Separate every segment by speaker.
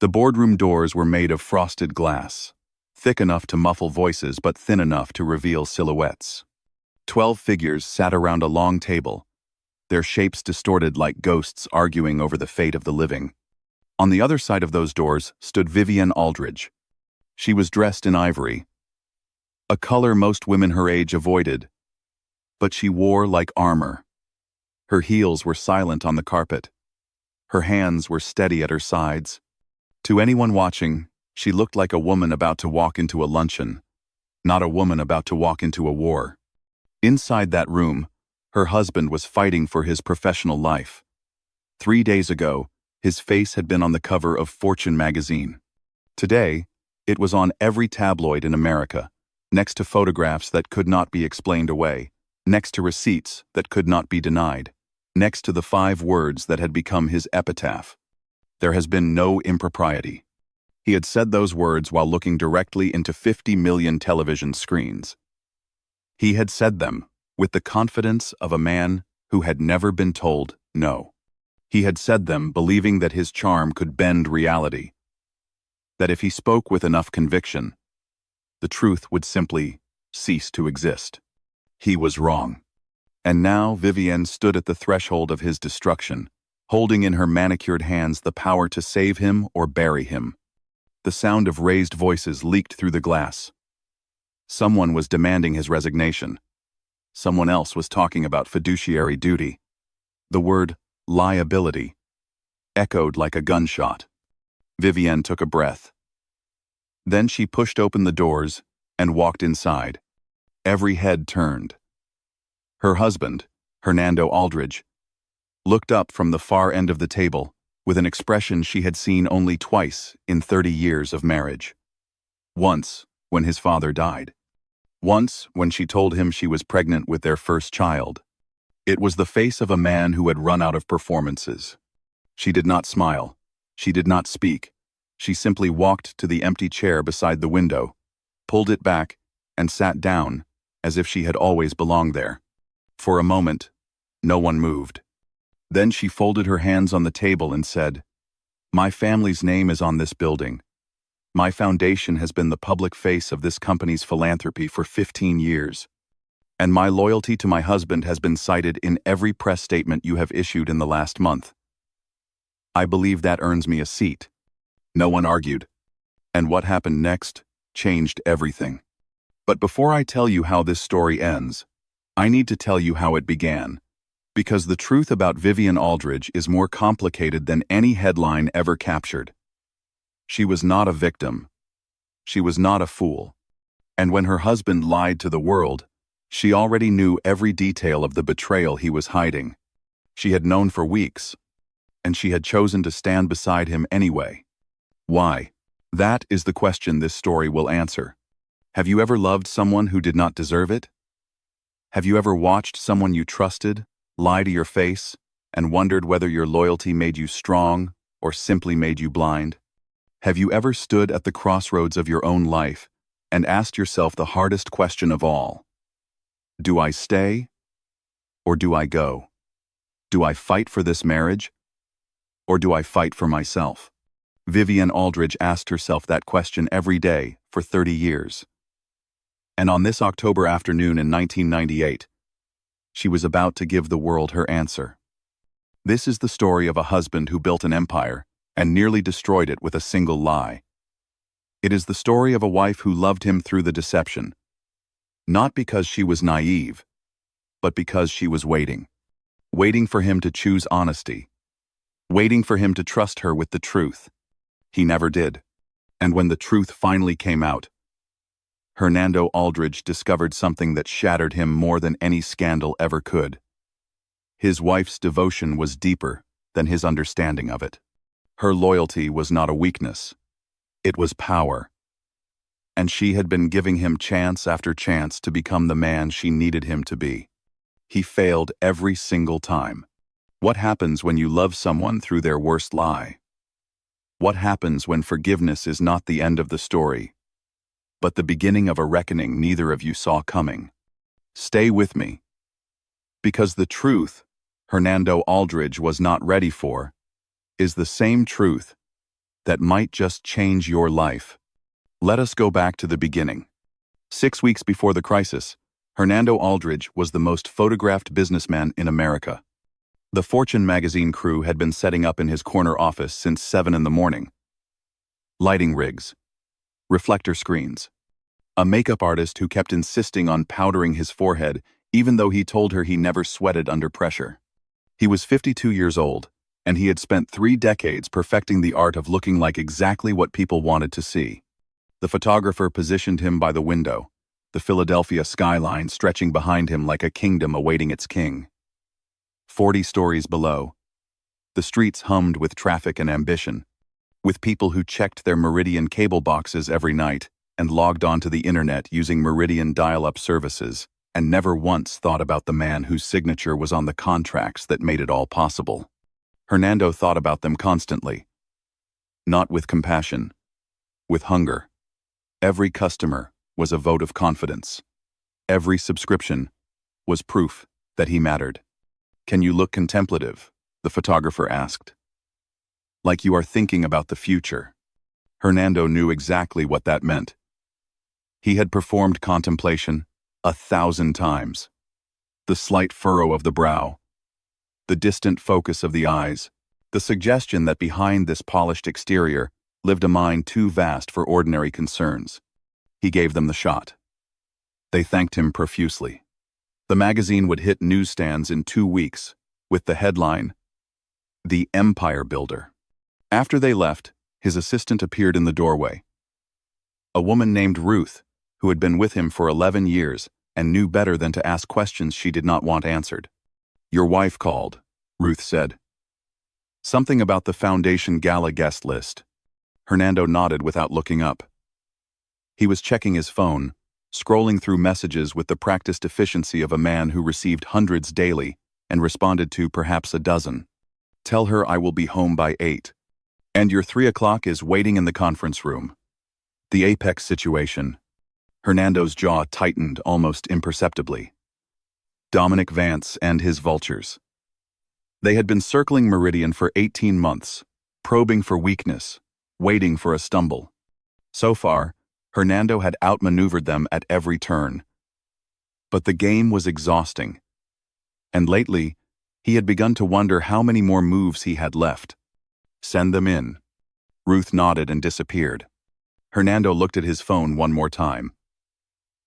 Speaker 1: The boardroom doors were made of frosted glass, thick enough to muffle voices but thin enough to reveal silhouettes. 12 figures sat around a long table, their shapes distorted like ghosts arguing over the fate of the living. On the other side of those doors stood Vivienne Aldridge. She was dressed in ivory, a color most women her age avoided, but she wore like armor. Her heels were silent on the carpet. Her hands were steady at her sides. To anyone watching, she looked like a woman about to walk into a luncheon, not a woman about to walk into a war. Inside that room, her husband was fighting for his professional life. 3 days ago, his face had been on the cover of Fortune magazine. Today, it was on every tabloid in America, next to photographs that could not be explained away, next to receipts that could not be denied, next to the 5 words that had become his epitaph. There has been no impropriety. He had said those words while looking directly into 50 million television screens. He had said them with the confidence of a man who had never been told no. He had said them believing that his charm could bend reality, that if he spoke with enough conviction, the truth would simply cease to exist. He was wrong. And now Vivienne stood at the threshold of his destruction, holding in her manicured hands the power to save him or bury him. The sound of raised voices leaked through the glass. Someone was demanding his resignation. Someone else was talking about fiduciary duty. The word liability echoed like a gunshot. Vivienne took a breath. Then she pushed open the doors and walked inside. Every head turned. Her husband, Hernando Aldridge, looked up from the far end of the table with an expression she had seen only twice in 30 years of marriage. Once, when his father died. Once, when she told him she was pregnant with their first child. It was the face of a man who had run out of performances. She did not smile. She did not speak. She simply walked to the empty chair beside the window, pulled it back, and sat down as if she had always belonged there. For a moment, no one moved. Then she folded her hands on the table and said, "My family's name is on this building. My foundation has been the public face of this company's philanthropy for 15 years. And my loyalty to my husband has been cited in every press statement you have issued in the last month. I believe that earns me a seat." No one argued. And what happened next changed everything. But before I tell you how this story ends, I need to tell you how it began. Because the truth about Vivienne Aldridge is more complicated than any headline ever captured. She was not a victim. She was not a fool. And when her husband lied to the world, she already knew every detail of the betrayal he was hiding. She had known for weeks, and she had chosen to stand beside him anyway. Why? That is the question this story will answer. Have you ever loved someone who did not deserve it? Have you ever watched someone you trusted lie to your face and wondered whether your loyalty made you strong or simply made you blind? Have you ever stood at the crossroads of your own life and asked yourself the hardest question of all? Do I stay or do I go? Do I fight for this marriage or do I fight for myself? Vivienne Aldridge asked herself that question every day for 30 years. And on this October afternoon in 1998, she was about to give the world her answer. This is the story of a husband who built an empire and nearly destroyed it with a single lie. It is the story of a wife who loved him through the deception, not because she was naive, but because she was waiting for him to choose honesty, waiting for him to trust her with the truth. He never did. And when the truth finally came out, Hernando Aldridge discovered something that shattered him more than any scandal ever could. His wife's devotion was deeper than his understanding of it. Her loyalty was not a weakness. It was power. And she had been giving him chance after chance to become the man she needed him to be. He failed every single time. What happens when you love someone through their worst lie? What happens when forgiveness is not the end of the story, but the beginning of a reckoning neither of you saw coming? Stay with me. Because the truth Hernando Aldridge was not ready for is the same truth that might just change your life. Let us go back to the beginning. 6 weeks before the crisis, Hernando Aldridge was the most photographed businessman in America. The Fortune magazine crew had been setting up in his corner office since 7 in the morning. Lighting rigs, reflector screens, a makeup artist who kept insisting on powdering his forehead even though he told her he never sweated under pressure. He was 52 years old, and he had spent 3 decades perfecting the art of looking like exactly what people wanted to see. The photographer positioned him by the window, the Philadelphia skyline stretching behind him like a kingdom awaiting its king. 40 stories below, the streets hummed with traffic and ambition, with people who checked their Meridian cable boxes every night and logged onto the internet using Meridian dial-up services, and never once thought about the man whose signature was on the contracts that made it all possible. Hernando thought about them constantly. Not with compassion, with hunger. Every customer was a vote of confidence. Every subscription was proof that he mattered. "Can you look contemplative?" the photographer asked. "Like you are thinking about the future." Hernando knew exactly what that meant. He had performed contemplation 1,000 times. The slight furrow of the brow, the distant focus of the eyes, the suggestion that behind this polished exterior lived a mind too vast for ordinary concerns. He gave them the shot. They thanked him profusely. The magazine would hit newsstands in 2 weeks, with the headline, "The Empire Builder." After they left, his assistant appeared in the doorway. A woman named Ruth, who had been with him for 11 years and knew better than to ask questions she did not want answered. "Your wife called," Ruth said. "Something about the Foundation Gala guest list." Hernando nodded without looking up. He was checking his phone, scrolling through messages with the practiced efficiency of a man who received hundreds daily and responded to perhaps a dozen. "Tell her I will be home by 8. And your 3 o'clock is waiting in the conference room." The apex situation. Hernando's jaw tightened almost imperceptibly. Dominic Vance and his vultures. They had been circling Meridian for 18 months, probing for weakness, waiting for a stumble. So far, Hernando had outmaneuvered them at every turn. But the game was exhausting. And lately, he had begun to wonder how many more moves he had left. "Send them in." Ruth nodded and disappeared. Hernando looked at his phone one more time.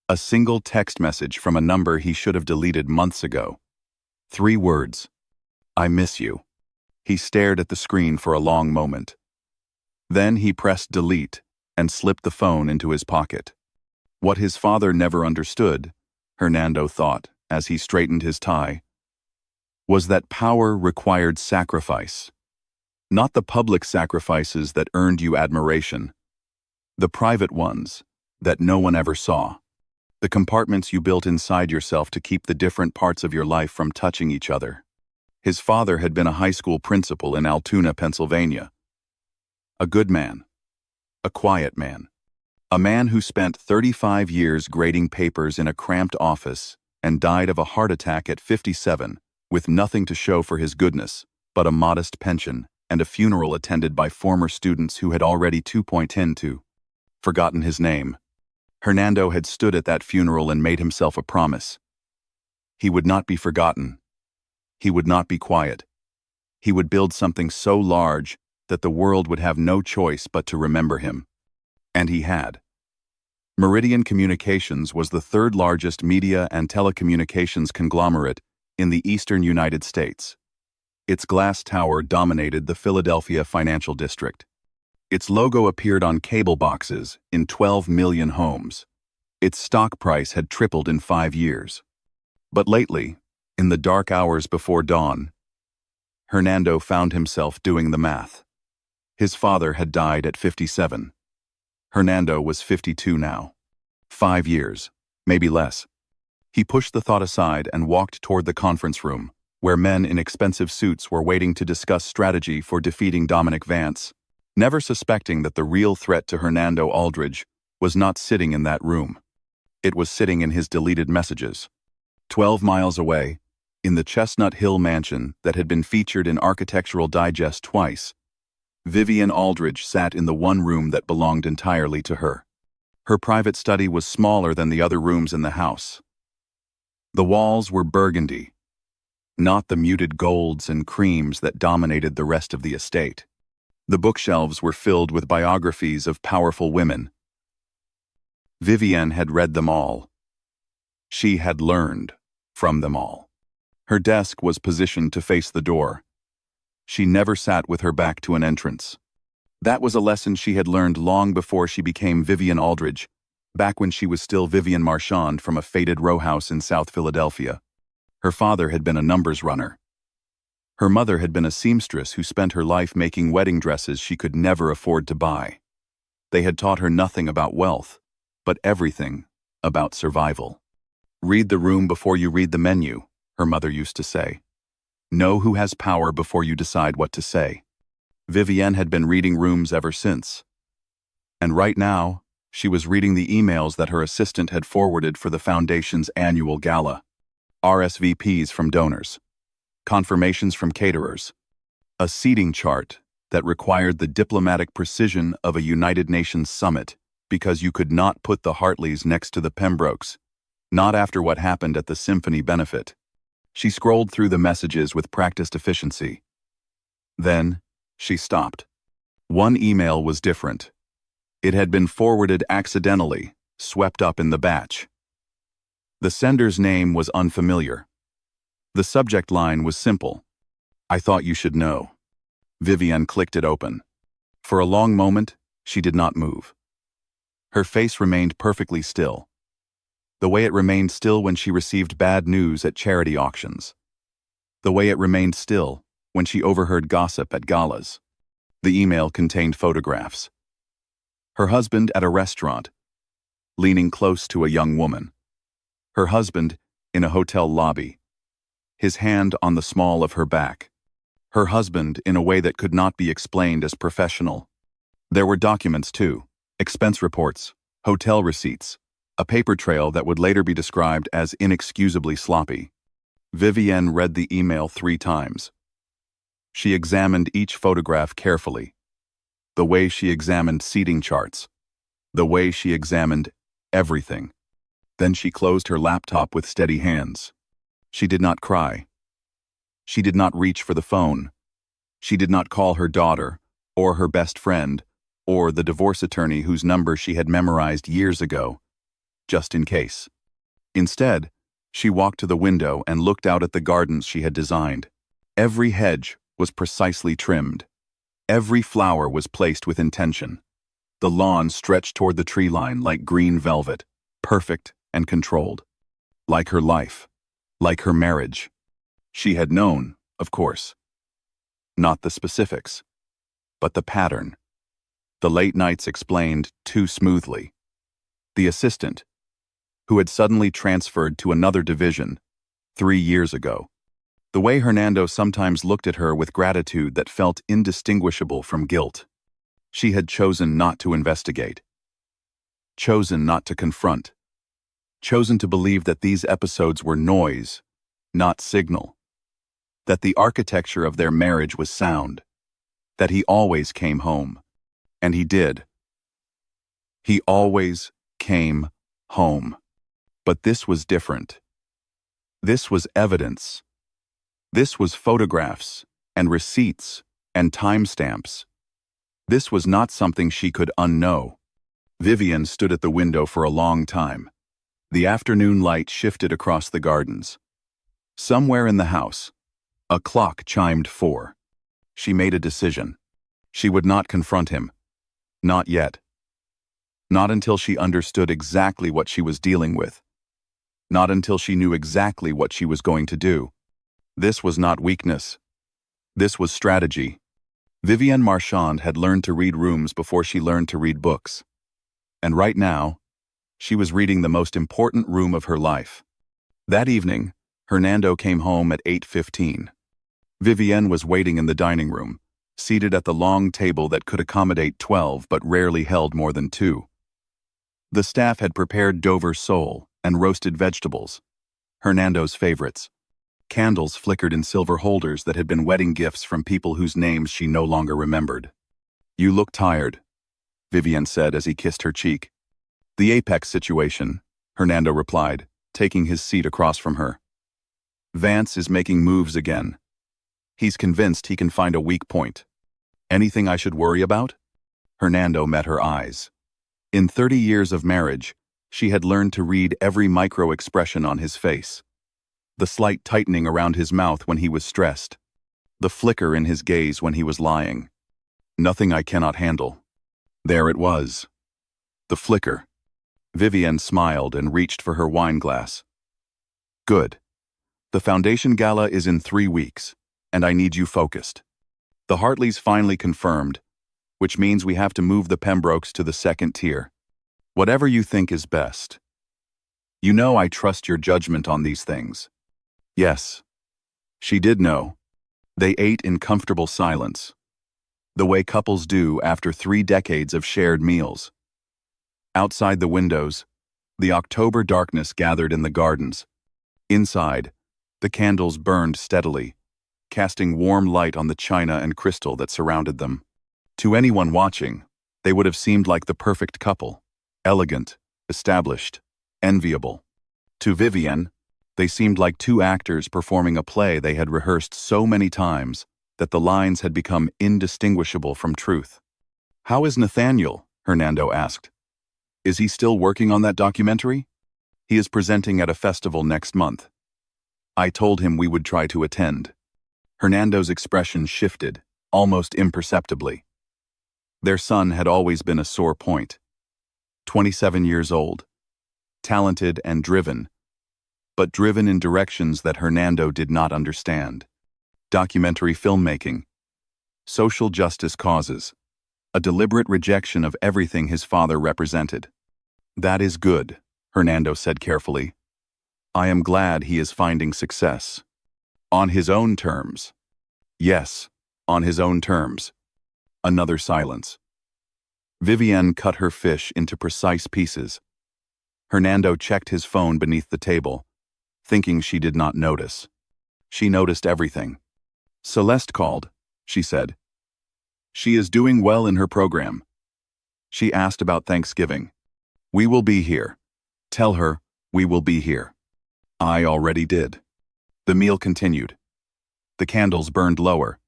Speaker 1: A single text message from a number he should have deleted months ago. 3 words. "I miss you." He stared at the screen for a long moment. Then he pressed delete and slipped the phone into his pocket. What his father never understood, Hernando thought as he straightened his tie, was that power required sacrifice. Not the public sacrifices that earned you admiration. The private ones that no one ever saw. The compartments you built inside yourself to keep the different parts of your life from touching each other. His father had been a high school principal in Altoona, Pennsylvania. A good man. A quiet man. A man who spent 35 years grading papers in a cramped office and died of a heart attack at 57, with nothing to show for his goodness but a modest pension and a funeral attended by former students who had already 2.10 forgotten his name. Hernando had stood at that funeral and made himself a promise. He would not be forgotten. He would not be quiet. He would build something so large that the world would have no choice but to remember him. And he had. Meridian Communications was the 3rd largest media and telecommunications conglomerate in the eastern United States. Its glass tower dominated the Philadelphia financial district. Its logo appeared on cable boxes in 12 million homes. Its stock price had tripled in 5 years. But lately, in the dark hours before dawn, Hernando found himself doing the math. His father had died at 57. Hernando was 52 now. 5 years, maybe less. He pushed the thought aside and walked toward the conference room, where men in expensive suits were waiting to discuss strategy for defeating Dominic Vance, never suspecting that the real threat to Hernando Aldridge was not sitting in that room. It was sitting in his deleted messages. 12 miles away, in the Chestnut Hill mansion that had been featured in Architectural Digest twice, Vivienne Aldridge sat in the one room that belonged entirely to her. Her private study was smaller than the other rooms in the house. The walls were burgundy, not the muted golds and creams that dominated the rest of the estate. The bookshelves were filled with biographies of powerful women. Vivienne had read them all. She had learned from them all. Her desk was positioned to face the door. She never sat with her back to an entrance. That was a lesson she had learned long before she became Vivienne Aldridge, back when she was still Vivienne Marchand from a faded row house in South Philadelphia. Her father had been a numbers runner. Her mother had been a seamstress who spent her life making wedding dresses she could never afford to buy. They had taught her nothing about wealth, but everything about survival. "Read the room before you read the menu," her mother used to say. "Know who has power before you decide what to say." Vivienne had been reading rooms ever since. And right now, she was reading the emails that her assistant had forwarded for the Foundation's annual gala. RSVPs from donors, confirmations from caterers, a seating chart that required the diplomatic precision of a United Nations summit because you could not put the Hartleys next to the Pembrokes, not after what happened at the symphony benefit. She scrolled through the messages with practiced efficiency. Then, she stopped. One email was different. It had been forwarded accidentally, swept up in the batch. The sender's name was unfamiliar. The subject line was simple. "I thought you should know." Vivienne clicked it open. For a long moment, she did not move. Her face remained perfectly still, the way it remained still when she received bad news at charity auctions, the way it remained still when she overheard gossip at galas. The email contained photographs. Her husband at a restaurant, leaning close to a young woman. Her husband in a hotel lobby, his hand on the small of her back. Her husband in a way that could not be explained as professional. There were documents too, expense reports, hotel receipts, a paper trail that would later be described as inexcusably sloppy. Vivienne read the email 3 times. She examined each photograph carefully, the way she examined seating charts, the way she examined everything. Then she closed her laptop with steady hands. She did not cry. She did not reach for the phone. She did not call her daughter, or her best friend, or the divorce attorney whose number she had memorized years ago, just in case. Instead, she walked to the window and looked out at the gardens she had designed. Every hedge was precisely trimmed. Every flower was placed with intention. The lawn stretched toward the tree line like green velvet, perfect and controlled. Like her life, like her marriage. She had known, of course. Not the specifics, but the pattern. The late nights explained too smoothly. The assistant, who had suddenly transferred to another division 3 years ago. The way Hernando sometimes looked at her with gratitude that felt indistinguishable from guilt. She had chosen not to investigate. Chosen not to confront. Chosen to believe that these episodes were noise, not signal. That the architecture of their marriage was sound. That he always came home. And he did. He always came home. But this was different. This was evidence. This was photographs and receipts and timestamps. This was not something she could unknow. Vivienne stood at the window for a long time. The afternoon light shifted across the gardens. Somewhere in the house, a clock chimed 4. She made a decision. She would not confront him. Not yet. Not until she understood exactly what she was dealing with. Not until she knew exactly what she was going to do. This was not weakness. This was strategy. Vivienne Marchand had learned to read rooms before she learned to read books. And right now, she was reading the most important room of her life. That evening, Hernando came home at 8:15. Vivienne was waiting in the dining room, seated at the long table that could accommodate 12 but rarely held more than 2. The staff had prepared Dover sole and roasted vegetables, Hernando's favorites. Candles flickered in silver holders that had been wedding gifts from people whose names she no longer remembered. You look tired, Vivienne said as he kissed her cheek. The Apex situation, Hernando replied, taking his seat across from her. Vance is making moves again. He's convinced he can find a weak point. Anything I should worry about? Hernando met her eyes. In 30 years of marriage, she had learned to read every micro-expression on his face. The slight tightening around his mouth when he was stressed. The flicker in his gaze when he was lying. Nothing I cannot handle. There it was. The flicker. Vivienne smiled and reached for her wine glass. Good. The foundation gala is in 3 weeks, and I need you focused. The Hartleys finally confirmed, which means we have to move the Pembrokes to the 2nd tier. Whatever you think is best. You know I trust your judgment on these things. Yes. She did know. They ate in comfortable silence. The way couples do after 3 decades of shared meals. Outside the windows, the October darkness gathered in the gardens. Inside, the candles burned steadily, casting warm light on the china and crystal that surrounded them. To anyone watching, they would have seemed like the perfect couple. Elegant, established, enviable. To Vivienne, they seemed like 2 actors performing a play they had rehearsed so many times that the lines had become indistinguishable from truth. How is Nathaniel? Hernando asked. Is he still working on that documentary? He is presenting at a festival next month. I told him we would try to attend. Hernando's expression shifted, almost imperceptibly. Their son had always been a sore point. 27 years old. Talented and driven, but driven in directions that Hernando did not understand. Documentary filmmaking. Social justice causes. A deliberate rejection of everything his father represented. That is good, Hernando said carefully. I am glad he is finding success. On his own terms. Yes, on his own terms. Another silence. Vivienne cut her fish into precise pieces. Hernando checked his phone beneath the table, thinking she did not notice. She noticed everything. Celeste called, she said. She is doing well in her program. She asked about Thanksgiving. We will be here. Tell her, we will be here. I already did. The meal continued. The candles burned lower.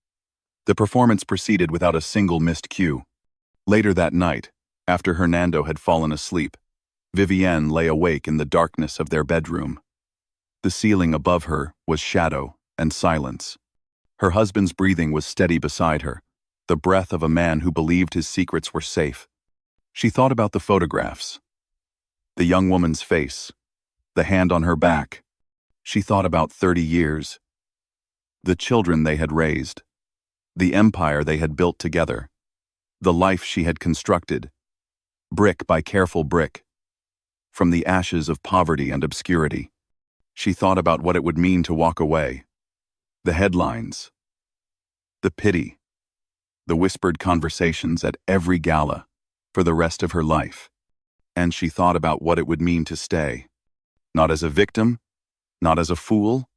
Speaker 1: The performance proceeded without a single missed cue. Later that night, after Hernando had fallen asleep, Vivienne lay awake in the darkness of their bedroom. The ceiling above her was shadow and silence. Her husband's breathing was steady beside her, the breath of a man who believed his secrets were safe. She thought about the photographs. The young woman's face, the hand on her back. She thought about 30 years. The children they had raised, the empire they had built together, the life she had constructed, brick by careful brick, from the ashes of poverty and obscurity. She thought about what it would mean to walk away. The headlines, the pity, the whispered conversations at every gala for the rest of her life. And she thought about what it would mean to stay, not as a victim, not as a fool,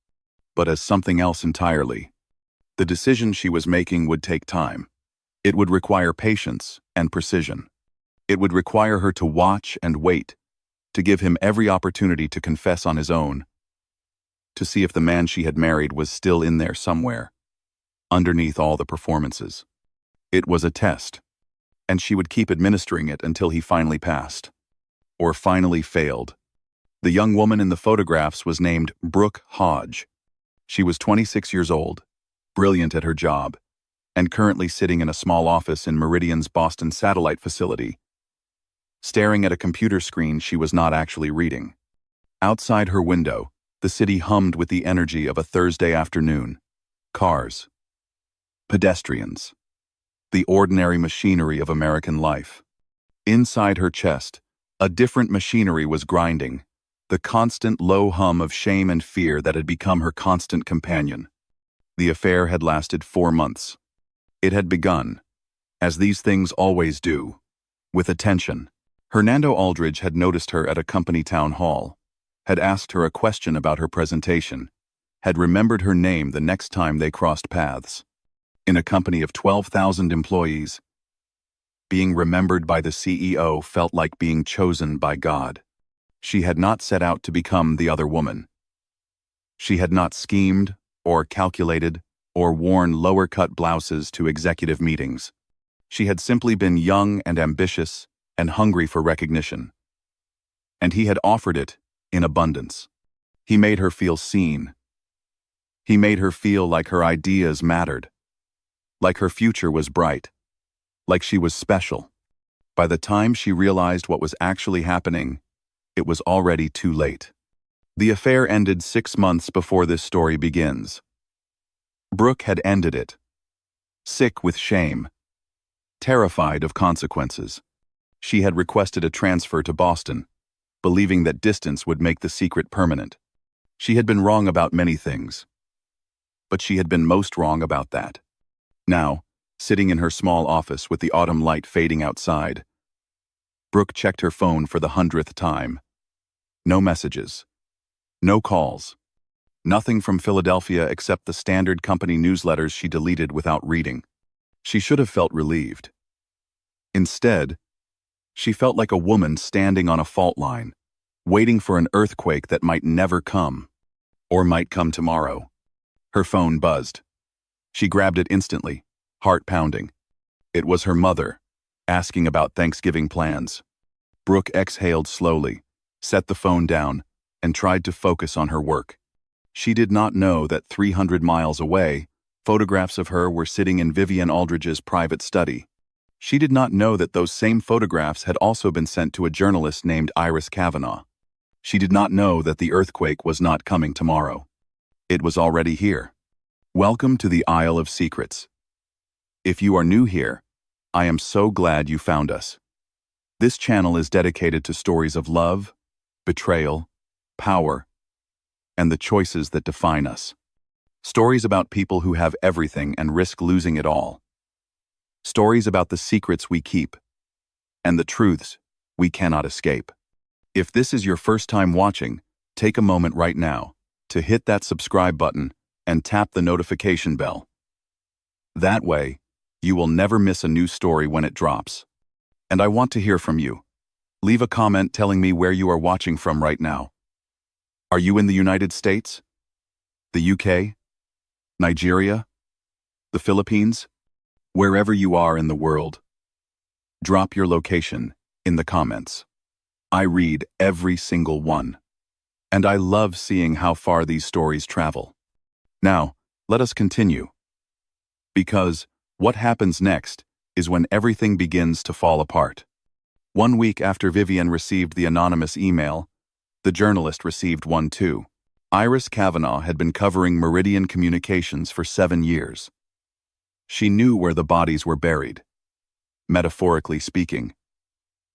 Speaker 1: but as something else entirely. The decision she was making would take time. It would require patience and precision. It would require her to watch and wait, to give him every opportunity to confess on his own, to see if the man she had married was still in there somewhere, underneath all the performances. It was a test, and she would keep administering it until he finally passed, or finally failed. The young woman in the photographs was named Brooke Hodge. She was 26 years old, brilliant at her job, and currently sitting in a small office in Meridian's Boston satellite facility. Staring at a computer screen she was not actually reading. Outside her window, the city hummed with the energy of a Thursday afternoon. Cars. Pedestrians. The ordinary machinery of American life. Inside her chest, a different machinery was grinding, the constant low hum of shame and fear that had become her constant companion. The affair had lasted 4 months. It had begun, as these things always do, with attention. Hernando Aldridge had noticed her at a company town hall, had asked her a question about her presentation, had remembered her name the next time they crossed paths. In a company of 12,000 employees, Being remembered by the CEO felt like being chosen by God. She had not set out to become the other woman. She had not schemed, or calculated, or worn lower-cut blouses to executive meetings. She had simply been young and ambitious and hungry for recognition. And he had offered it in abundance. He made her feel seen. He made her feel like her ideas mattered, like her future was bright, like she was special. By the time she realized what was actually happening, it was already too late. The affair ended 6 months before this story begins. Brooke had ended it, sick with shame, terrified of consequences. She had requested a transfer to Boston, believing that distance would make the secret permanent. She had been wrong about many things, but she had been most wrong about that. Now, sitting in her small office with the autumn light fading outside, Brooke checked her phone for the 100th time. No messages. No calls. Nothing from Philadelphia except the standard company newsletters she deleted without reading. She should have felt relieved. Instead, she felt like a woman standing on a fault line, waiting for an earthquake that might never come, or might come tomorrow. Her phone buzzed. She grabbed it instantly, heart pounding. It was her mother, asking about Thanksgiving plans. Brooke exhaled slowly, set the phone down, and tried to focus on her work. She did not know that 300 miles away, photographs of her were sitting in Vivienne Aldridge's private study. She did not know that those same photographs had also been sent to a journalist named Iris Kavanagh. She did not know that the earthquake was not coming tomorrow. It was already here. Welcome to the Isle of Secrets. If you are new here, I am so glad you found us. This channel is dedicated to stories of love, betrayal, power, and the choices that define us. Stories about people who have everything and risk losing it all. Stories about the secrets we keep and the truths we cannot escape. If this is your first time watching, take a moment right now to hit that subscribe button and tap the notification bell. That way, you will never miss a new story when it drops. And I want to hear from you. Leave a comment telling me where you are watching from right now. Are you in the United States? The UK? Nigeria? The Philippines? Wherever you are in the world, drop your location in the comments. I read every single one, and I love seeing how far these stories travel. Now, let us continue. Because what happens next is when everything begins to fall apart. 1 week after Vivienne received the anonymous email, the journalist received one too. Iris Kavanagh had been covering Meridian Communications for 7 years. She knew where the bodies were buried. Metaphorically speaking,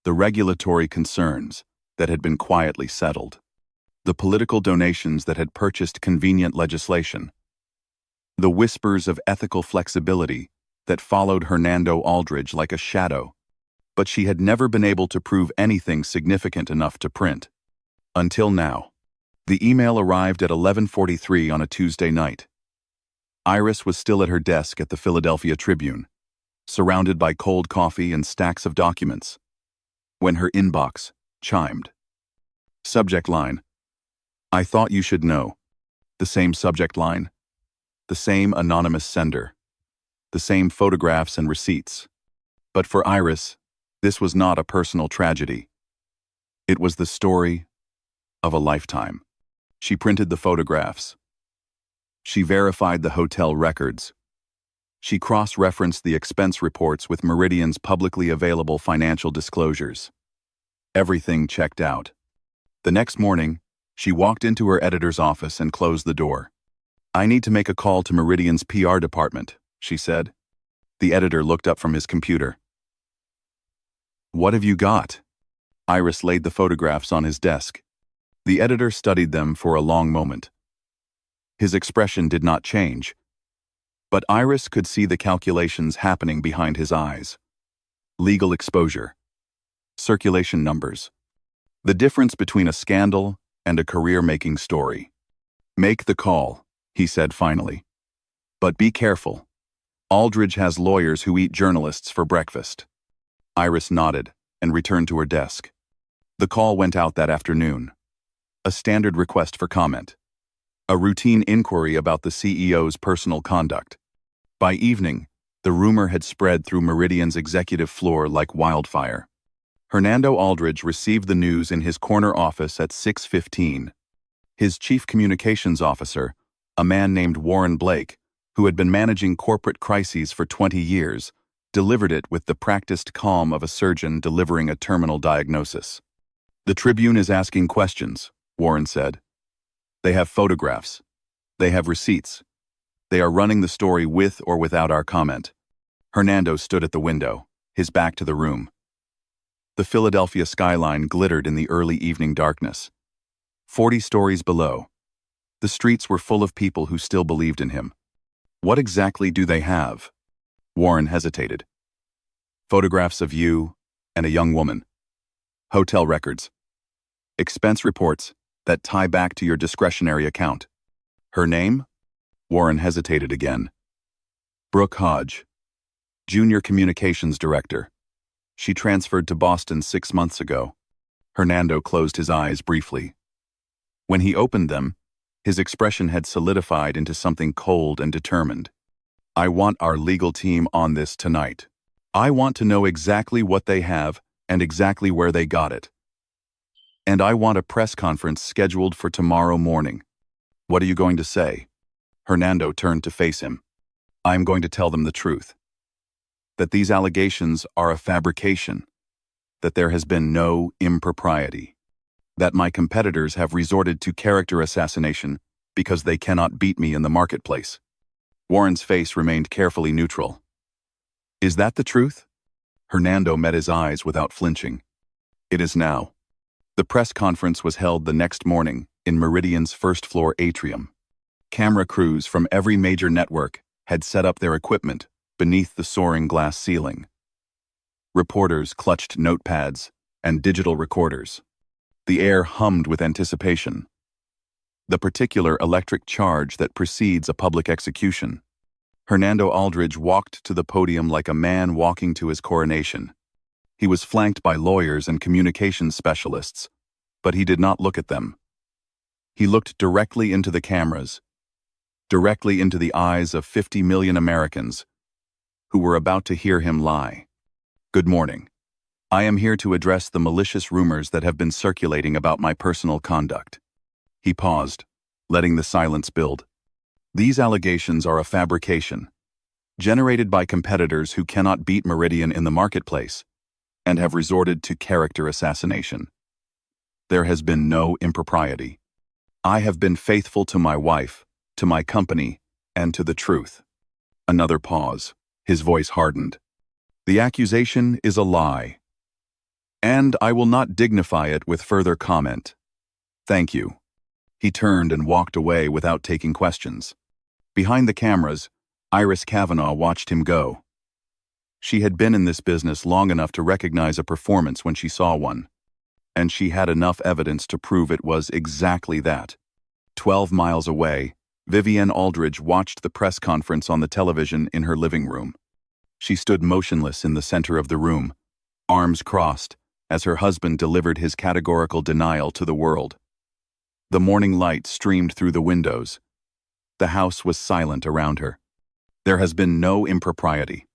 Speaker 1: the regulatory concerns that had been quietly settled, the political donations that had purchased convenient legislation, the whispers of ethical flexibility that followed Hernando Aldridge like a shadow, but she had never been able to prove anything significant enough to print. Until now. The email arrived at 11:43 on a Tuesday night. Iris was still at her desk at the Philadelphia Tribune, surrounded by cold coffee and stacks of documents, when her inbox chimed. Subject line: I thought you should know. The same subject line, the same anonymous sender, the same photographs and receipts. But for Iris, this was not a personal tragedy. It was the story of a lifetime. She printed the photographs. She verified the hotel records. She cross-referenced the expense reports with Meridian's publicly available financial disclosures. Everything checked out. The next morning, she walked into her editor's office and closed the door. I need to make a call to Meridian's PR department, she said. The editor looked up from his computer. What have you got? Iris laid the photographs on his desk. The editor studied them for a long moment. His expression did not change, but Iris could see the calculations happening behind his eyes. Legal exposure. Circulation numbers. The difference between a scandal and a career-making story. Make the call, he said finally. But be careful. Aldridge has lawyers who eat journalists for breakfast. Iris nodded and returned to her desk. The call went out that afternoon. A standard request for comment. A routine inquiry about the CEO's personal conduct. By evening, the rumor had spread through Meridian's executive floor like wildfire. Hernando Aldridge received the news in his corner office at 6:15. His chief communications officer, a man named Warren Blake, who had been managing corporate crises for 20 years, delivered it with the practiced calm of a surgeon delivering a terminal diagnosis. "The Tribune is asking questions," Warren said. "They have photographs. They have receipts. They are running the story with or without our comment." Hernando stood at the window, his back to the room. The Philadelphia skyline glittered in the early evening darkness. 40 stories below, the streets were full of people who still believed in him. "What exactly do they have?" Warren hesitated. "Photographs of you and a young woman. Hotel records. Expense reports that tie back to your discretionary account." "Her name?" Warren hesitated again. "Brooke Hodge, Junior Communications Director. She transferred to Boston 6 months ago." Hernando closed his eyes briefly. When he opened them, his expression had solidified into something cold and determined. "I want our legal team on this tonight. I want to know exactly what they have and exactly where they got it. And I want a press conference scheduled for tomorrow morning." "What are you going to say?" Hernando turned to face him. "I'm going to tell them the truth. That these allegations are a fabrication. That there has been no impropriety. That my competitors have resorted to character assassination because they cannot beat me in the marketplace." Warren's face remained carefully neutral. "Is that the truth?" Hernando met his eyes without flinching. "It is now." The press conference was held the next morning in Meridian's first-floor atrium. Camera crews from every major network had set up their equipment beneath the soaring glass ceiling. Reporters clutched notepads and digital recorders. The air hummed with anticipation. The particular electric charge that precedes a public execution. Hernando Aldridge walked to the podium like a man walking to his coronation. He was flanked by lawyers and communications specialists, but he did not look at them. He looked directly into the cameras, directly into the eyes of 50 million Americans who were about to hear him lie. "Good morning. I am here to address the malicious rumors that have been circulating about my personal conduct." He paused, letting the silence build. "These allegations are a fabrication, generated by competitors who cannot beat Meridian in the marketplace and have resorted to character assassination. There has been no impropriety. I have been faithful to my wife, to my company, and to the truth." Another pause. His voice hardened. "The accusation is a lie, and I will not dignify it with further comment. Thank you." He turned and walked away without taking questions. Behind the cameras, Iris Kavanagh watched him go. She had been in this business long enough to recognize a performance when she saw one, and she had enough evidence to prove it was exactly that. 12 miles away, Vivienne Aldridge watched the press conference on the television in her living room. She stood motionless in the center of the room, arms crossed, as her husband delivered his categorical denial to the world. The morning light streamed through the windows. The house was silent around her. There has been no impropriety.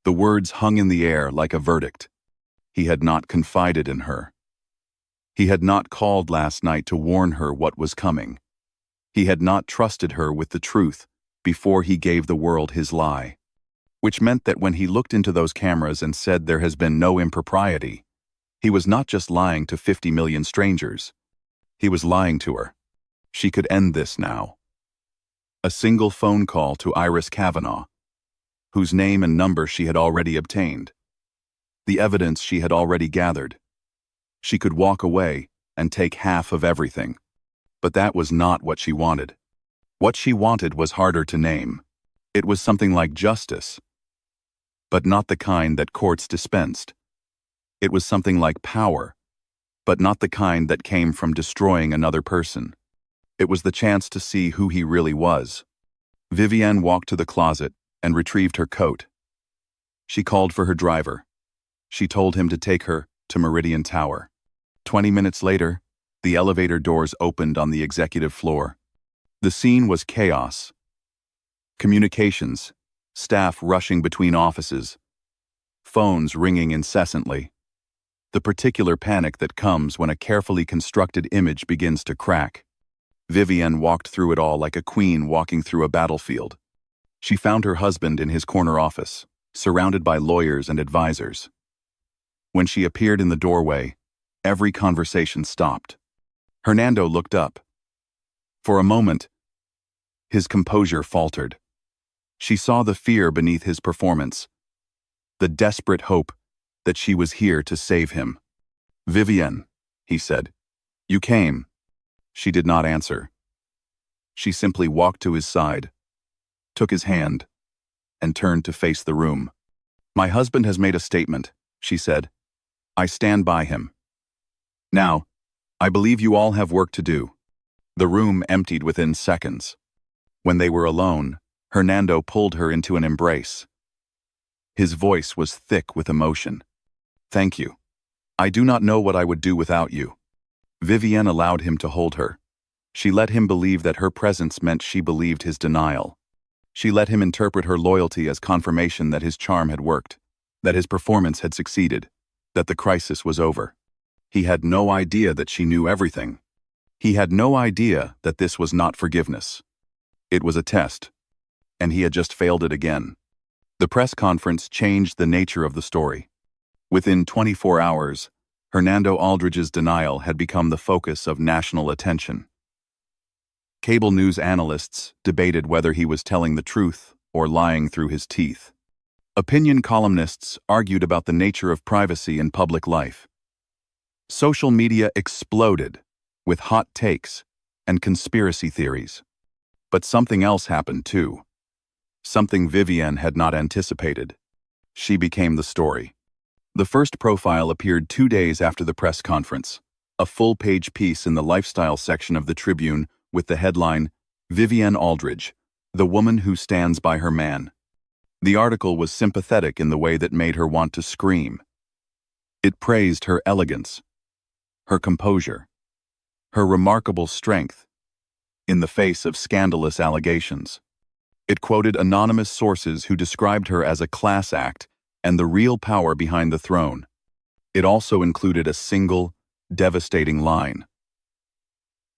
Speaker 1: The words hung in the air like a verdict. He had not confided in her. He had not called last night to warn her what was coming. He had not trusted her with the truth before he gave the world his lie. Which meant that when he looked into those cameras and said there has been no impropriety, he was not just lying to 50 million strangers. He was lying to her. She could end this now. A single phone call to Iris Kavanagh, whose name and number she had already obtained. The evidence she had already gathered. She could walk away and take half of everything. But that was not what she wanted. What she wanted was harder to name. It was something like justice, but not the kind that courts dispensed. It was something like power, but not the kind that came from destroying another person. It was the chance to see who he really was. Vivienne walked to the closet and retrieved her coat. She called for her driver. She told him to take her to Meridian Tower. 20 minutes later, the elevator doors opened on the executive floor. The scene was chaos. Communications, staff rushing between offices, phones ringing incessantly. The particular panic that comes when a carefully constructed image begins to crack. Vivienne walked through it all like a queen walking through a battlefield. She found her husband in his corner office, surrounded by lawyers and advisors. When she appeared in the doorway, every conversation stopped. Hernando looked up. For a moment, his composure faltered. She saw the fear beneath his performance, the desperate hope that she was here to save him. "Vivienne," he said, "you came." She did not answer. She simply walked to his side, took his hand, and turned to face the room. "My husband has made a statement," she said. "I stand by him. Now, I believe you all have work to do." The room emptied within seconds. When they were alone, Hernando pulled her into an embrace. His voice was thick with emotion. "Thank you. I do not know what I would do without you." Vivienne allowed him to hold her. She let him believe that her presence meant she believed his denial. She let him interpret her loyalty as confirmation that his charm had worked, that his performance had succeeded, that the crisis was over. He had no idea that she knew everything. He had no idea that this was not forgiveness. It was a test, and he had just failed it again. The press conference changed the nature of the story. Within 24 hours, Hernando Aldridge's denial had become the focus of national attention. Cable news analysts debated whether he was telling the truth or lying through his teeth. Opinion columnists argued about the nature of privacy in public life. Social media exploded with hot takes and conspiracy theories. But something else happened too. Something Vivienne had not anticipated. She became the story. The first profile appeared 2 days after the press conference, a full-page piece in the lifestyle section of the Tribune with the headline, "Vivienne Aldridge, the woman who stands by her man." The article was sympathetic in the way that made her want to scream. It praised her elegance, her composure, her remarkable strength in the face of scandalous allegations. It quoted anonymous sources who described her as a class act and the real power behind the throne. It also included a single, devastating line.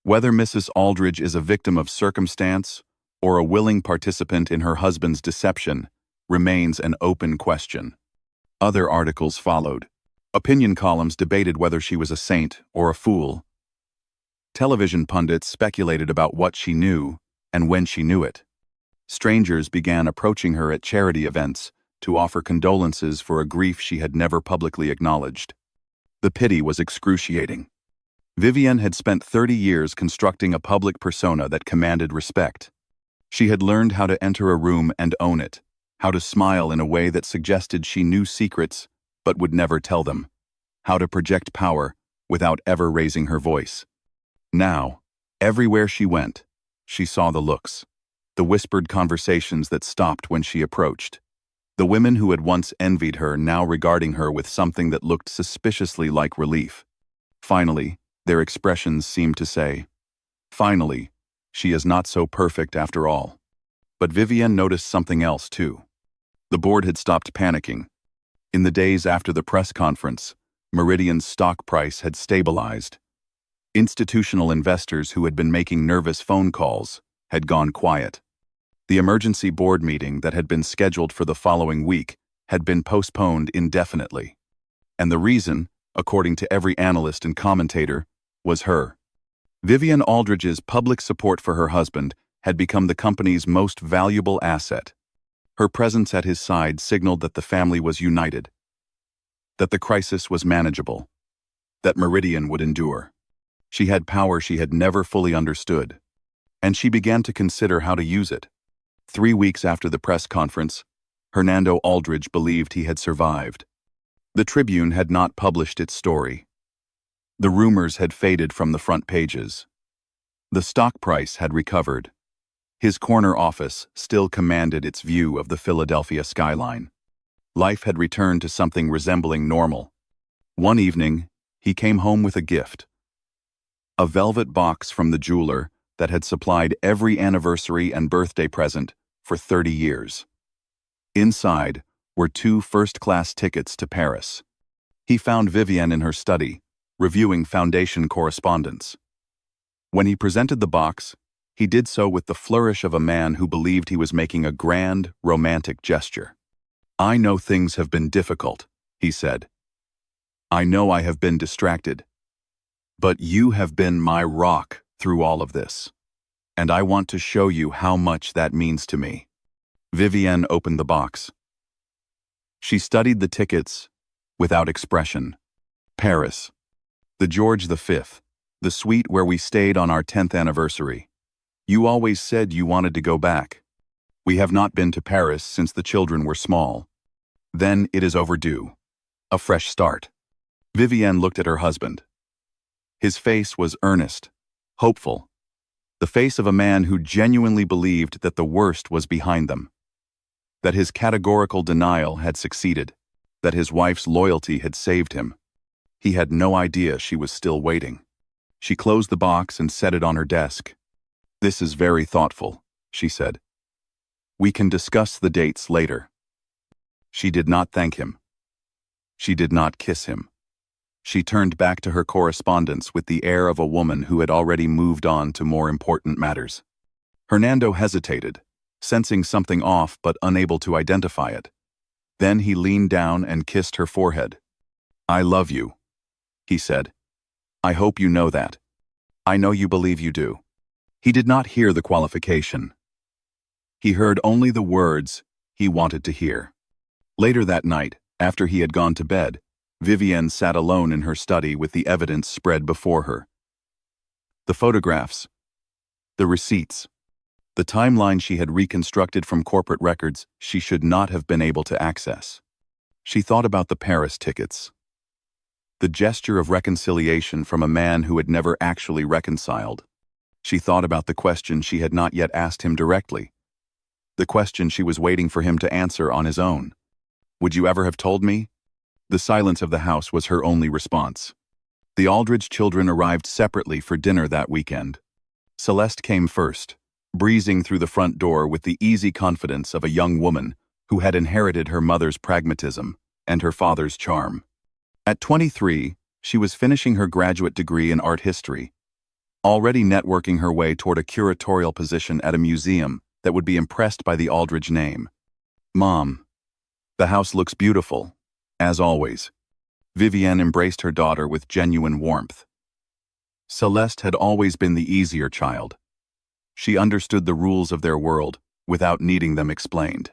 Speaker 1: "Whether Mrs. Aldridge is a victim of circumstance or a willing participant in her husband's deception remains an open question." Other articles followed. Opinion columns debated whether she was a saint or a fool. Television pundits speculated about what she knew and when she knew it. Strangers began approaching her at charity events to offer condolences for a grief she had never publicly acknowledged. The pity was excruciating. Vivienne had spent 30 years constructing a public persona that commanded respect. She had learned how to enter a room and own it, how to smile in a way that suggested she knew secrets but would never tell them, how to project power without ever raising her voice. Now, everywhere she went, she saw the looks, the whispered conversations that stopped when she approached. The women who had once envied her now regarding her with something that looked suspiciously like relief. Finally, their expressions seemed to say, "Finally, she is not so perfect after all." But Vivienne noticed something else too. The board had stopped panicking. In the days after the press conference, Meridian's stock price had stabilized. Institutional investors who had been making nervous phone calls had gone quiet. The emergency board meeting that had been scheduled for the following week had been postponed indefinitely. And the reason, according to every analyst and commentator, was her. Vivienne Aldridge's public support for her husband had become the company's most valuable asset. Her presence at his side signaled that the family was united, that the crisis was manageable, that Meridian would endure. She had power she had never fully understood, and she began to consider how to use it. 3 weeks after the press conference, Hernando Aldridge believed he had survived. The Tribune had not published its story. The rumors had faded from the front pages. The stock price had recovered. His corner office still commanded its view of the Philadelphia skyline. Life had returned to something resembling normal. One evening, he came home with a gift. A velvet box from the jeweler that had supplied every anniversary and birthday present for 30 years. Inside were 2 first-class tickets to Paris. He found Vivienne in her study, reviewing Foundation correspondence. When he presented the box, he did so with the flourish of a man who believed he was making a grand, romantic gesture. "I know things have been difficult," he said. "I know I have been distracted. But you have been my rock through all of this. And I want to show you how much that means to me." Vivienne opened the box. She studied the tickets without expression. Paris. The George V, the suite where we stayed on our 10th anniversary. You always said you wanted to go back. We have not been to Paris since the children were small. Then it is overdue. A fresh start. Vivienne looked at her husband. His face was earnest, hopeful. The face of a man who genuinely believed that the worst was behind them. That his categorical denial had succeeded. That his wife's loyalty had saved him. He had no idea she was still waiting. She closed the box and set it on her desk. "This is very thoughtful," she said. "We can discuss the dates later." She did not thank him. She did not kiss him. She turned back to her correspondence with the air of a woman who had already moved on to more important matters. Hernando hesitated, sensing something off but unable to identify it. Then he leaned down and kissed her forehead. "I love you," he said. "I hope you know that. I know you believe you do." He did not hear the qualification. He heard only the words he wanted to hear. Later that night, after he had gone to bed, Vivienne sat alone in her study with the evidence spread before her. The photographs, the receipts, the timeline she had reconstructed from corporate records she should not have been able to access. She thought about the Paris tickets. The gesture of reconciliation from a man who had never actually reconciled. She thought about the question she had not yet asked him directly. The question she was waiting for him to answer on his own. "Would you ever have told me?" The silence of the house was her only response. The Aldridge children arrived separately for dinner that weekend. Celeste came first, breezing through the front door with the easy confidence of a young woman who had inherited her mother's pragmatism and her father's charm. At 23, she was finishing her graduate degree in art history, already networking her way toward a curatorial position at a museum that would be impressed by the Aldridge name. "Mom, the house looks beautiful, as always." Vivienne embraced her daughter with genuine warmth. Celeste had always been the easier child. She understood the rules of their world without needing them explained.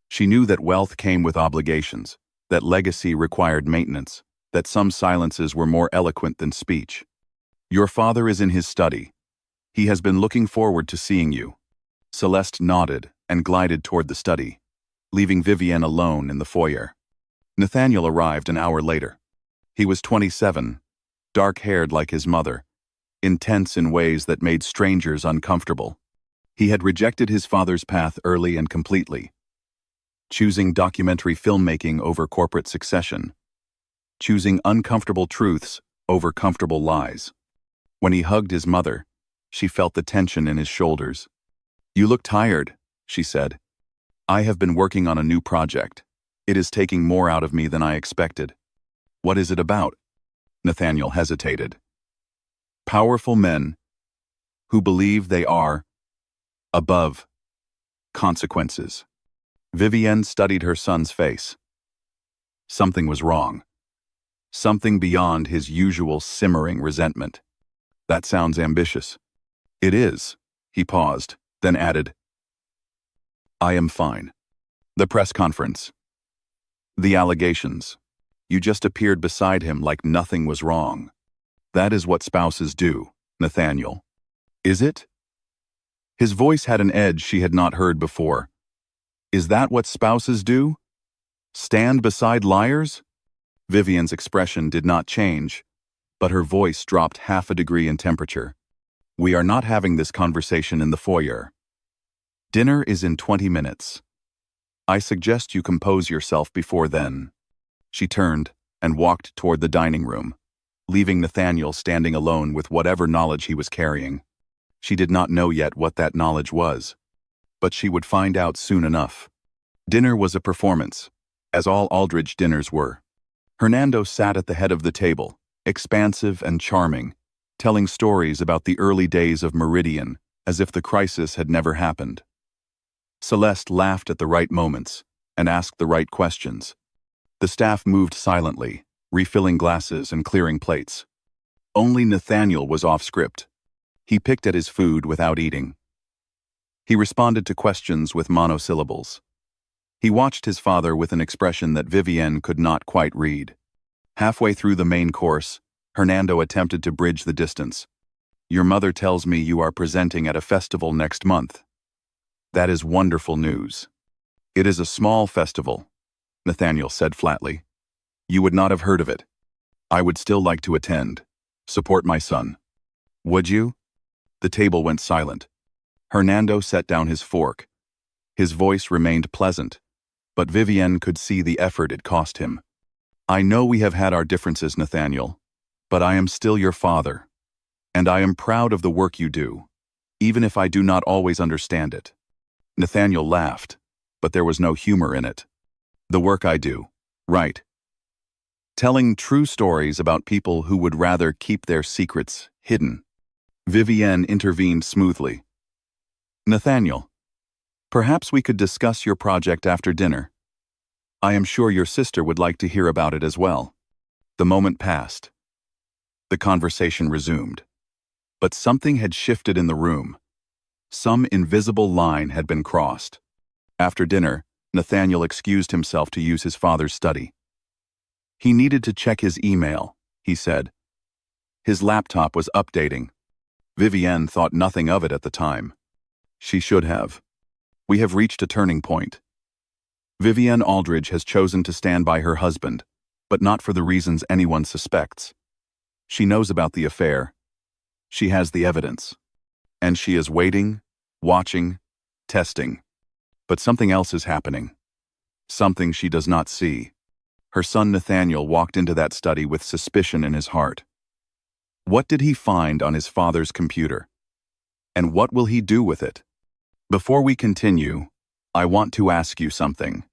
Speaker 1: She knew that wealth came with obligations, that legacy required maintenance, that some silences were more eloquent than speech. "Your father is in his study. He has been looking forward to seeing you." Celeste nodded and glided toward the study, leaving Vivienne alone in the foyer. Nathaniel arrived an hour later. He was 27, dark-haired like his mother, intense in ways that made strangers uncomfortable. He had rejected his father's path early and completely, choosing documentary filmmaking over corporate succession, choosing uncomfortable truths over comfortable lies. When he hugged his mother, she felt the tension in his shoulders. "You look tired," she said. "I have been working on a new project. It is taking more out of me than I expected." "What is it about?" Nathaniel hesitated. "Powerful men who believe they are above consequences." Vivienne studied her son's face. Something was wrong. Something beyond his usual simmering resentment. "That sounds ambitious." "It is." He paused, then added, "I am fine." The press conference. The allegations. You just appeared beside him like nothing was wrong. "That is what spouses do, Nathaniel." "Is it?" His voice had an edge she had not heard before. "Is that what spouses do? Stand beside liars?" Vivienne's expression did not change, but her voice dropped half a degree in temperature. "We are not having this conversation in the foyer. Dinner is in 20 minutes. I suggest you compose yourself before then." She turned and walked toward the dining room, leaving Nathaniel standing alone with whatever knowledge he was carrying. She did not know yet what that knowledge was, but she would find out soon enough. Dinner was a performance, as all Aldridge dinners were. Hernando sat at the head of the table, expansive and charming, telling stories about the early days of Meridian as if the crisis had never happened. Celeste laughed at the right moments and asked the right questions. The staff moved silently, refilling glasses and clearing plates. Only Nathaniel was off script. He picked at his food without eating. He responded to questions with monosyllables. He watched his father with an expression that Vivienne could not quite read. Halfway through the main course, Hernando attempted to bridge the distance. "Your mother tells me you are presenting at a festival next month. That is wonderful news." "It is a small festival," Nathaniel said flatly. "You would not have heard of it. I would still like to attend. Support my son." "Would you?" The table went silent. Hernando set down his fork. His voice remained pleasant, but Vivienne could see the effort it cost him. "I know we have had our differences, Nathaniel, but I am still your father, and I am proud of the work you do, even if I do not always understand it." Nathaniel laughed, but there was no humor in it. "The work I do, right. Telling true stories about people who would rather keep their secrets hidden." Vivienne intervened smoothly. "Nathaniel, perhaps we could discuss your project after dinner. I am sure your sister would like to hear about it as well." The moment passed. The conversation resumed. But something had shifted in the room. Some invisible line had been crossed. After dinner, Nathaniel excused himself to use his father's study. He needed to check his email, he said. His laptop was updating. Vivienne thought nothing of it at the time. She should have. "We have reached a turning point. Vivienne Aldridge has chosen to stand by her husband, but not for the reasons anyone suspects. She knows about the affair. She has the evidence. And she is waiting, watching, testing. But something else is happening. Something she does not see." Her son Nathaniel walked into that study with suspicion in his heart. What did he find on his father's computer? And what will he do with it? Before we continue, I want to ask you something.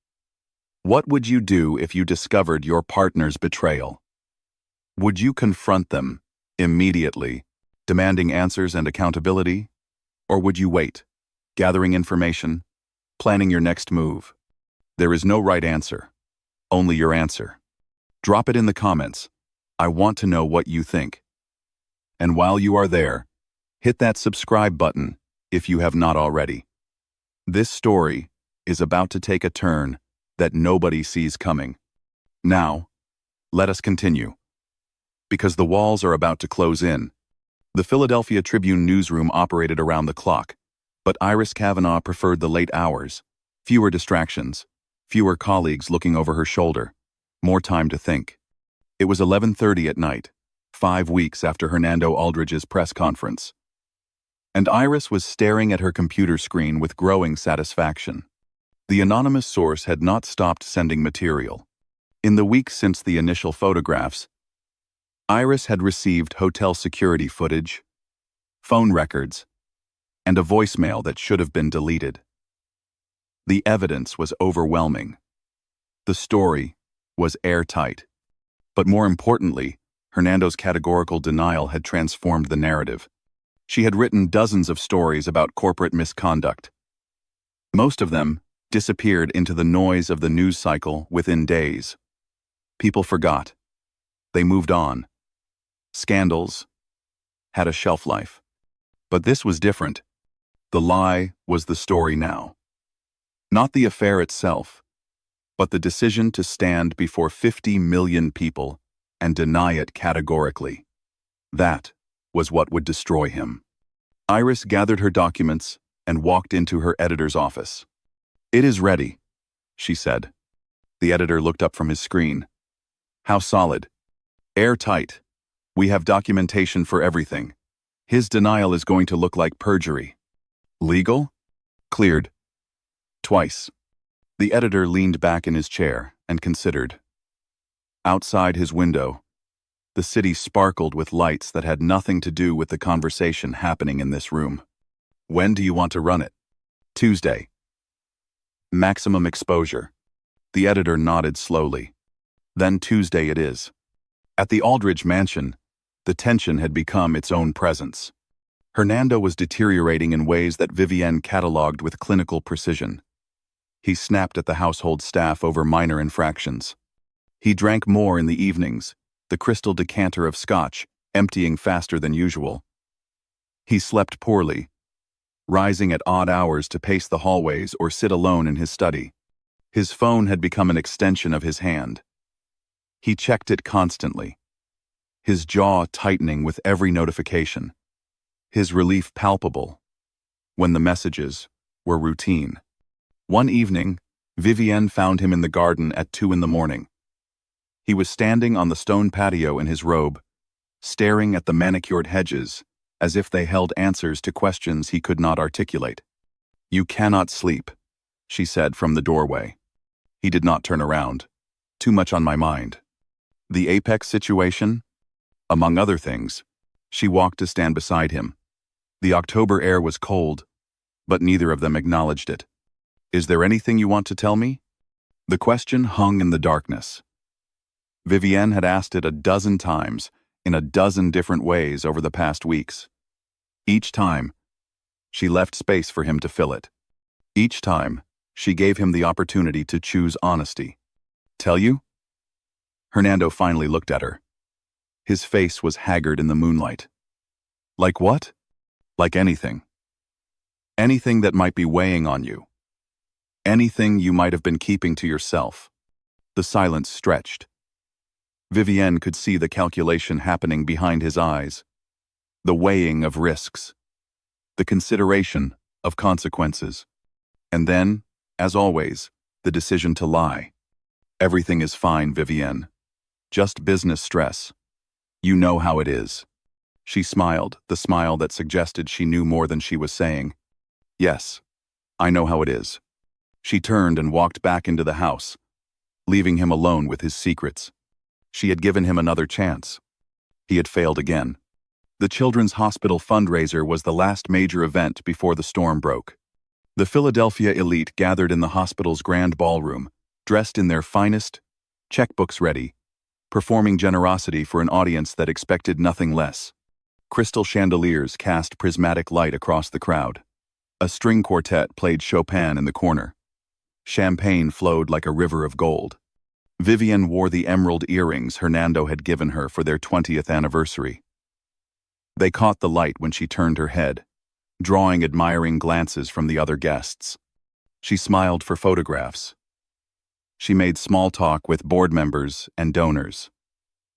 Speaker 1: What would you do if you discovered your partner's betrayal? Would you confront them immediately, demanding answers and accountability? Or would you wait, gathering information, planning your next move? There is no right answer, only your answer. Drop it in the comments. I want to know what you think. And while you are there, hit that subscribe button if you have not already. This story is about to take a turn that nobody sees coming. Now, let us continue. Because the walls are about to close in. The Philadelphia Tribune newsroom operated around the clock, but Iris Kavanagh preferred the late hours. Fewer distractions, fewer colleagues looking over her shoulder, more time to think. It was 11:30 at night, 5 weeks after Hernando Aldridge's press conference. And Iris was staring at her computer screen with growing satisfaction. The anonymous source had not stopped sending material. In the weeks since the initial photographs, Iris had received hotel security footage, phone records, and a voicemail that should have been deleted. The evidence was overwhelming. The story was airtight. But more importantly, Hernando's categorical denial had transformed the narrative. She had written dozens of stories about corporate misconduct. Most of them disappeared into the noise of the news cycle within days. People forgot. They moved on. Scandals had a shelf life. But this was different. The lie was the story now. Not the affair itself, but the decision to stand before 50 million people and deny it categorically. That was what would destroy him. Iris gathered her documents and walked into her editor's office. "It is ready," she said. The editor looked up from his screen. "How solid?" "Airtight. We have documentation for everything. His denial is going to look like perjury." "Legal?" "Cleared. Twice." The editor leaned back in his chair and considered. Outside his window, the city sparkled with lights that had nothing to do with the conversation happening in this room. When do you want to run it? Tuesday. Maximum exposure. The editor nodded slowly. Then Tuesday it is. At the Aldridge mansion, the tension had become its own presence. Hernando was deteriorating in ways that Vivienne catalogued with clinical precision. He snapped at the household staff over minor infractions. He drank more in the evenings, the crystal decanter of scotch emptying faster than usual. He slept poorly, rising at odd hours to pace the hallways or sit alone in his study. His phone had become an extension of his hand. He checked it constantly, his jaw tightening with every notification, his relief palpable when the messages were routine. One evening, Vivienne found him in the garden at 2 a.m. He was standing on the stone patio in his robe, staring at the manicured hedges as if they held answers to questions he could not articulate. "You cannot sleep," she said from the doorway. He did not turn around. "Too much on my mind." The Apex situation? Among other things, she walked to stand beside him. The October air was cold, but neither of them acknowledged it. "Is there anything you want to tell me?" The question hung in the darkness. Vivienne had asked it a dozen times, in a dozen different ways over the past weeks. Each time, she left space for him to fill it. Each time, she gave him the opportunity to choose honesty. "Tell you?" Hernando finally looked at her. His face was haggard in the moonlight. "Like what?" "Like anything. Anything that might be weighing on you. Anything you might have been keeping to yourself." The silence stretched. Vivienne could see the calculation happening behind his eyes, the weighing of risks, the consideration of consequences. And then, as always, the decision to lie. "Everything is fine, Vivienne. Just business stress. You know how it is." She smiled, the smile that suggested she knew more than she was saying. "Yes, I know how it is." She turned and walked back into the house, leaving him alone with his secrets. She had given him another chance. He had failed again. The Children's Hospital fundraiser was the last major event before the storm broke. The Philadelphia elite gathered in the hospital's grand ballroom, dressed in their finest, checkbooks ready, performing generosity for an audience that expected nothing less. Crystal chandeliers cast prismatic light across the crowd. A string quartet played Chopin in the corner. Champagne flowed like a river of gold. Vivienne wore the emerald earrings Hernando had given her for their 20th anniversary. They caught the light when she turned her head, drawing admiring glances from the other guests. She smiled for photographs. She made small talk with board members and donors.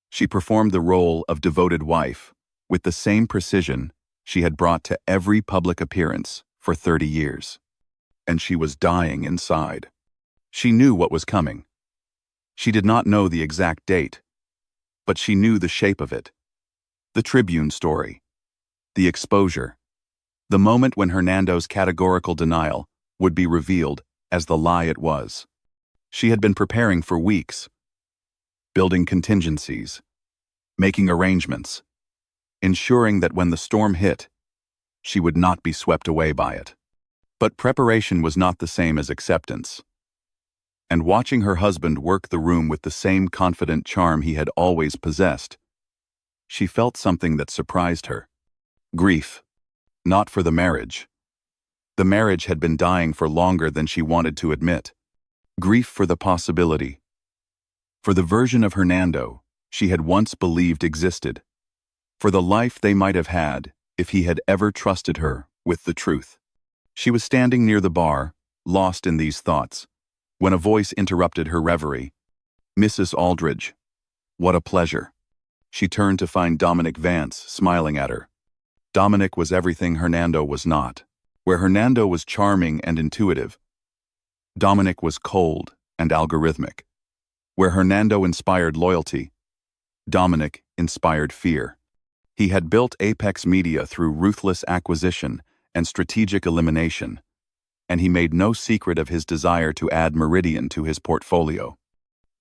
Speaker 1: She performed the role of devoted wife with the same precision she had brought to every public appearance for 30 years. And she was dying inside. She knew what was coming. She did not know the exact date, but she knew the shape of it. The Tribune story, the exposure, the moment when Hernando's categorical denial would be revealed as the lie it was. She had been preparing for weeks, building contingencies, making arrangements, ensuring that when the storm hit, she would not be swept away by it. But preparation was not the same as acceptance. And watching her husband work the room with the same confident charm he had always possessed, she felt something that surprised her. Grief. Not for the marriage. The marriage had been dying for longer than she wanted to admit. Grief for the possibility. For the version of Hernando she had once believed existed. For the life they might have had if he had ever trusted her with the truth. She was standing near the bar, lost in these thoughts, when a voice interrupted her reverie. "Mrs. Aldridge, what a pleasure." She turned to find Dominic Vance smiling at her. Dominic was everything Hernando was not. Where Hernando was charming and intuitive, Dominic was cold and algorithmic. Where Hernando inspired loyalty, Dominic inspired fear. He had built Apex Media through ruthless acquisition and strategic elimination. and he made no secret of his desire to add Meridian to his portfolio.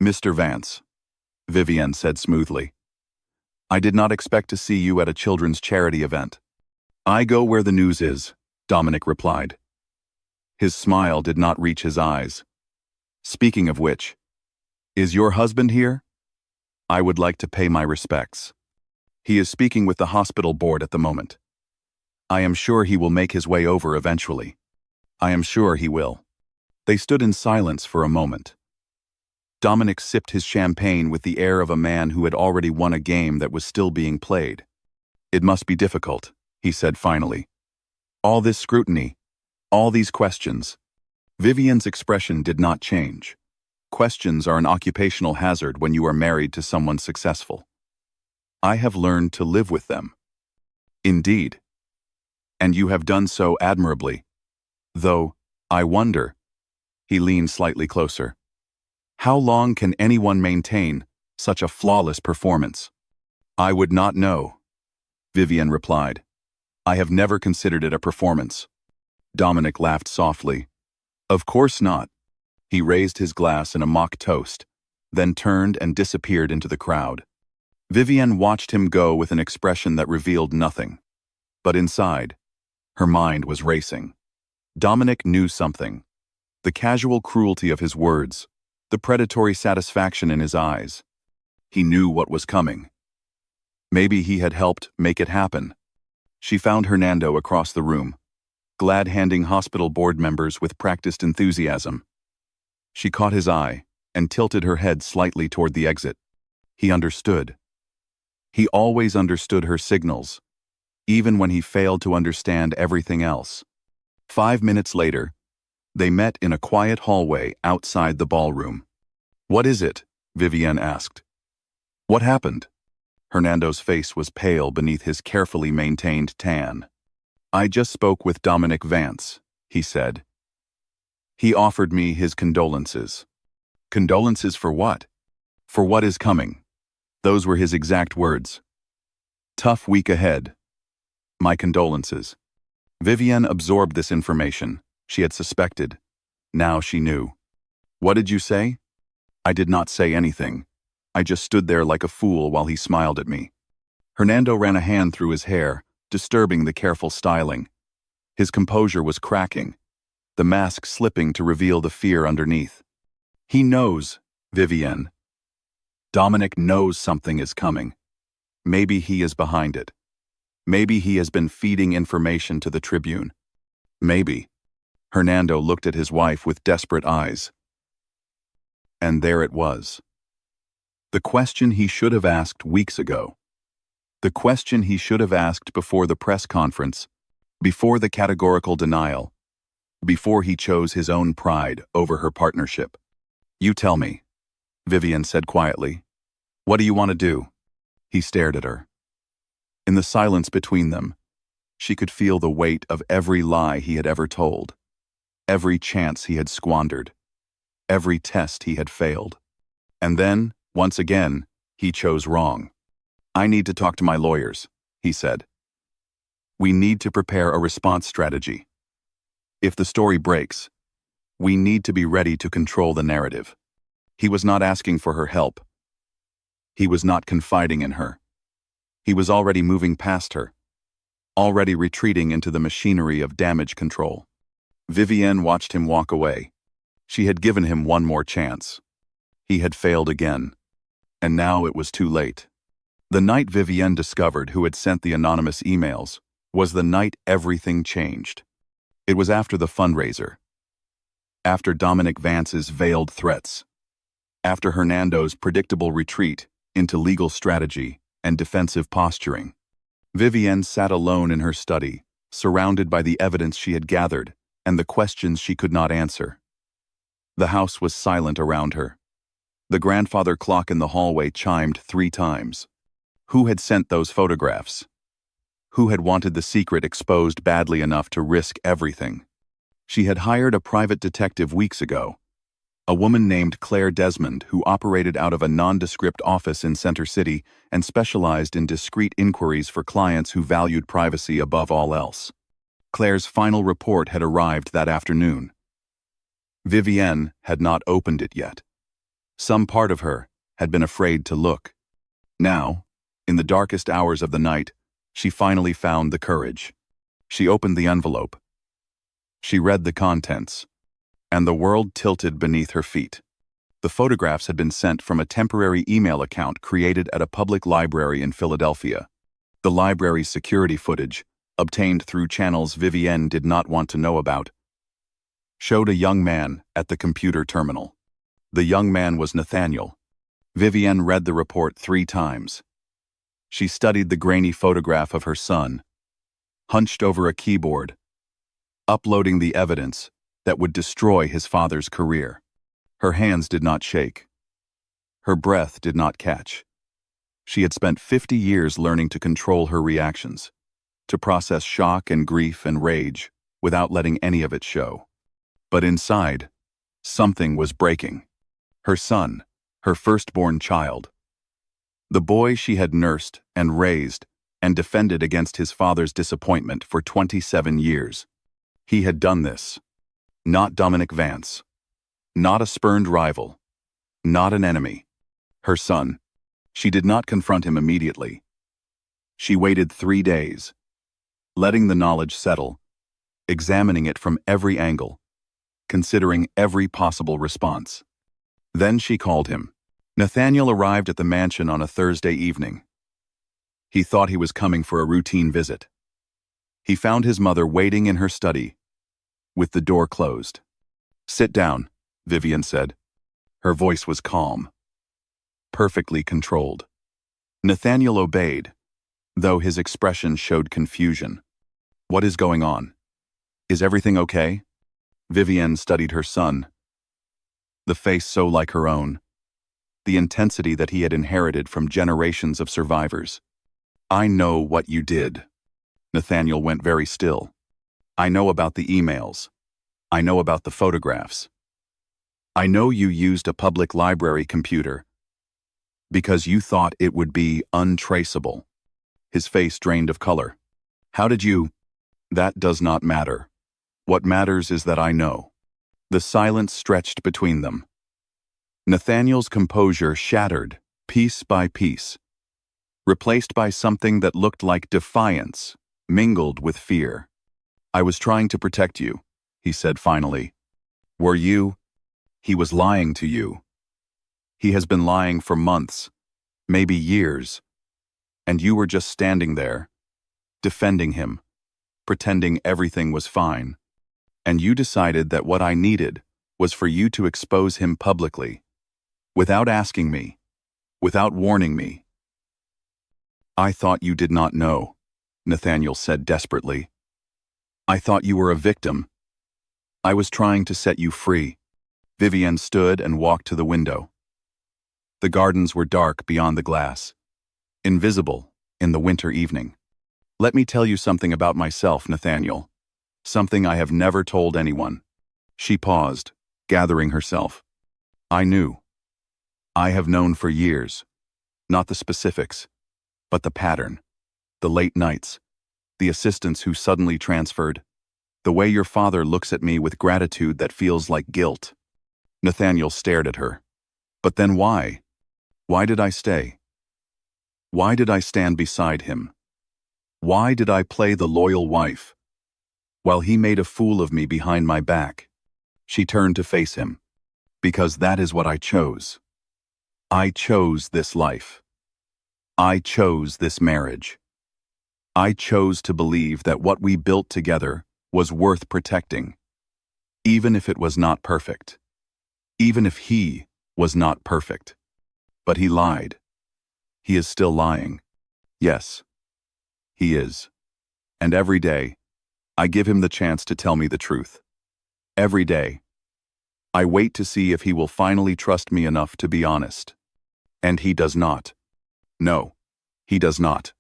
Speaker 1: "Mr. Vance," Vivienne said smoothly, "I did not expect to see you at a children's charity event." "I go where the news is," Dominic replied. His smile did not reach his eyes. "Speaking of which, is your husband here? I would like to pay my respects. He is speaking with the hospital board at the moment. I am sure he will make his way over eventually. I am sure he will." They stood in silence for a moment. Dominic sipped his champagne with the air of a man who had already won a game that was still being played. "It must be difficult," he said finally. "All this scrutiny, all these questions." Vivienne's expression did not change. Questions are an occupational hazard when you are married to someone successful. "I have learned to live with them." "Indeed. And you have done so admirably. Though, I wonder," he leaned slightly closer, "how long can anyone maintain such a flawless performance?" "I would not know," Vivienne replied. "I have never considered it a performance." Dominic laughed softly. "Of course not." He raised his glass in a mock toast, then turned and disappeared into the crowd. Vivienne watched him go with an expression that revealed nothing. But inside, her mind was racing. Dominic knew something. The casual cruelty of his words, the predatory satisfaction in his eyes. He knew what was coming. Maybe he had helped make it happen. She found Hernando across the room, glad-handing hospital board members with practiced enthusiasm. She caught his eye and tilted her head slightly toward the exit. He understood. He always understood her signals, even when he failed to understand everything else. 5 minutes later, they met in a quiet hallway outside the ballroom. "What is it?" Vivienne asked. "What happened?" Hernando's face was pale beneath his carefully maintained tan. "I just spoke with Dominic Vance," he said. "He offered me his condolences." "Condolences for what?" "For what is coming." Those were his exact words. "Tough week ahead. My condolences." Vivienne absorbed this information. She had suspected. Now she knew. "What did you say?" "I did not say anything. I just stood there like a fool while he smiled at me." Hernando ran a hand through his hair, disturbing the careful styling. His composure was cracking, the mask slipping to reveal the fear underneath. "He knows, Vivienne. Dominic knows something is coming. Maybe he is behind it. Maybe he has been feeding information to the Tribune. Maybe." Hernando looked at his wife with desperate eyes. And there it was. The question he should have asked weeks ago. The question he should have asked before the press conference, before the categorical denial, before he chose his own pride over her partnership. "You tell me," Vivienne said quietly. "What do you want to do?" He stared at her. In the silence between them, she could feel the weight of every lie he had ever told, every chance he had squandered, every test he had failed. And then, once again, he chose wrong. "I need to talk to my lawyers," he said. "We need to prepare a response strategy. If the story breaks, we need to be ready to control the narrative." He was not asking for her help. He was not confiding in her. He was already moving past her, already retreating into the machinery of damage control. Vivienne watched him walk away. She had given him one more chance. He had failed again. And now it was too late. The night Vivienne discovered who had sent the anonymous emails was the night everything changed. It was after the fundraiser. After Dominic Vance's veiled threats. After Hernando's predictable retreat into legal strategy and defensive posturing. Vivienne sat alone in her study, surrounded by the evidence she had gathered and the questions she could not answer. The house was silent around her. The grandfather clock in the hallway chimed 3 times. Who had sent those photographs? Who had wanted the secret exposed badly enough to risk everything? She had hired a private detective weeks ago, a woman named Claire Desmond who operated out of a nondescript office in Center City and specialized in discreet inquiries for clients who valued privacy above all else. Claire's final report had arrived that afternoon. Vivienne had not opened it yet. Some part of her had been afraid to look. Now, in the darkest hours of the night, she finally found the courage. She opened the envelope. She read the contents, and the world tilted beneath her feet. The photographs had been sent from a temporary email account created at a public library in Philadelphia. The library's security footage, obtained through channels Vivienne did not want to know about, showed a young man at the computer terminal. The young man was Nathaniel. Vivienne read the report 3 times. She studied the grainy photograph of her son, hunched over a keyboard, uploading the evidence that would destroy his father's career. Her hands did not shake. Her breath did not catch. She had spent 50 years learning to control her reactions, to process shock and grief and rage without letting any of it show. But inside, something was breaking. Her son, her firstborn child. The boy she had nursed and raised and defended against his father's disappointment for 27 years. He had done this. Not Dominic Vance. Not a spurned rival. Not an enemy. Her son. She did not confront him immediately. She waited 3 days, letting the knowledge settle, examining it from every angle, considering every possible response. Then she called him. Nathaniel arrived at the mansion on a Thursday evening. He thought he was coming for a routine visit. He found his mother waiting in her study, with the door closed. "Sit down," Vivienne said. Her voice was calm, perfectly controlled. Nathaniel obeyed, though his expression showed confusion. "What is going on? Is everything okay?" Vivienne studied her son, the face so like her own, the intensity that he had inherited from generations of survivors. "I know what you did." Nathaniel went very still. "I know about the emails. I know about the photographs. I know you used a public library computer because you thought it would be untraceable." His face drained of color. "How did you—" "That does not matter. What matters is that I know." The silence stretched between them. Nathaniel's composure shattered, piece by piece, replaced by something that looked like defiance, mingled with fear. "I was trying to protect you," he said finally. "Were you?" "He was lying to you. He has been lying for months, maybe years, and you were just standing there, defending him, pretending everything was fine. And you decided that what I needed was for you to expose him publicly, without asking me, without warning me." "I thought you did not know," Nathaniel said desperately. "I thought you were a victim. I was trying to set you free." Vivienne stood and walked to the window. The gardens were dark beyond the glass, invisible in the winter evening. "Let me tell you something about myself, Nathaniel. Something I have never told anyone." She paused, gathering herself. "I knew. I have known for years. Not the specifics, but the pattern. The late nights, the assistants who suddenly transferred, the way your father looks at me with gratitude that feels like guilt." Nathaniel stared at her. "But then why? Why did I stay? Why did I stand beside him? Why did I play the loyal wife, while he made a fool of me behind my back?" She turned to face him. "Because that is what I chose. I chose this life. I chose this marriage. I chose to believe that what we built together was worth protecting, even if it was not perfect, even if he was not perfect. But he lied. He is still lying. Yes, he is. And every day, I give him the chance to tell me the truth. Every day, I wait to see if he will finally trust me enough to be honest. And he does not. No, he does not."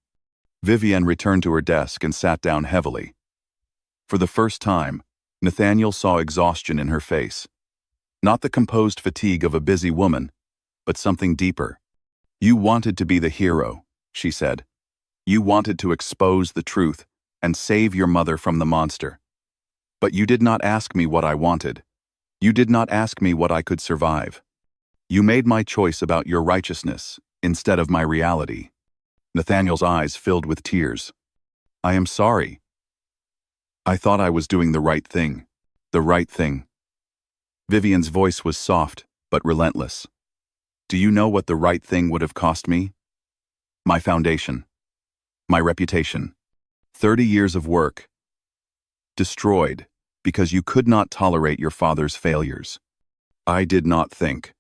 Speaker 1: Vivienne returned to her desk and sat down heavily. For the first time, Nathaniel saw exhaustion in her face. Not the composed fatigue of a busy woman, but something deeper. "You wanted to be the hero," she said. "You wanted to expose the truth and save your mother from the monster. But you did not ask me what I wanted. You did not ask me what I could survive. You made my choice about your righteousness instead of my reality." Nathaniel's eyes filled with tears. "I am sorry. I thought I was doing the right thing. The right thing." Vivienne's voice was soft but relentless. "Do you know what the right thing would have cost me? My foundation. My reputation. 30 years of work. Destroyed because you could not tolerate your father's failures. I did not think.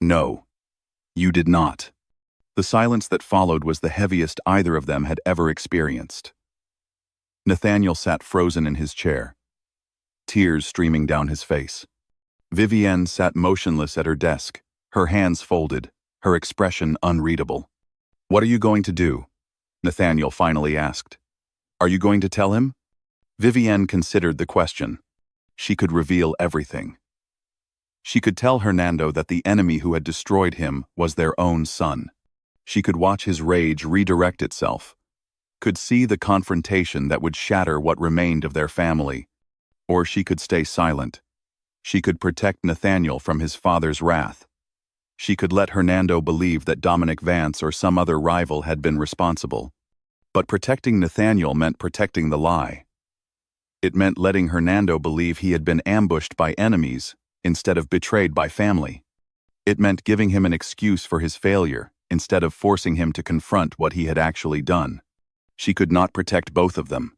Speaker 1: No, you did not." The silence that followed was the heaviest either of them had ever experienced. Nathaniel sat frozen in his chair, tears streaming down his face. Vivienne sat motionless at her desk, her hands folded, her expression unreadable. "What are you going to do?" Nathaniel finally asked. "Are you going to tell him?" Vivienne considered the question. She could reveal everything. She could tell Hernando that the enemy who had destroyed him was their own son. She could watch his rage redirect itself, could see the confrontation that would shatter what remained of their family. Or she could stay silent. She could protect Nathaniel from his father's wrath. She could let Hernando believe that Dominic Vance or some other rival had been responsible. But protecting Nathaniel meant protecting the lie. It meant letting Hernando believe he had been ambushed by enemies instead of betrayed by family. It meant giving him an excuse for his failure instead of forcing him to confront what he had actually done. She could not protect both of them.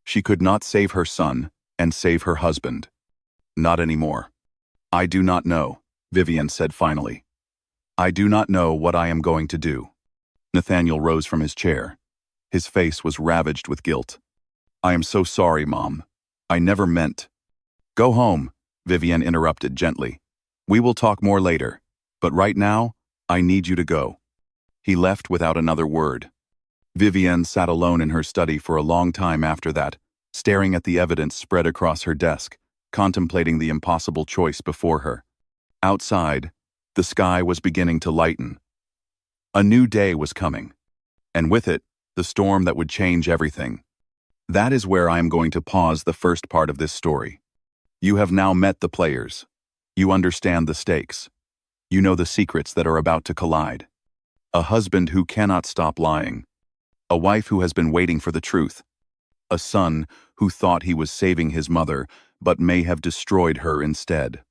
Speaker 1: She could not save her son and save her husband. Not anymore. "I do not know," Vivienne said finally. "I do not know what I am going to do." Nathaniel rose from his chair. His face was ravaged with guilt. "I am so sorry, Mom. I never meant—" "Go home," Vivienne interrupted gently. "We will talk more later, but right now, I need you to go." He left without another word. Vivienne sat alone in her study for a long time after that, staring at the evidence spread across her desk, contemplating the impossible choice before her. Outside, the sky was beginning to lighten. A new day was coming, and with it, the storm that would change everything. That is where I am going to pause the first part of this story. You have now met the players. You understand the stakes. You know the secrets that are about to collide. A husband who cannot stop lying. A wife who has been waiting for the truth. A son who thought he was saving his mother, but may have destroyed her instead.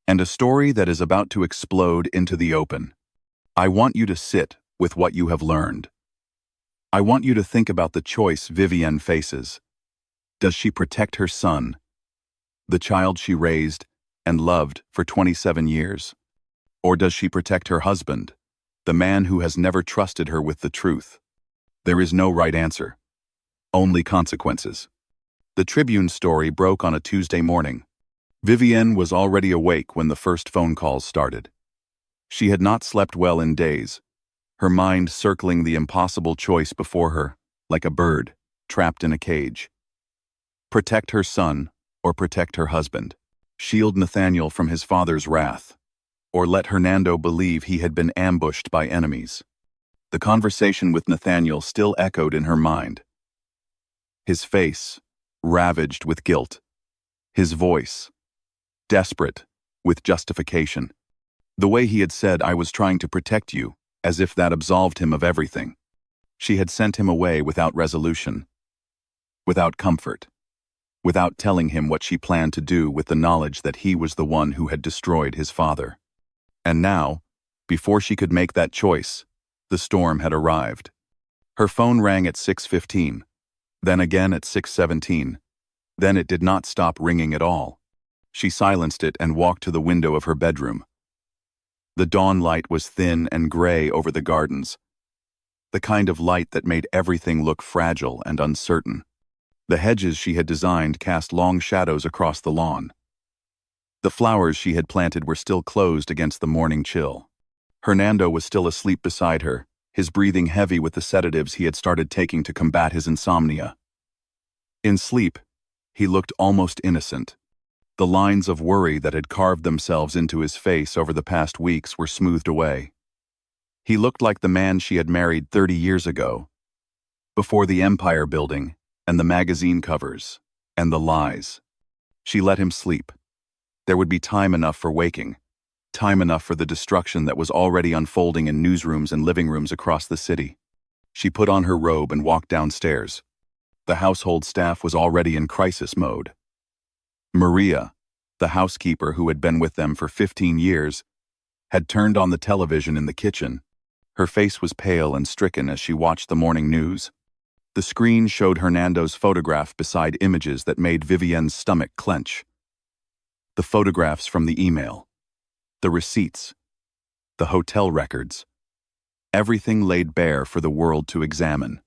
Speaker 1: And a story that is about to explode into the open. I want you to sit with what you have learned. I want you to think about the choice Vivienne faces. Does she protect her son, the child she raised and loved for 27 years? Or does she protect her husband, the man who has never trusted her with the truth? There is no right answer, only consequences. The Tribune story broke on a Tuesday morning. Vivienne was already awake when the first phone calls started. She had not slept well in days, her mind circling the impossible choice before her, like a bird trapped in a cage. Protect her son or protect her husband. Shield Nathaniel from his father's wrath, or let Hernando believe he had been ambushed by enemies. The conversation with Nathaniel still echoed in her mind. His face, ravaged with guilt. His voice, desperate with justification. The way he had said, "I was trying to protect you," as if that absolved him of everything. She had sent him away without resolution, without comfort, without telling him what she planned to do with the knowledge that he was the one who had destroyed his father. And now, before she could make that choice, the storm had arrived. Her phone rang at 6:15, then again at 6:17. Then it did not stop ringing at all. She silenced it and walked to the window of her bedroom. The dawn light was thin and gray over the gardens, the kind of light that made everything look fragile and uncertain. The hedges she had designed cast long shadows across the lawn. The flowers she had planted were still closed against the morning chill. Hernando was still asleep beside her, his breathing heavy with the sedatives he had started taking to combat his insomnia. In sleep, he looked almost innocent. The lines of worry that had carved themselves into his face over the past weeks were smoothed away. He looked like the man she had married 30 years ago, before the empire building and the magazine covers, and the lies. She let him sleep. There would be time enough for waking, time enough for the destruction that was already unfolding in newsrooms and living rooms across the city. She put on her robe and walked downstairs. The household staff was already in crisis mode. Maria, the housekeeper who had been with them for 15 years, had turned on the television in the kitchen. Her face was pale and stricken as she watched the morning news. The screen showed Hernando's photograph beside images that made Vivienne's stomach clench. The photographs from the email, the receipts, the hotel records, everything laid bare for the world to examine.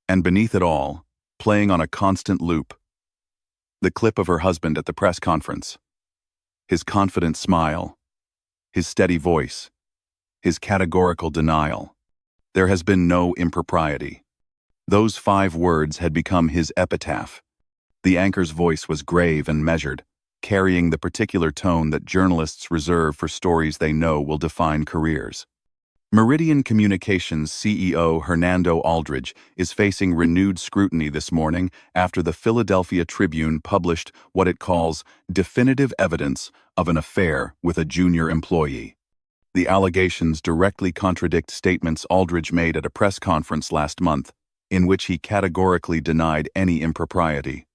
Speaker 1: And beneath it all, playing on a constant loop, the clip of her husband at the press conference. His confident smile, his steady voice, his categorical denial. There has been no impropriety. Those 5 words had become his epitaph. The anchor's voice was grave and measured, carrying the particular tone that journalists reserve for stories they know will define careers. Meridian Communications CEO Hernando Aldridge is facing renewed scrutiny this morning after the Philadelphia Tribune published what it calls definitive evidence of an affair with a junior employee. The allegations directly contradict statements Aldridge made at a press conference last month, in which he categorically denied any impropriety.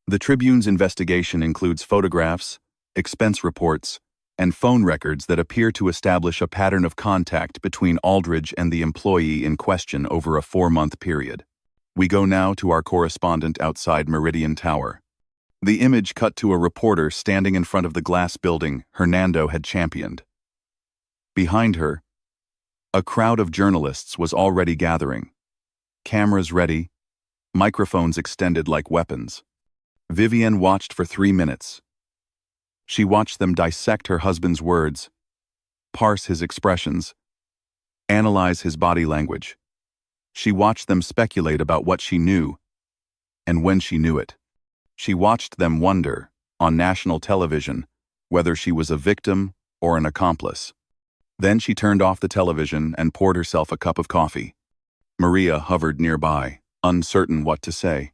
Speaker 1: The Tribune's investigation includes photographs, expense reports, and phone records that appear to establish a pattern of contact between Aldridge and the employee in question over a 4-month period. We go now to our correspondent outside Meridian Tower. The image cut to a reporter standing in front of the glass building Hernando had championed. Behind her, a crowd of journalists was already gathering. Cameras ready, microphones extended like weapons. Vivienne watched for 3 minutes. She watched them dissect her husband's words, parse his expressions, analyze his body language. She watched them speculate about what she knew, and when she knew it. She watched them wonder, on national television, whether she was a victim or an accomplice. Then she turned off the television and poured herself a cup of coffee. Maria hovered nearby, uncertain what to say.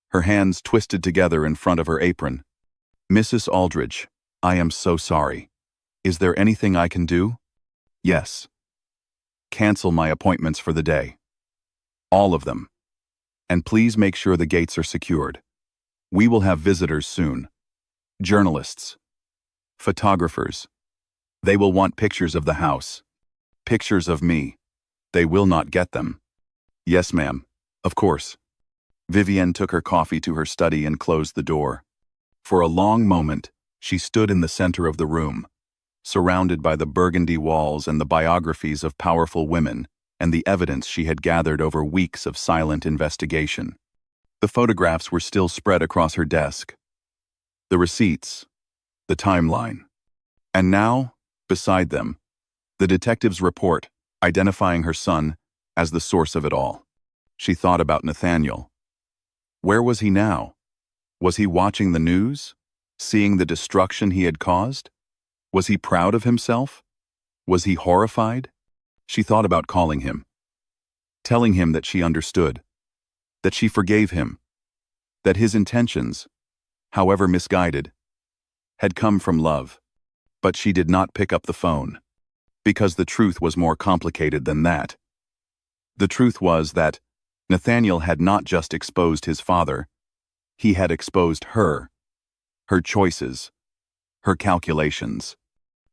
Speaker 1: Her hands twisted together in front of her apron. "Mrs. Aldridge, I am so sorry. Is there anything I can do?" "Yes. Cancel my appointments for the day. All of them. And please make sure the gates are secured. We will have visitors soon. Journalists. Photographers. They will want pictures of the house. Pictures of me. They will not get them." "Yes, ma'am. Of course." Vivienne took her coffee to her study and closed the door. For a long moment, she stood in the center of the room, surrounded by the burgundy walls and the biographies of powerful women and the evidence she had gathered over weeks of silent investigation. The photographs were still spread across her desk. The receipts, the timeline. And now, beside them, the detective's report identifying her son as the source of it all. She thought about Nathaniel. Where was he now? Was he watching the news? Seeing the destruction he had caused? Was he proud of himself? Was he horrified? She thought about calling him, telling him that she understood, that she forgave him, that his intentions, however misguided, had come from love. But she did not pick up the phone, because the truth was more complicated than that. The truth was that Nathaniel had not just exposed his father, he had exposed her choices, her calculations,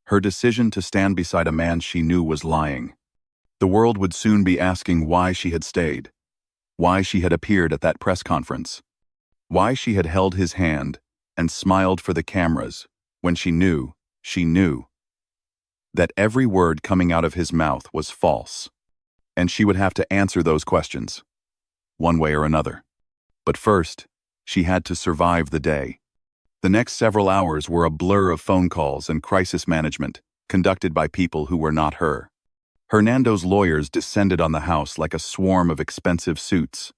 Speaker 1: her decision to stand beside a man she knew was lying. The world would soon be asking why she had stayed, why she had appeared at that press conference, why she had held his hand and smiled for the cameras when she knew that every word coming out of his mouth was false. And she would have to answer those questions, one way or another. But first, she had to survive the day. The next several hours were a blur of phone calls and crisis management conducted by people who were not her. Hernando's lawyers descended on the house like a swarm of expensive suits.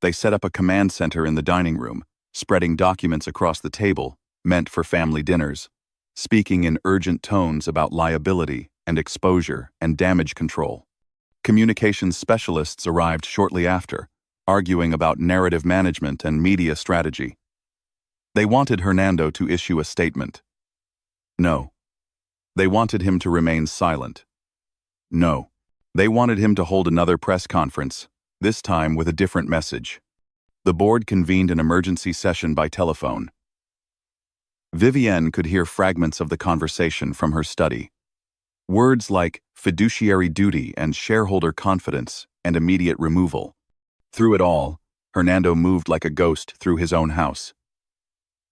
Speaker 1: They set up a command center in the dining room, spreading documents across the table meant for family dinners, speaking in urgent tones about liability and exposure and damage control. Communications specialists arrived shortly after, arguing about narrative management and media strategy. They wanted Hernando to issue a statement. No. They wanted him to remain silent. No. They wanted him to hold another press conference, this time with a different message. The board convened an emergency session by telephone. Vivienne could hear fragments of the conversation from her study. Words like fiduciary duty and shareholder confidence and immediate removal. Through it all, Hernando moved like a ghost through his own house.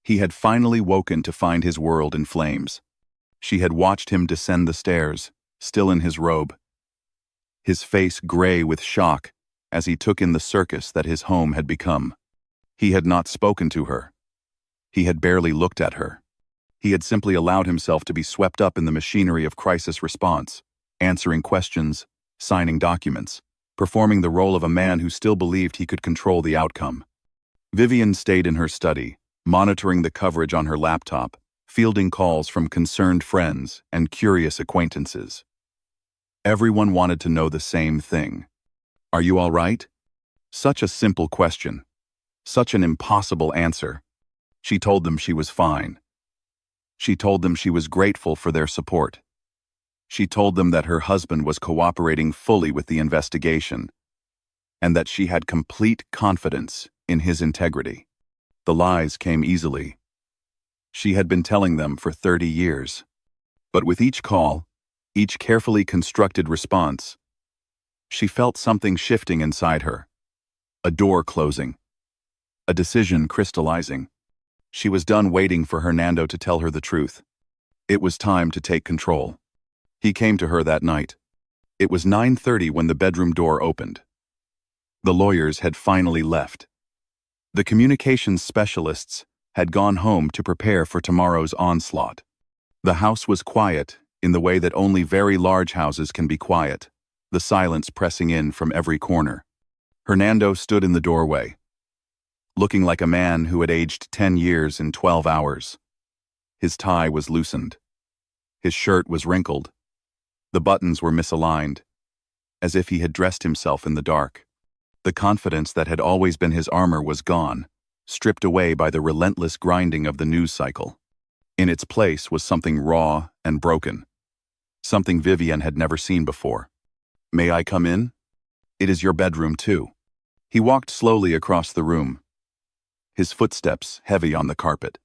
Speaker 1: He had finally woken to find his world in flames. She had watched him descend the stairs, still in his robe. His face gray with shock as he took in the circus that his home had become. He had not spoken to her. He had barely looked at her. He had simply allowed himself to be swept up in the machinery of crisis response, answering questions, signing documents, performing the role of a man who still believed he could control the outcome. Vivienne stayed in her study, monitoring the coverage on her laptop, fielding calls from concerned friends and curious acquaintances. Everyone wanted to know the same thing. Are you all right? Such a simple question. Such an impossible answer. She told them she was fine. She told them she was grateful for their support. She told them that her husband was cooperating fully with the investigation, and that she had complete confidence in his integrity. The lies came easily. She had been telling them for 30 years. But with each call, each carefully constructed response, she felt something shifting inside her. A door closing. A decision crystallizing. She was done waiting for Hernando to tell her the truth. It was time to take control. He came to her that night. It was 9:30 when the bedroom door opened. The lawyers had finally left. The communications specialists had gone home to prepare for tomorrow's onslaught. The house was quiet in the way that only very large houses can be quiet, the silence pressing in from every corner. Hernando stood in the doorway, looking like a man who had aged 10 years in 12 hours. His tie was loosened. His shirt was wrinkled. The buttons were misaligned, as if he had dressed himself in the dark. The confidence that had always been his armor was gone, stripped away by the relentless grinding of the news cycle. In its place was something raw and broken, something Vivienne had never seen before. "May I come in? It is your bedroom too." He walked slowly across the room, his footsteps heavy on the carpet.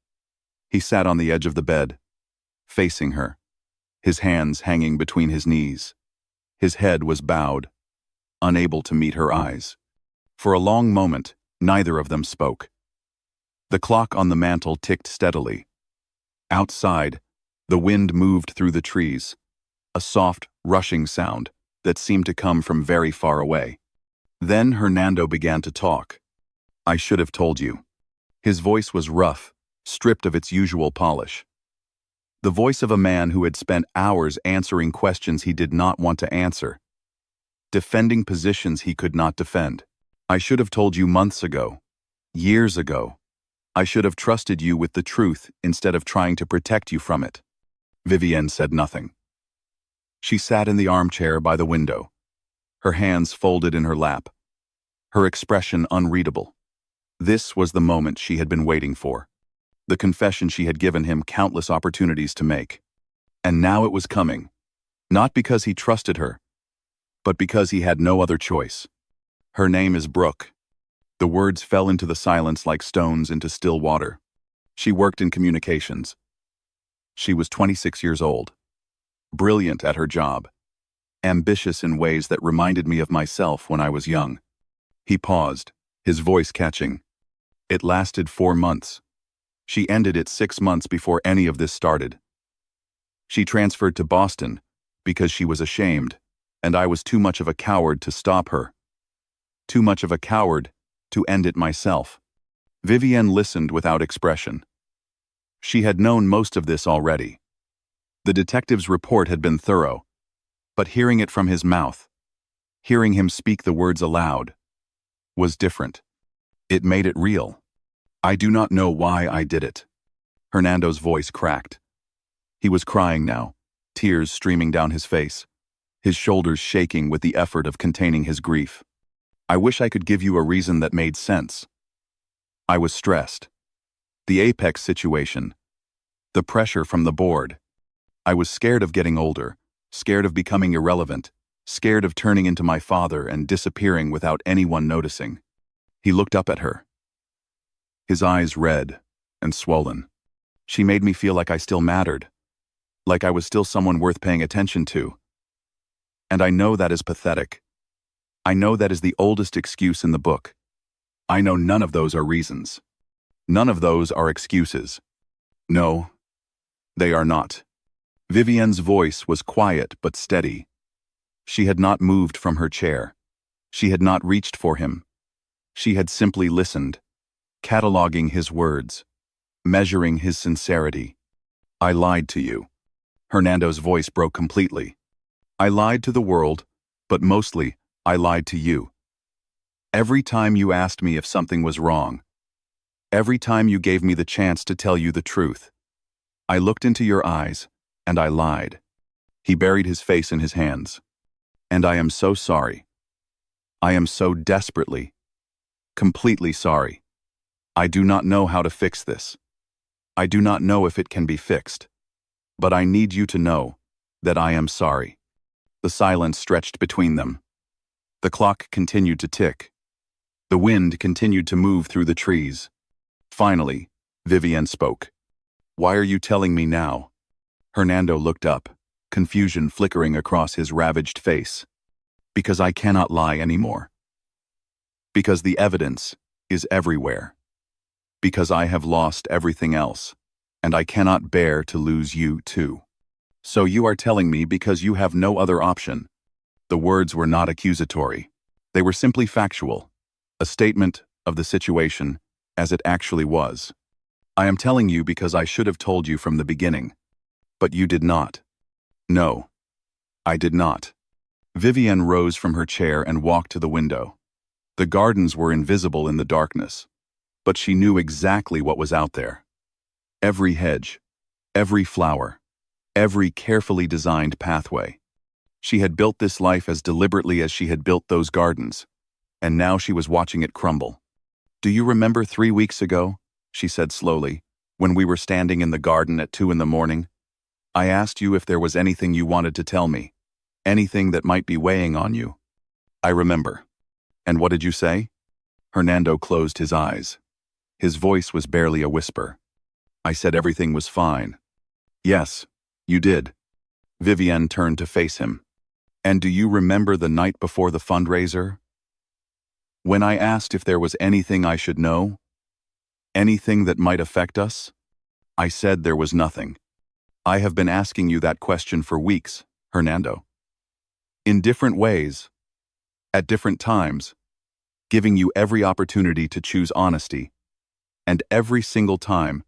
Speaker 1: He sat on the edge of the bed, facing her, his hands hanging between his knees. His head was bowed, unable to meet her eyes. For a long moment, neither of them spoke. The clock on the mantel ticked steadily. Outside, the wind moved through the trees, a soft, rushing sound that seemed to come from very far away. Then Hernando began to talk. "I should have told you." His voice was rough, stripped of its usual polish. The voice of a man who had spent hours answering questions he did not want to answer, defending positions he could not defend. "I should have told you months ago, years ago. I should have trusted you with the truth instead of trying to protect you from it." Vivienne said nothing. She sat in the armchair by the window, her hands folded in her lap, her expression unreadable. This was the moment she had been waiting for, the confession she had given him countless opportunities to make. And now it was coming, not because he trusted her, but because he had no other choice. "Her name is Brooke." The words fell into the silence like stones into still water. She worked in communications. She was 26 years old, brilliant at her job, ambitious in ways that reminded me of myself when I was young. He paused, his voice catching. "It lasted 4 months. She ended it 6 months before any of this started. She transferred to Boston because she was ashamed, and I was too much of a coward to stop her. Too much of a coward to end it myself." Vivienne listened without expression. She had known most of this already. The detective's report had been thorough, but hearing it from his mouth, hearing him speak the words aloud, was different. It made it real. "I do not know why I did it." Hernando's voice cracked. He was crying now, tears streaming down his face, his shoulders shaking with the effort of containing his grief. I wish I could give you a reason that made sense. I was stressed. The Apex situation. The pressure from the board. I was scared of getting older, scared of becoming irrelevant, scared of turning into my father and disappearing without anyone noticing. He looked up at her. His eyes red and swollen. She made me feel like I still mattered, like I was still someone worth paying attention to. And I know that is pathetic. I know that is the oldest excuse in the book. I know none of those are reasons. None of those are excuses. No, they are not. Vivienne's voice was quiet but steady. She had not moved from her chair. She had not reached for him. She had simply listened, cataloging his words, measuring his sincerity. I lied to you. Hernando's voice broke completely. I lied to the world, but mostly, I lied to you. Every time you asked me if something was wrong, every time you gave me the chance to tell you the truth, I looked into your eyes, and I lied. He buried his face in his hands. And I am so sorry. I am so desperately, completely sorry. I do not know how to fix this. I do not know if it can be fixed. But I need you to know that I am sorry. The silence stretched between them. The clock continued to tick. The wind continued to move through the trees. Finally, Vivienne spoke. Why are you telling me now? Hernando looked up, confusion flickering across his ravaged face. Because I cannot lie anymore. Because the evidence is everywhere. Because I have lost everything else, and I cannot bear to lose you too. So you are telling me because you have no other option. The words were not accusatory. They were simply factual, a statement of the situation as it actually was. I am telling you because I should have told you from the beginning. But you did not. No, I did not. Vivienne rose from her chair and walked to the window. The gardens were invisible in the darkness, but she knew exactly what was out there. Every hedge, every flower, every carefully designed pathway. She had built this life as deliberately as she had built those gardens, and now she was watching it crumble. Do you remember 3 weeks ago, she said slowly, when we were standing in the garden at 2 a.m? I asked you if there was anything you wanted to tell me, anything that might be weighing on you. I remember. And what did you say? Hernando closed his eyes. His voice was barely a whisper. I said everything was fine. Yes, you did. Vivienne turned to face him. And do you remember the night before the fundraiser? When I asked if there was anything I should know? Anything that might affect us? I said there was nothing. I have been asking you that question for weeks, Hernando. In different ways, at different times, giving you every opportunity to choose honesty. And every single time,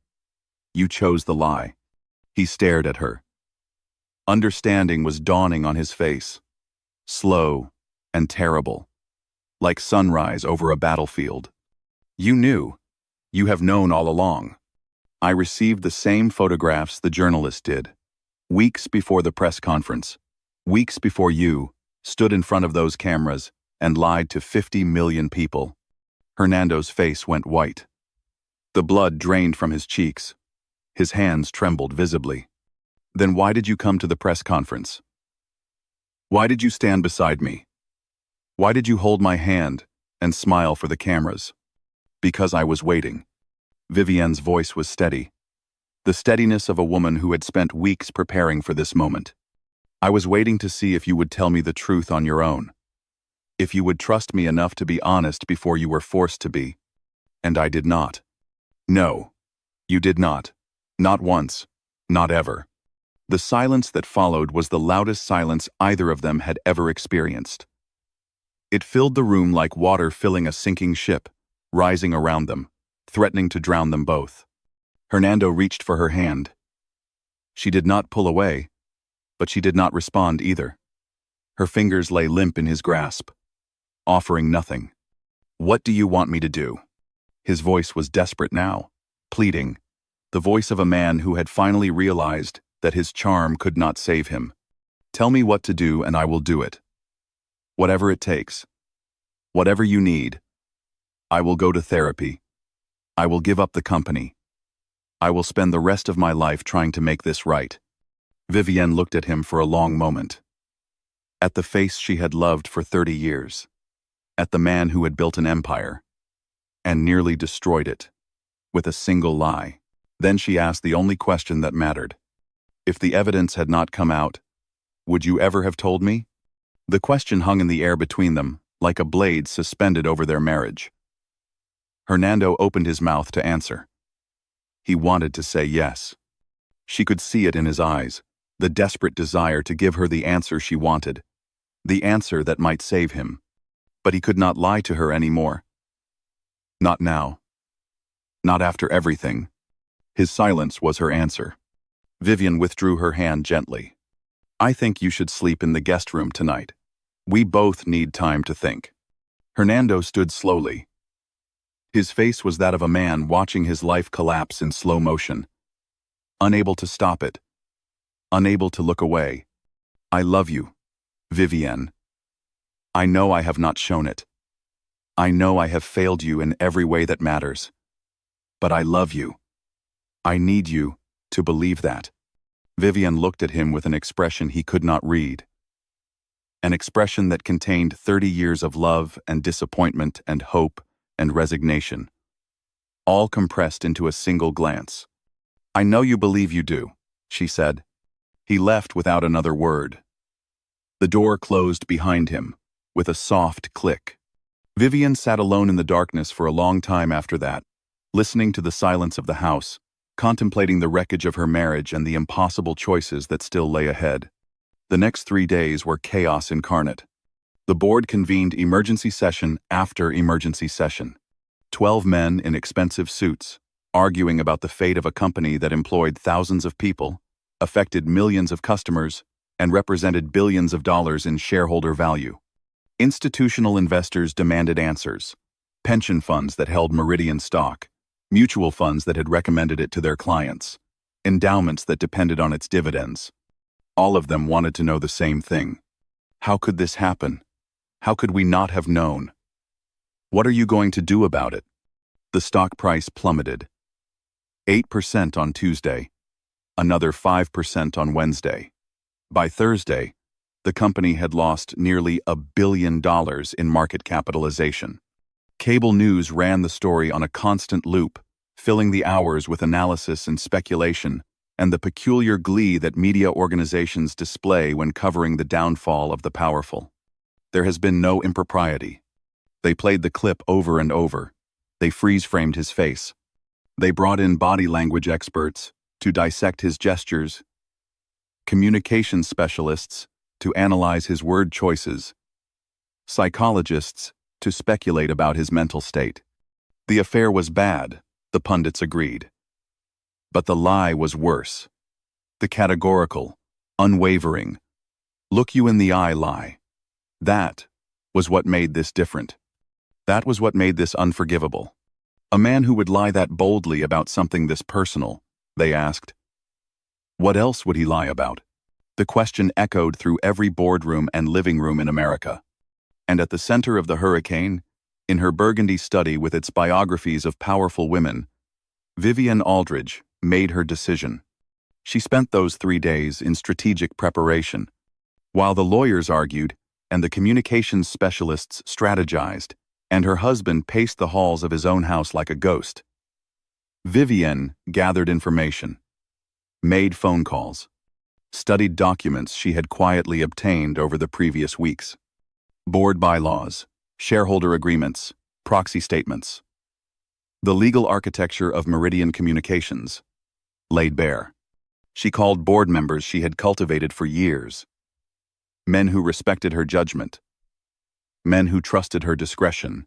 Speaker 1: you chose the lie. He stared at her. Understanding was dawning on his face, slow and terrible, like sunrise over a battlefield. You knew. You have known all along. I received the same photographs the journalist did, weeks before the press conference, weeks before you stood in front of those cameras and lied to 50 million people. Hernando's face went white. The blood drained from his cheeks. His hands trembled visibly. Then why did you come to the press conference? Why did you stand beside me? Why did you hold my hand and smile for the cameras? Because I was waiting. Vivienne's voice was steady, the steadiness of a woman who had spent weeks preparing for this moment. I was waiting to see if you would tell me the truth on your own, if you would trust me enough to be honest before you were forced to be. And I did not. No, you did not. Not once. Not ever. The silence that followed was the loudest silence either of them had ever experienced. It filled the room like water filling a sinking ship, rising around them, threatening to drown them both. Hernando reached for her hand. She did not pull away, but she did not respond either. Her fingers lay limp in his grasp, offering nothing. What do you want me to do? His voice was desperate now, pleading, the voice of a man who had finally realized that his charm could not save him. Tell me what to do and I will do it. Whatever it takes. Whatever you need. I will go to therapy. I will give up the company. I will spend the rest of my life trying to make this right. Vivienne looked at him for a long moment. At the face she had loved for 30 years. At the man who had built an empire. And nearly destroyed it. With a single lie. Then she asked the only question that mattered. If the evidence had not come out, would you ever have told me? The question hung in the air between them, like a blade suspended over their marriage. Hernando opened his mouth to answer. He wanted to say yes. She could see it in his eyes, the desperate desire to give her the answer she wanted, the answer that might save him. But he could not lie to her anymore. Not now. Not after everything. His silence was her answer. Vivienne withdrew her hand gently. I think you should sleep in the guest room tonight. We both need time to think. Hernando stood slowly. His face was that of a man watching his life collapse in slow motion. Unable to stop it. Unable to look away. I love you, Vivienne. I know I have not shown it. I know I have failed you in every way that matters. But I love you. I need you to believe that. Vivienne looked at him with an expression he could not read. An expression that contained 30 years of love and disappointment and hope and resignation, all compressed into a single glance. I know you believe you do, she said. He left without another word. The door closed behind him, with a soft click. Vivienne sat alone in the darkness for a long time after that, listening to the silence of the house, contemplating the wreckage of her marriage and the impossible choices that still lay ahead. The next 3 days were chaos incarnate. The board convened emergency session after emergency session. 12 men in expensive suits, arguing about the fate of a company that employed thousands of people, affected millions of customers, and represented billions of dollars in shareholder value. Institutional investors demanded answers. Pension funds that held Meridian stock, mutual funds that had recommended it to their clients, endowments that depended on its dividends. All of them wanted to know the same thing. How could this happen? How could we not have known? What are you going to do about it? The stock price plummeted. 8% on Tuesday, another 5% on Wednesday. By Thursday, the company had lost nearly $1 billion in market capitalization. Cable news ran the story on a constant loop, filling the hours with analysis and speculation, and the peculiar glee that media organizations display when covering the downfall of the powerful. There has been no impropriety. They played the clip over and over. They freeze-framed his face. They brought in body language experts to dissect his gestures, communication specialists to analyze his word choices, psychologists to speculate about his mental state. The affair was bad, the pundits agreed. But the lie was worse. The categorical, unwavering, look-you-in-the-eye lie. That was what made this different. That was what made this unforgivable. A man who would lie that boldly about something this personal, they asked. What else would he lie about? The question echoed through every boardroom and living room in America. And at the center of the hurricane, in her burgundy study with its biographies of powerful women, Vivienne Aldridge made her decision. She spent those 3 days in strategic preparation, while the lawyers argued and the communications specialists strategized, and her husband paced the halls of his own house like a ghost. Vivienne gathered information, made phone calls, studied documents she had quietly obtained over the previous weeks. Board bylaws, shareholder agreements, proxy statements. The legal architecture of Meridian Communications, laid bare. She called board members she had cultivated for years. Men who respected her judgment. Men who trusted her discretion.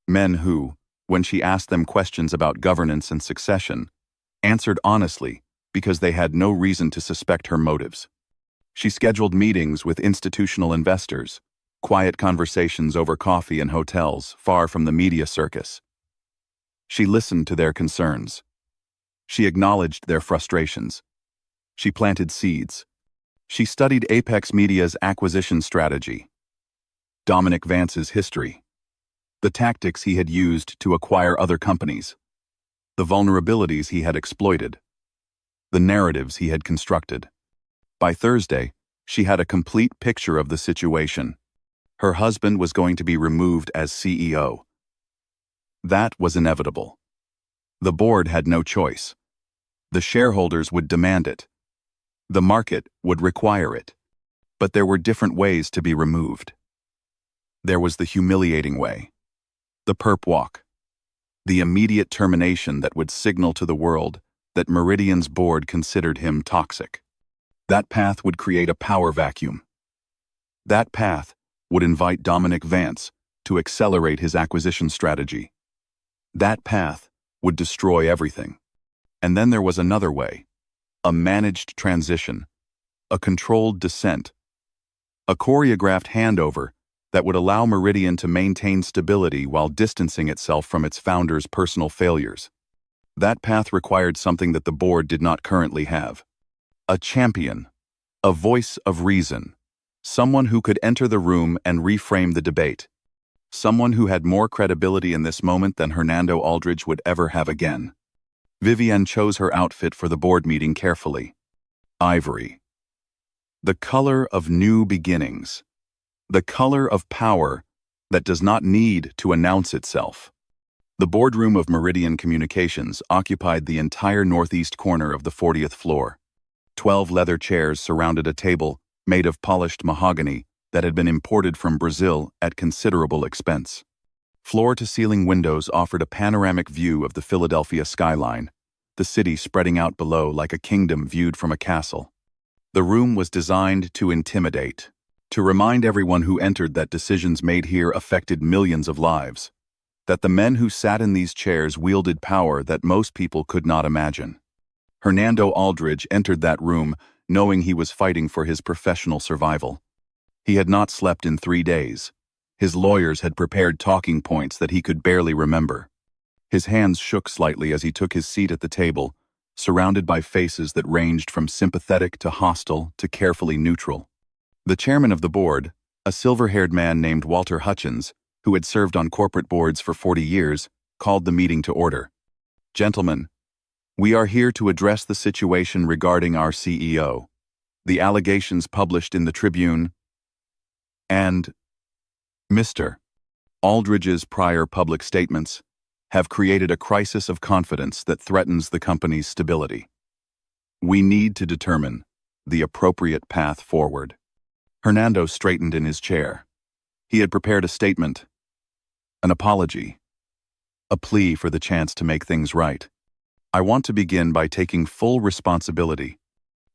Speaker 1: Men who, when she asked them questions about governance and succession, answered honestly because they had no reason to suspect her motives. She scheduled meetings with institutional investors, quiet conversations over coffee in hotels far from the media circus. She listened to their concerns. She acknowledged their frustrations. She planted seeds. She studied Apex Media's acquisition strategy, Dominic Vance's history, The tactics he had used to acquire other companies, the vulnerabilities he had exploited, the narratives he had constructed. By Thursday, she had a complete picture of the situation. Her husband was going to be removed as CEO. That was inevitable. The board had no choice. The shareholders would demand it. The market would require it. But there were different ways to be removed. There was the humiliating way, the perp walk, the immediate termination that would signal to the world that Meridian's board considered him toxic. That path would create a power vacuum. That path would invite Dominic Vance to accelerate his acquisition strategy. That path would destroy everything. And then there was another way, a managed transition, a controlled descent, a choreographed handover that would allow Meridian to maintain stability while distancing itself from its founder's personal failures. That path required something that the board did not currently have. A champion, a voice of reason, someone who could enter the room and reframe the debate, someone who had more credibility in this moment than Hernando Aldridge would ever have again. Vivienne chose her outfit for the board meeting carefully. Ivory. The color of new beginnings. The color of power that does not need to announce itself. The boardroom of Meridian Communications occupied the entire northeast corner of the 40th floor. 12 leather chairs surrounded a table made of polished mahogany that had been imported from Brazil at considerable expense. Floor-to-ceiling windows offered a panoramic view of the Philadelphia skyline, the city spreading out below like a kingdom viewed from a castle. The room was designed to intimidate, to remind everyone who entered that decisions made here affected millions of lives, that the men who sat in these chairs wielded power that most people could not imagine. Hernando Aldridge entered that room knowing he was fighting for his professional survival. He had not slept in 3 days. His lawyers had prepared talking points that he could barely remember. His hands shook slightly as he took his seat at the table, surrounded by faces that ranged from sympathetic to hostile to carefully neutral. The chairman of the board, a silver-haired man named Walter Hutchins, who had served on corporate boards for 40 years, called the meeting to order. "Gentlemen, we are here to address the situation regarding our CEO, the allegations published in the Tribune, and Mr. Aldridge's prior public statements have created a crisis of confidence that threatens the company's stability. We need to determine the appropriate path forward." Hernando straightened in his chair. He had prepared a statement, an apology, a plea for the chance to make things right. "I want to begin by taking full responsibility."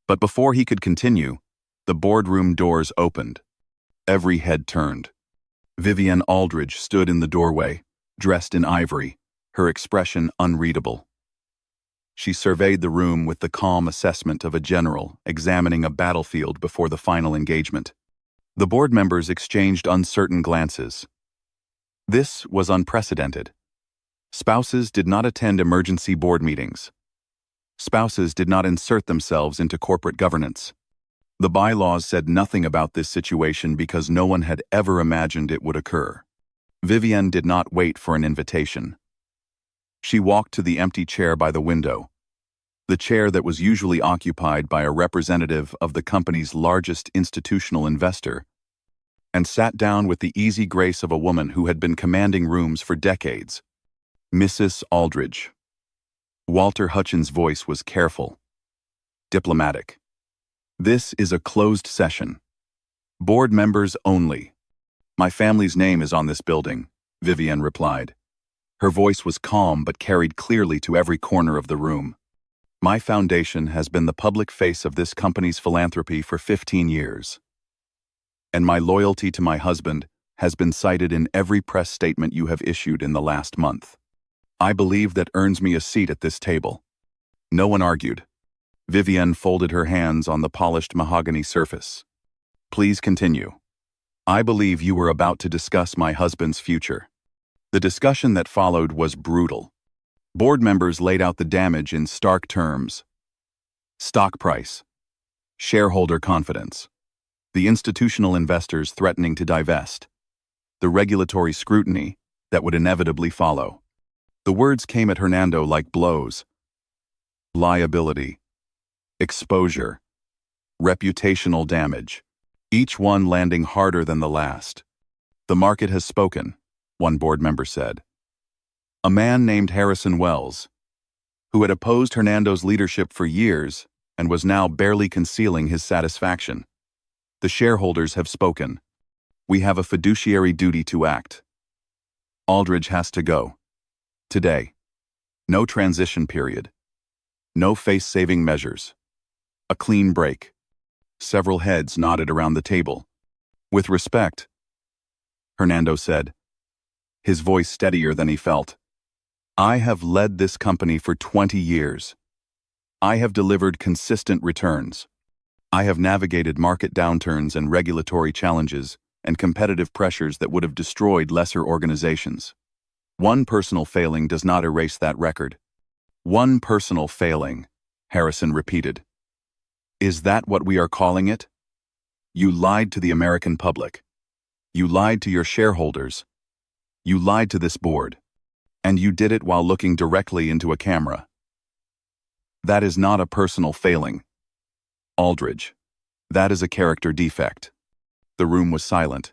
Speaker 1: But before he could continue, the boardroom doors opened. Every head turned. Vivienne Aldridge stood in the doorway, dressed in ivory, her expression unreadable. She surveyed the room with the calm assessment of a general examining a battlefield before the final engagement. The board members exchanged uncertain glances. This was unprecedented. Spouses did not attend emergency board meetings. Spouses did not insert themselves into corporate governance. The bylaws said nothing about this situation because no one had ever imagined it would occur. Vivienne did not wait for an invitation. She walked to the empty chair by the window, the chair that was usually occupied by a representative of the company's largest institutional investor, and sat down with the easy grace of a woman who had been commanding rooms for decades. "Mrs. Aldridge." Walter Hutchins' voice was careful, diplomatic. "This is a closed session. Board members only." "My family's name is on this building," Vivienne replied. Her voice was calm but carried clearly to every corner of the room. "My foundation has been the public face of this company's philanthropy for 15 years. And my loyalty to my husband has been cited in every press statement you have issued in the last month. I believe that earns me a seat at this table." No one argued. Vivienne folded her hands on the polished mahogany surface. "Please continue. I believe you were about to discuss my husband's future." The discussion that followed was brutal. Board members laid out the damage in stark terms. Stock price, shareholder confidence, the institutional investors threatening to divest, the regulatory scrutiny that would inevitably follow. The words came at Hernando like blows. Liability, exposure, reputational damage, each one landing harder than the last. "The market has spoken," one board member said. A man named Harrison Wells, who had opposed Hernando's leadership for years and was now barely concealing his satisfaction. "The shareholders have spoken. We have a fiduciary duty to act. Aldridge has to go. Today. No transition period. No face-saving measures. A clean break." Several heads nodded around the table. "With respect," Hernando said, his voice steadier than he felt. "I have led this company for 20 years. I have delivered consistent returns. I have navigated market downturns and regulatory challenges and competitive pressures that would have destroyed lesser organizations. One personal failing does not erase that record." "One personal failing," Harrison repeated. "Is that what we are calling it? You lied to the American public. You lied to your shareholders. You lied to this board. And you did it while looking directly into a camera. That is not a personal failing, Aldridge. That is a character defect." The room was silent.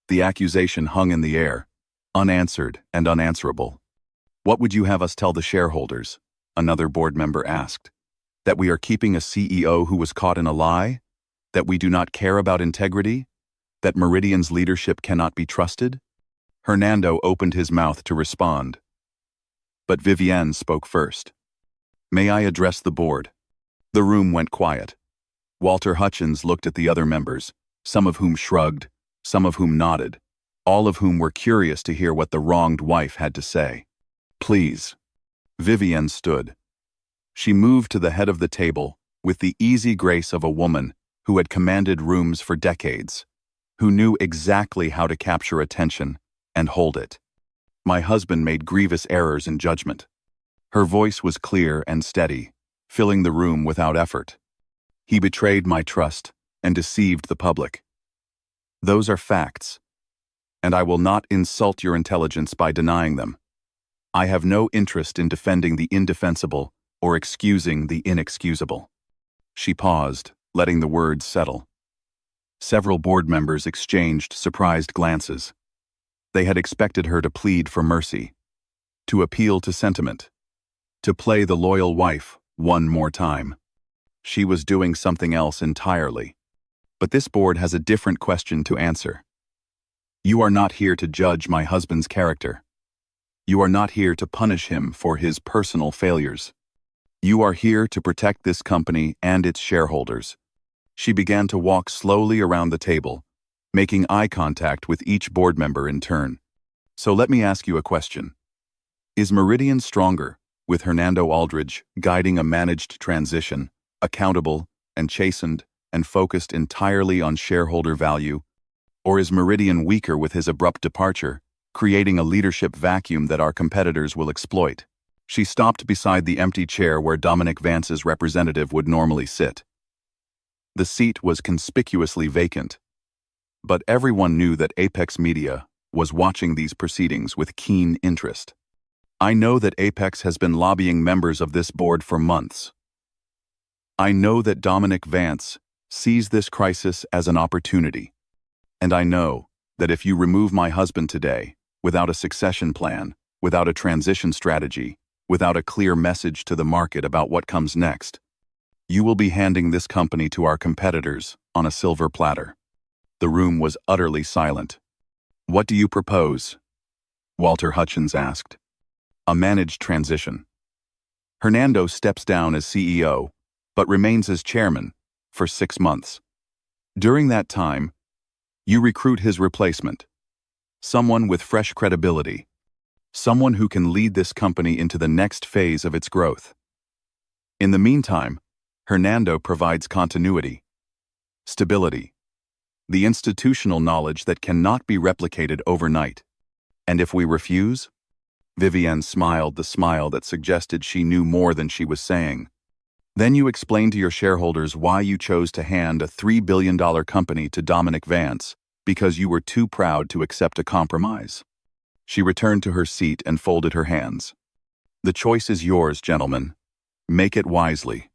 Speaker 1: The accusation hung in the air, unanswered and unanswerable. "What would you have us tell the shareholders?" another board member asked. "That we are keeping a CEO who was caught in a lie? That we do not care about integrity? That Meridian's leadership cannot be trusted?" Hernando opened his mouth to respond. But Vivienne spoke first. "May I address the board?" The room went quiet. Walter Hutchins looked at the other members, some of whom shrugged, some of whom nodded, all of whom were curious to hear what the wronged wife had to say. "Please." Vivienne stood. She moved to the head of the table with the easy grace of a woman who had commanded rooms for decades, who knew exactly how to capture attention and hold it. "My husband made grievous errors in judgment." Her voice was clear and steady, filling the room without effort. "He betrayed my trust and deceived the public. Those are facts, and I will not insult your intelligence by denying them. I have no interest in defending the indefensible or excusing the inexcusable." She paused, letting the words settle. Several board members exchanged surprised glances. They had expected her to plead for mercy, to appeal to sentiment, to play the loyal wife one more time. She was doing something else entirely. But this board has a different question to answer. You are not here to judge my husband's character. You are not here to punish him for his personal failures. You are here to protect this company and its shareholders. She began to walk slowly around the table, making eye contact with each board member in turn. "So let me ask you a question. Is Meridian stronger, with Hernando Aldridge guiding a managed transition, accountable and chastened and focused entirely on shareholder value? Or is Meridian weaker with his abrupt departure, creating a leadership vacuum that our competitors will exploit?" She stopped beside the empty chair where Dominic Vance's representative would normally sit. The seat was conspicuously vacant, but everyone knew that Apex Media was watching these proceedings with keen interest. "I know that Apex has been lobbying members of this board for months. I know that Dominic Vance sees this crisis as an opportunity. And I know that if you remove my husband today, without a succession plan, without a transition strategy, without a clear message to the market about what comes next, you will be handing this company to our competitors on a silver platter." The room was utterly silent. "What do you propose?" Walter Hutchins asked. "A managed transition. Hernando steps down as CEO, but remains as chairman for 6 months. During that time, you recruit his replacement, someone with fresh credibility, someone who can lead this company into the next phase of its growth. In the meantime, Hernando provides continuity, stability, the institutional knowledge that cannot be replicated overnight. And if we refuse?" Vivienne smiled the smile that suggested she knew more than she was saying. "Then you explain to your shareholders why you chose to hand a $3 billion company to Dominic Vance, because you were too proud to accept a compromise." She returned to her seat and folded her hands. The choice is yours, gentlemen. Make it wisely.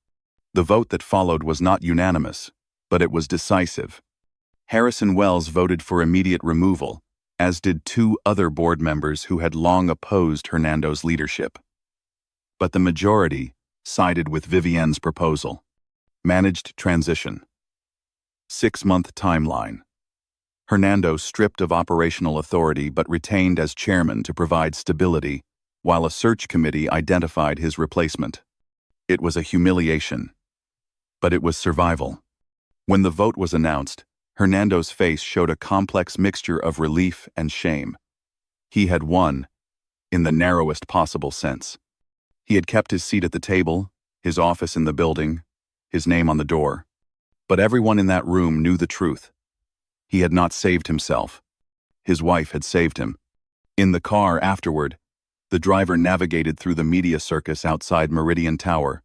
Speaker 1: The vote that followed was not unanimous, but it was decisive. Harrison Wells voted for immediate removal, as did two other board members who had long opposed Hernando's leadership. But the majority sided with Vivienne's proposal. Managed transition. 6-month timeline. Hernando stripped of operational authority but retained as chairman to provide stability, while a search committee identified his replacement. It was a humiliation, but it was survival. When the vote was announced, Hernando's face showed a complex mixture of relief and shame. He had won, in the narrowest possible sense. He had kept his seat at the table, his office in the building, his name on the door. But everyone in that room knew the truth. He had not saved himself. His wife had saved him. In the car afterward, the driver navigated through the media circus outside Meridian Tower,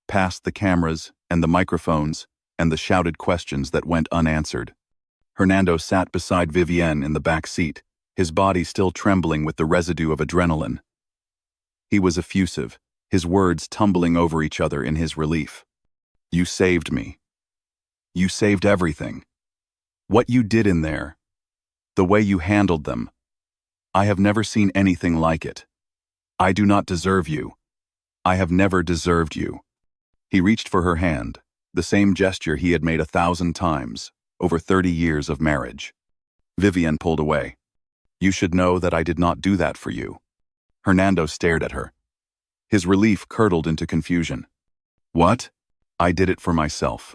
Speaker 1: past the cameras and the microphones and the shouted questions that went unanswered. Hernando sat beside Vivienne in the back seat, his body still trembling with the residue of adrenaline. He was effusive, his words tumbling over each other in his relief. You saved me. You saved everything. What you did in there, the way you handled them, I have never seen anything like it. I do not deserve you. I have never deserved you. He reached for her hand, the same gesture he had made 1,000 times, over 30 years of marriage. Vivienne pulled away. You should know that I did not do that for you. Hernando stared at her. His relief curdled into confusion. What? I did it for myself.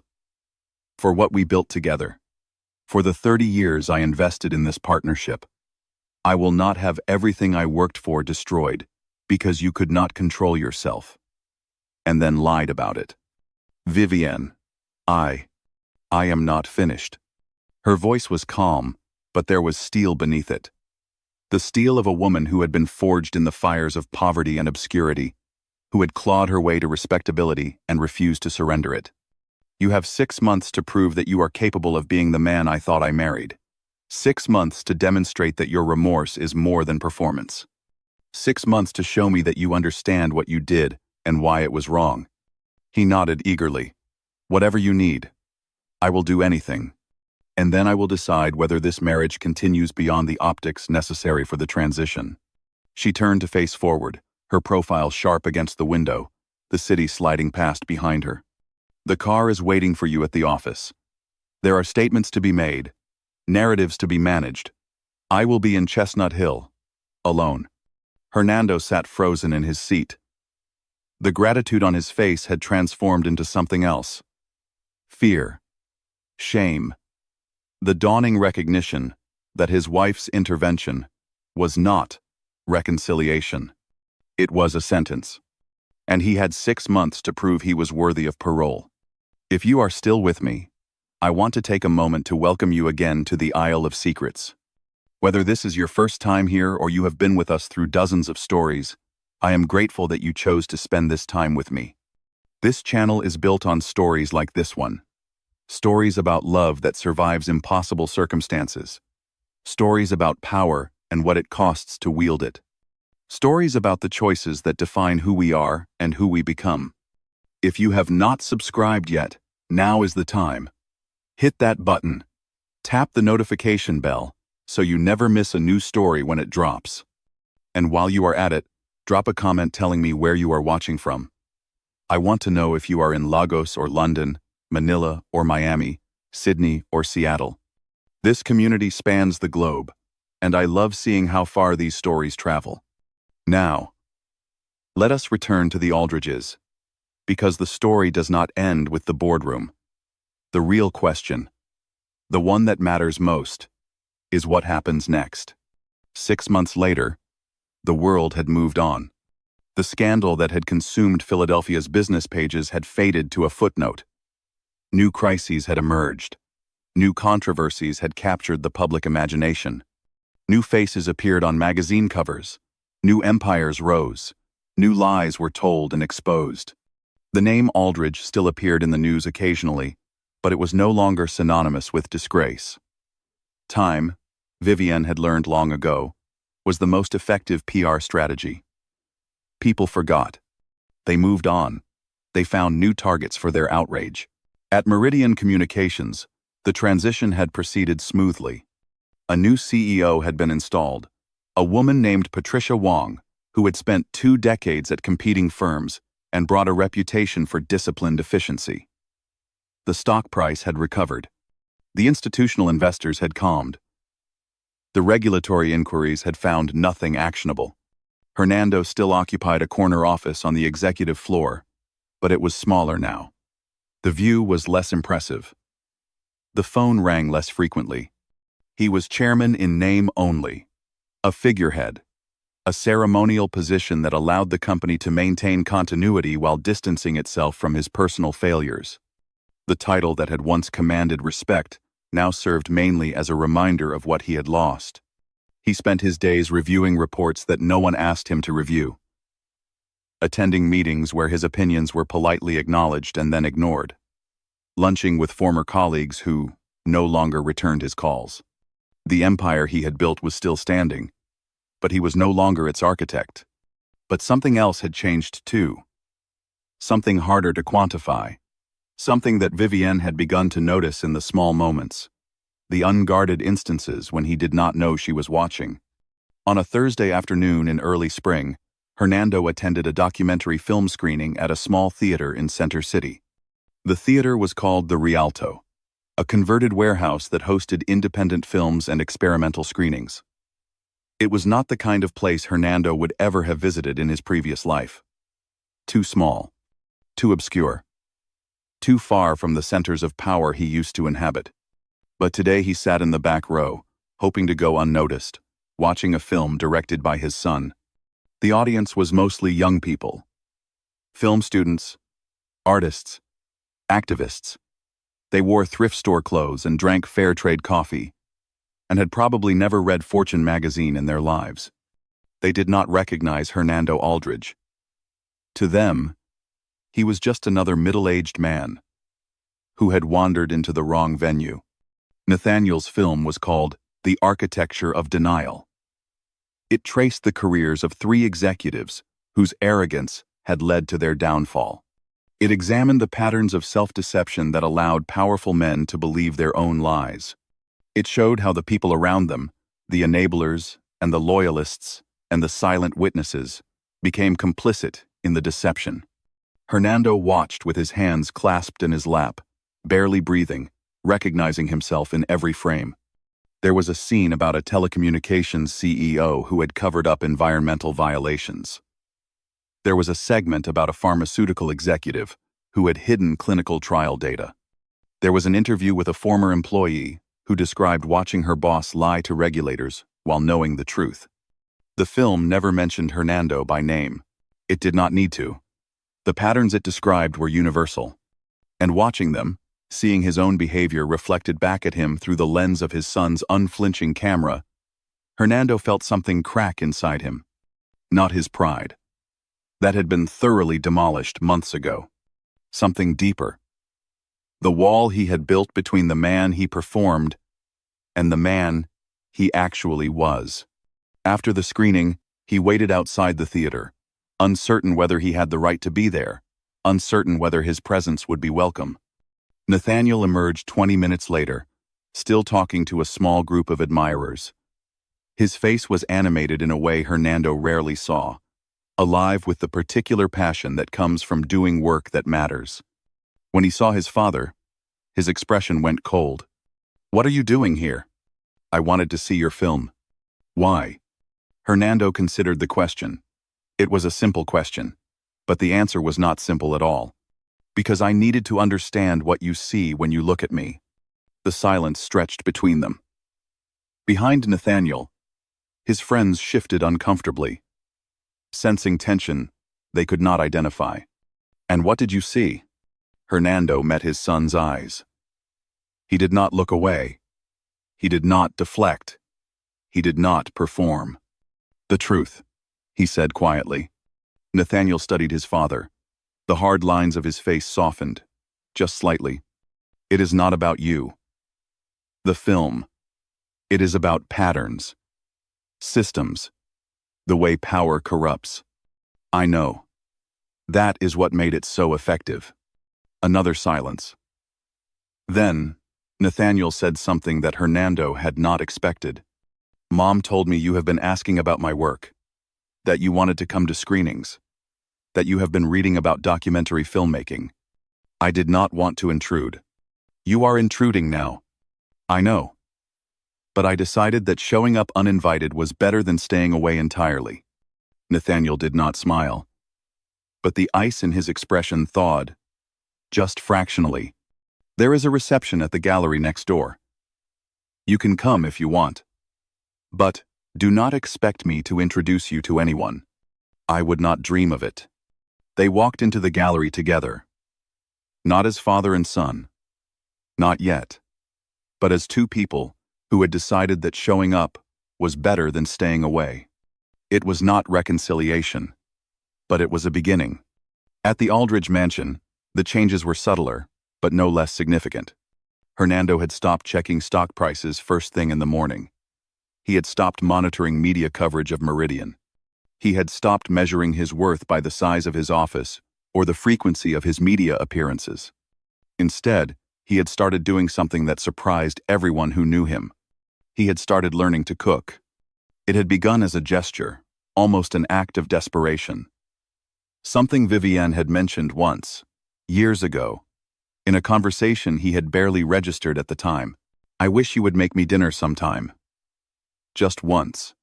Speaker 1: For what we built together. For the 30 years I invested in this partnership. I will not have everything I worked for destroyed because you could not control yourself. And then lied about it. Vivienne, I am not finished. Her voice was calm, but there was steel beneath it. The steel of a woman who had been forged in the fires of poverty and obscurity, who had clawed her way to respectability and refused to surrender it. You have 6 months to prove that you are capable of being the man I thought I married. 6 months to demonstrate that your remorse is more than performance. 6 months to show me that you understand what you did and why it was wrong. He nodded eagerly. Whatever you need. I will do anything. And then I will decide whether this marriage continues beyond the optics necessary for the transition. She turned to face forward, her profile sharp against the window, the city sliding past behind her. The car is waiting for you at the office. There are statements to be made, narratives to be managed. I will be in Chestnut Hill, alone. Hernando sat frozen in his seat. The gratitude on his face had transformed into something else. Fear. Shame. The dawning recognition that his wife's intervention was not reconciliation. It was a sentence. And he had 6 months to prove he was worthy of parole. If you are still with me, I want to take a moment to welcome you again to the Isle of Secrets. Whether this is your first time here or you have been with us through dozens of stories, I am grateful that you chose to spend this time with me. This channel is built on stories like this one. Stories about love that survives impossible circumstances. Stories about power and what it costs to wield it. Stories about the choices that define who we are and who we become. If you have not subscribed yet, now is the time. Hit that button. Tap the notification bell so you never miss a new story when it drops. And while you are at it, drop a comment telling me where you are watching from. I want to know if you are in Lagos or London, Manila or Miami, Sydney or Seattle. This community spans the globe, and I love seeing how far these stories travel. Now, let us return to the Aldridges, because the story does not end with the boardroom. The real question, the one that matters most, is what happens next. 6 months later, the world had moved on. The scandal that had consumed Philadelphia's business pages had faded to a footnote. New crises had emerged. New controversies had captured the public imagination. New faces appeared on magazine covers. New empires rose. New lies were told and exposed. The name Aldridge still appeared in the news occasionally, but it was no longer synonymous with disgrace. Time, Vivienne had learned long ago, was the most effective PR strategy. People forgot. They moved on. They found new targets for their outrage. At Meridian Communications, the transition had proceeded smoothly. A new CEO had been installed, a woman named Patricia Wong, who had spent 2 decades at competing firms and brought a reputation for disciplined efficiency. The stock price had recovered. The institutional investors had calmed. The regulatory inquiries had found nothing actionable. Hernando still occupied a corner office on the executive floor, but it was smaller now. The view was less impressive. The phone rang less frequently. He was chairman in name only, a figurehead, a ceremonial position that allowed the company to maintain continuity while distancing itself from his personal failures. The title that had once commanded respect now served mainly as a reminder of what he had lost. He spent his days reviewing reports that no one asked him to review, attending meetings where his opinions were politely acknowledged and then ignored, lunching with former colleagues who no longer returned his calls. The empire he had built was still standing, but he was no longer its architect. But something else had changed too. Something harder to quantify. Something that Vivienne had begun to notice in the small moments. The unguarded instances when he did not know she was watching. On a Thursday afternoon in early spring, Hernando attended a documentary film screening at a small theater in Center City. The theater was called the Rialto, a converted warehouse that hosted independent films and experimental screenings. It was not the kind of place Hernando would ever have visited in his previous life. Too small, too obscure, too far from the centers of power he used to inhabit. But today he sat in the back row, hoping to go unnoticed, watching a film directed by his son. The audience was mostly young people. Film students, artists, activists. They wore thrift store clothes and drank fair trade coffee, and had probably never read Fortune magazine in their lives. They did not recognize Hernando Aldridge. To them, he was just another middle-aged man who had wandered into the wrong venue. Nathaniel's film was called The Architecture of Denial. It traced the careers of 3 executives whose arrogance had led to their downfall. It examined the patterns of self-deception that allowed powerful men to believe their own lies. It showed how the people around them, the enablers and the loyalists and the silent witnesses, became complicit in the deception. Hernando watched with his hands clasped in his lap, barely breathing, recognizing himself in every frame. There was a scene about a telecommunications CEO who had covered up environmental violations. There was a segment about a pharmaceutical executive who had hidden clinical trial data. There was an interview with a former employee who described watching her boss lie to regulators while knowing the truth. The film never mentioned Hernando by name. It did not need to. The patterns it described were universal. And watching them, seeing his own behavior reflected back at him through the lens of his son's unflinching camera, Hernando felt something crack inside him. Not his pride. That had been thoroughly demolished months ago. Something deeper. The wall he had built between the man he performed and the man he actually was. After the screening, he waited outside the theater, uncertain whether he had the right to be there, uncertain whether his presence would be welcome. Nathaniel emerged 20 minutes later, still talking to a small group of admirers. His face was animated in a way Hernando rarely saw, alive with the particular passion that comes from doing work that matters. When he saw his father, his expression went cold. "What are you doing here?" "I wanted to see your film." "Why?" Hernando considered the question. It was a simple question, but the answer was not simple at all. "Because I needed to understand what you see when you look at me." The silence stretched between them. Behind Nathaniel, his friends shifted uncomfortably. Sensing tension, they could not identify. "And what did you see?" Hernando met his son's eyes. He did not look away. He did not deflect. He did not perform. "The truth," he said quietly. Nathaniel studied his father. The hard lines of his face softened, just slightly. "It is not about you. The film. It is about patterns, systems, The way power corrupts. I know. That is what made it so effective. Another silence. Then, Nathaniel said something that Hernando had not expected. Mom told me you have been asking about my work, that you wanted to come to screenings, that you have been reading about documentary filmmaking. I did not want to intrude. You are intruding now. I know. But I decided that showing up uninvited was better than staying away entirely. Nathaniel did not smile. But the ice in his expression thawed, just fractionally. There is a reception at the gallery next door. You can come if you want. But do not expect me to introduce you to anyone. I would not dream of it. They walked into the gallery together. Not as father and son. Not yet. But as two people who had decided that showing up was better than staying away. It was not reconciliation, but it was a beginning. At the Aldridge mansion, the changes were subtler, but no less significant. Hernando had stopped checking stock prices first thing in the morning. He had stopped monitoring media coverage of Meridian. He had stopped measuring his worth by the size of his office or the frequency of his media appearances. Instead, he had started doing something that surprised everyone who knew him. He had started learning to cook. It had begun as a gesture, almost an act of desperation. Something Vivienne had mentioned once, years ago, in a conversation he had barely registered at the time. I wish you would make me dinner sometime. Just once.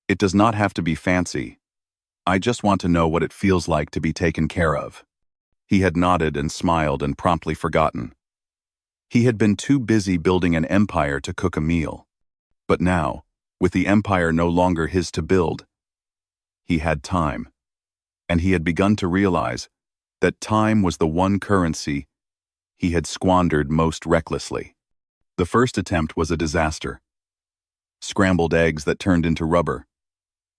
Speaker 1: It does not have to be fancy. I just want to know what it feels like to be taken care of. He had nodded and smiled and promptly forgotten. He had been too busy building an empire to cook a meal. But now, with the empire no longer his to build, he had time. And he had begun to realize that time was the one currency he had squandered most recklessly. The first attempt was a disaster. Scrambled eggs that turned into rubber.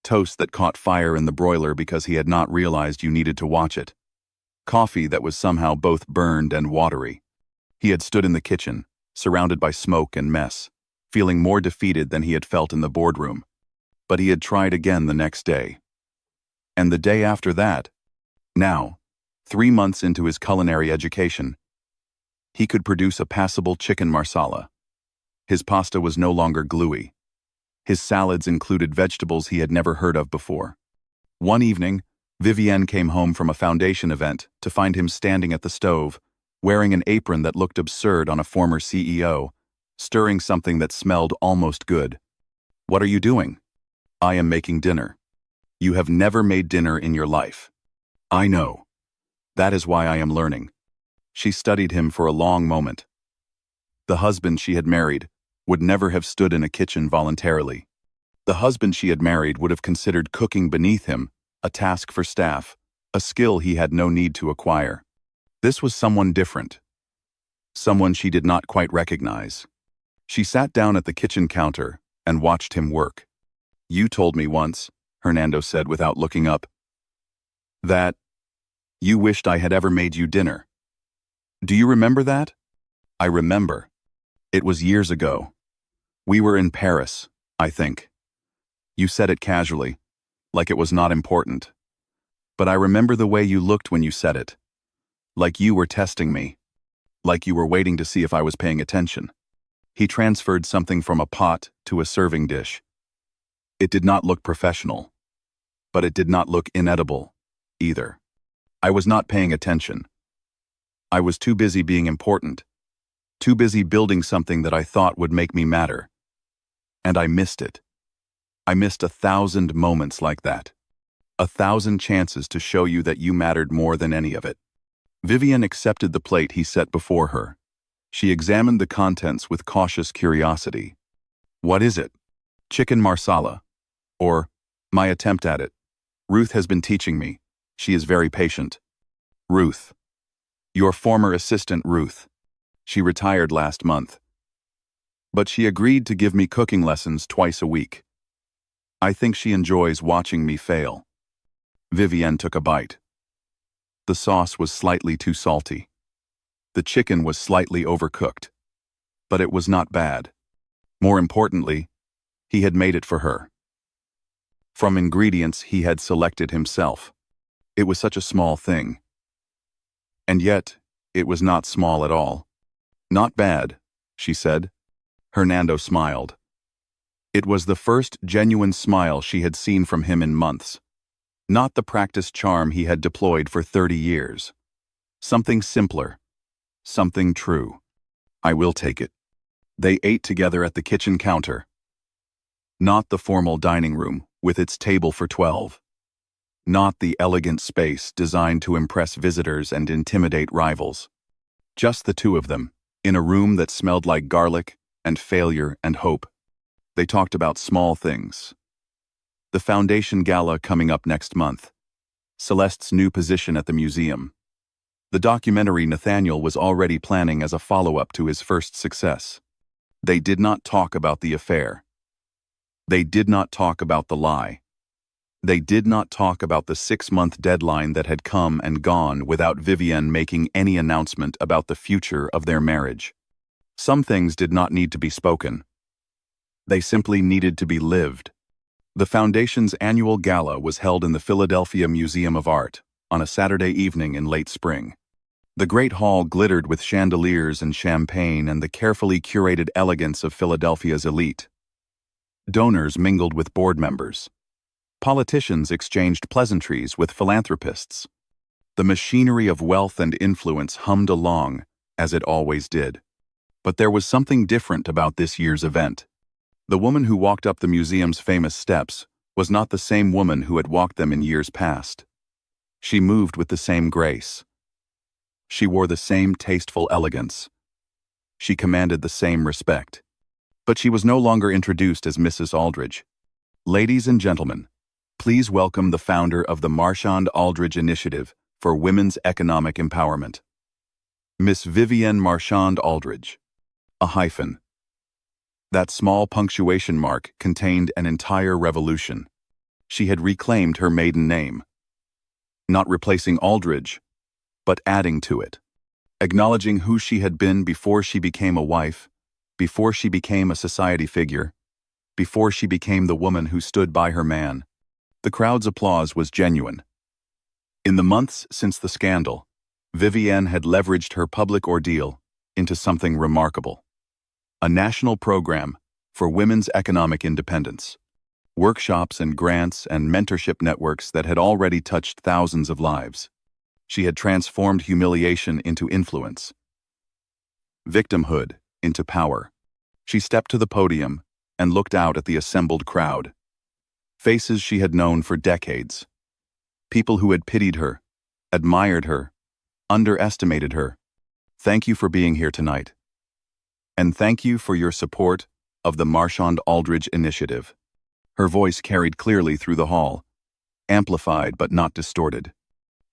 Speaker 1: Toast that caught fire in the broiler because he had not realized you needed to watch it. Coffee that was somehow both burned and watery. He had stood in the kitchen, surrounded by smoke and mess, feeling more defeated than he had felt in the boardroom. But he had tried again the next day. And the day after that. Now, 3 months into his culinary education, he could produce a passable chicken marsala. His pasta was no longer gluey. His salads included vegetables he had never heard of before. One evening, Vivienne came home from a foundation event to find him standing at the stove, wearing an apron that looked absurd on a former CEO, stirring something that smelled almost good. What are you doing? I am making dinner. You have never made dinner in your life. I know. That is why I am learning. She studied him for a long moment. The husband she had married would never have stood in a kitchen voluntarily. The husband she had married would have considered cooking beneath him, a task for staff, a skill he had no need to acquire. This was someone different. Someone she did not quite recognize. She sat down at the kitchen counter and watched him work. You told me once, Hernando said without looking up, that you wished I had ever made you dinner. Do you remember that? I remember. It was years ago. We were in Paris, I think. You said it casually, like it was not important. But I remember the way you looked when you said it. Like you were testing me. Like you were waiting to see if I was paying attention. He transferred something from a pot to a serving dish. It did not look professional. But it did not look inedible, either. I was not paying attention. I was too busy being important. Too busy building something that I thought would make me matter. And I missed it. I missed 1,000 moments like that. 1,000 chances to show you that you mattered more than any of it. Vivienne accepted the plate he set before her. She examined the contents with cautious curiosity. What is it? Chicken marsala. Or, my attempt at it. Ruth has been teaching me. She is very patient. Ruth. Your former assistant, Ruth. She retired last month. But she agreed to give me cooking lessons twice a week. I think she enjoys watching me fail. Vivienne took a bite. The sauce was slightly too salty. The chicken was slightly overcooked. But it was not bad. More importantly, he had made it for her. from ingredients he had selected himself. It was such a small thing. And yet, it was not small at all. "Not bad," she said. Hernando smiled. It was the first genuine smile she had seen from him in months. Not the practiced charm he had deployed for 30 years. Something simpler. Something true. "I will take it." They ate together at the kitchen counter. Not the formal dining room, with its table for 12. Not the elegant space designed to impress visitors and intimidate rivals. Just the two of them, in a room that smelled like garlic and failure and hope. They talked about small things. The foundation gala coming up next month. Celeste's new position at the museum. The documentary Nathaniel was already planning as a follow-up to his first success. They did not talk about the affair. They did not talk about the lie. They did not talk about the 6-month deadline that had come and gone without Vivienne making any announcement about the future of their marriage. Some things did not need to be spoken. They simply needed to be lived. The Foundation's annual gala was held in the Philadelphia Museum of Art on a Saturday evening in late spring. The great hall glittered with chandeliers and champagne and the carefully curated elegance of Philadelphia's elite. Donors mingled with board members. Politicians exchanged pleasantries with philanthropists. The machinery of wealth and influence hummed along, as it always did. But there was something different about this year's event. The woman who walked up the museum's famous steps was not the same woman who had walked them in years past. She moved with the same grace. She wore the same tasteful elegance. She commanded the same respect. But she was no longer introduced as Mrs. Aldridge. "Ladies and gentlemen, please welcome the founder of the Marchand Aldridge Initiative for Women's Economic Empowerment, Miss Vivienne Marchand Aldridge." A hyphen. That small punctuation mark contained an entire revolution. She had reclaimed her maiden name. Not replacing Aldridge, but adding to it. Acknowledging who she had been before she became a wife, before she became a society figure, before she became the woman who stood by her man. The crowd's applause was genuine. In the months since the scandal, Vivienne had leveraged her public ordeal into something remarkable. A national program for women's economic independence. Workshops and grants and mentorship networks that had already touched thousands of lives. She had transformed humiliation into influence. Victimhood into power. She stepped to the podium and looked out at the assembled crowd. Faces she had known for decades. People who had pitied her, admired her, underestimated her. "Thank you for being here tonight. And thank you for your support of the Marchand Aldridge Initiative." Her voice carried clearly through the hall, amplified but not distorted.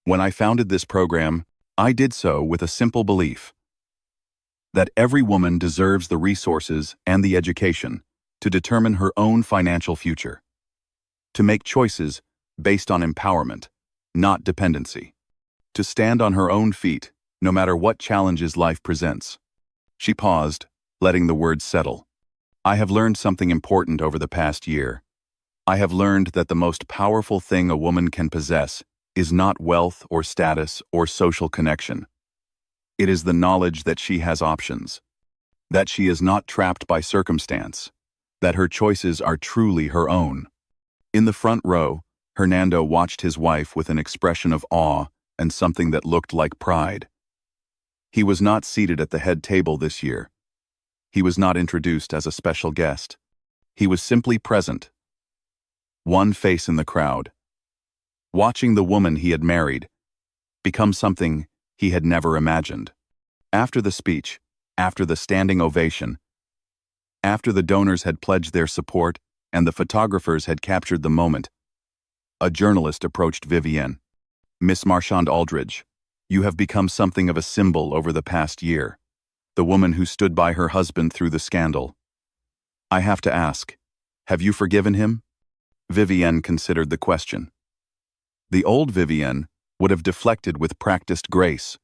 Speaker 1: "When I founded this program, I did so with a simple belief that every woman deserves the resources and the education to determine her own financial future. To make choices based on empowerment, not dependency. To stand on her own feet, no matter what challenges life presents." She paused, letting the words settle. "I have learned something important over the past year. I have learned that the most powerful thing a woman can possess is not wealth or status or social connection. It is the knowledge that she has options, that she is not trapped by circumstance, that her choices are truly her own." In the front row, Hernando watched his wife with an expression of awe and something that looked like pride. He was not seated at the head table this year. He was not introduced as a special guest. He was simply present. One face in the crowd. Watching the woman he had married become something he had never imagined. After the speech, after the standing ovation, after the donors had pledged their support and the photographers had captured the moment, a journalist approached Vivienne. "Miss Marchand Aldridge, you have become something of a symbol over the past year, the woman who stood by her husband through the scandal. I have to ask, have you forgiven him?" Vivienne considered the question. The old Vivienne would have deflected with practiced grace.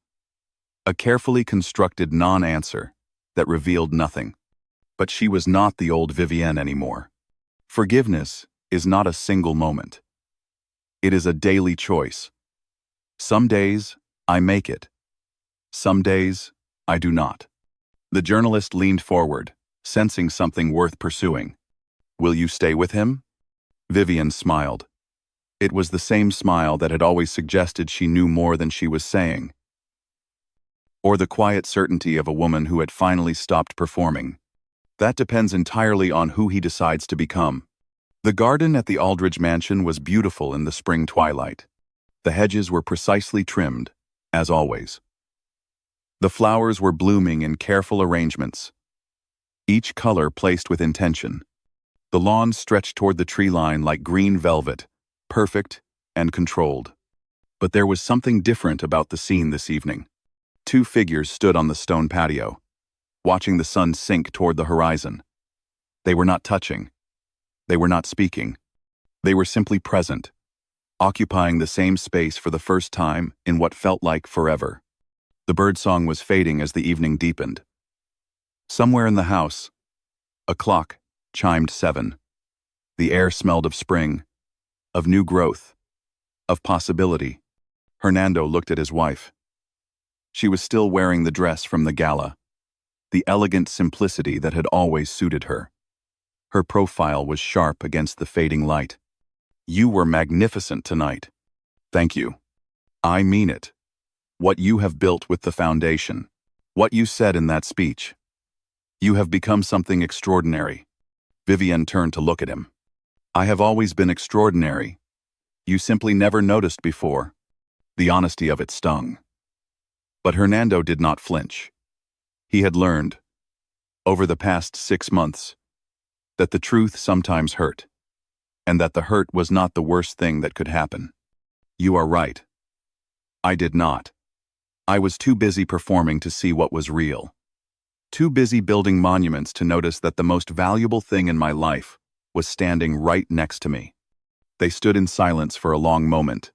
Speaker 1: A carefully constructed non-answer that revealed nothing. But she was not the old Vivienne anymore. Forgiveness is not a single moment. It is a daily choice. Some days, I make it. Some days, I do not. The journalist leaned forward, sensing something worth pursuing. Will you stay with him? Vivienne smiled. It was the same smile that had always suggested she knew more than she was saying. Or the quiet certainty of a woman who had finally stopped performing. That depends entirely on who he decides to become. The garden at the Aldridge mansion was beautiful in the spring twilight. The hedges were precisely trimmed, as always. The flowers were blooming in careful arrangements, each color placed with intention. The lawn stretched toward the tree line like green velvet, perfect and controlled. But there was something different about the scene this evening. Two figures stood on the stone patio, watching the sun sink toward the horizon. They were not touching. They were not speaking. They were simply present, occupying the same space for the first time in what felt like forever. The birdsong was fading as the evening deepened. Somewhere in the house, a clock chimed 7. The air smelled of spring, of new growth, of possibility. Hernando looked at his wife. She was still wearing the dress from the gala, the elegant simplicity that had always suited her. Her profile was sharp against the fading light. You were magnificent tonight. Thank you. I mean it. What you have built with the foundation. What you said in that speech. You have become something extraordinary. Vivienne turned to look at him. I have always been extraordinary. You simply never noticed before. The honesty of it stung. But Hernando did not flinch. He had learned, over the past 6 months, that the truth sometimes hurt, and that the hurt was not the worst thing that could happen. You are right. I did not. I was too busy performing to see what was real. Too busy building monuments to notice that the most valuable thing in my life was standing right next to me. They stood in silence for a long moment.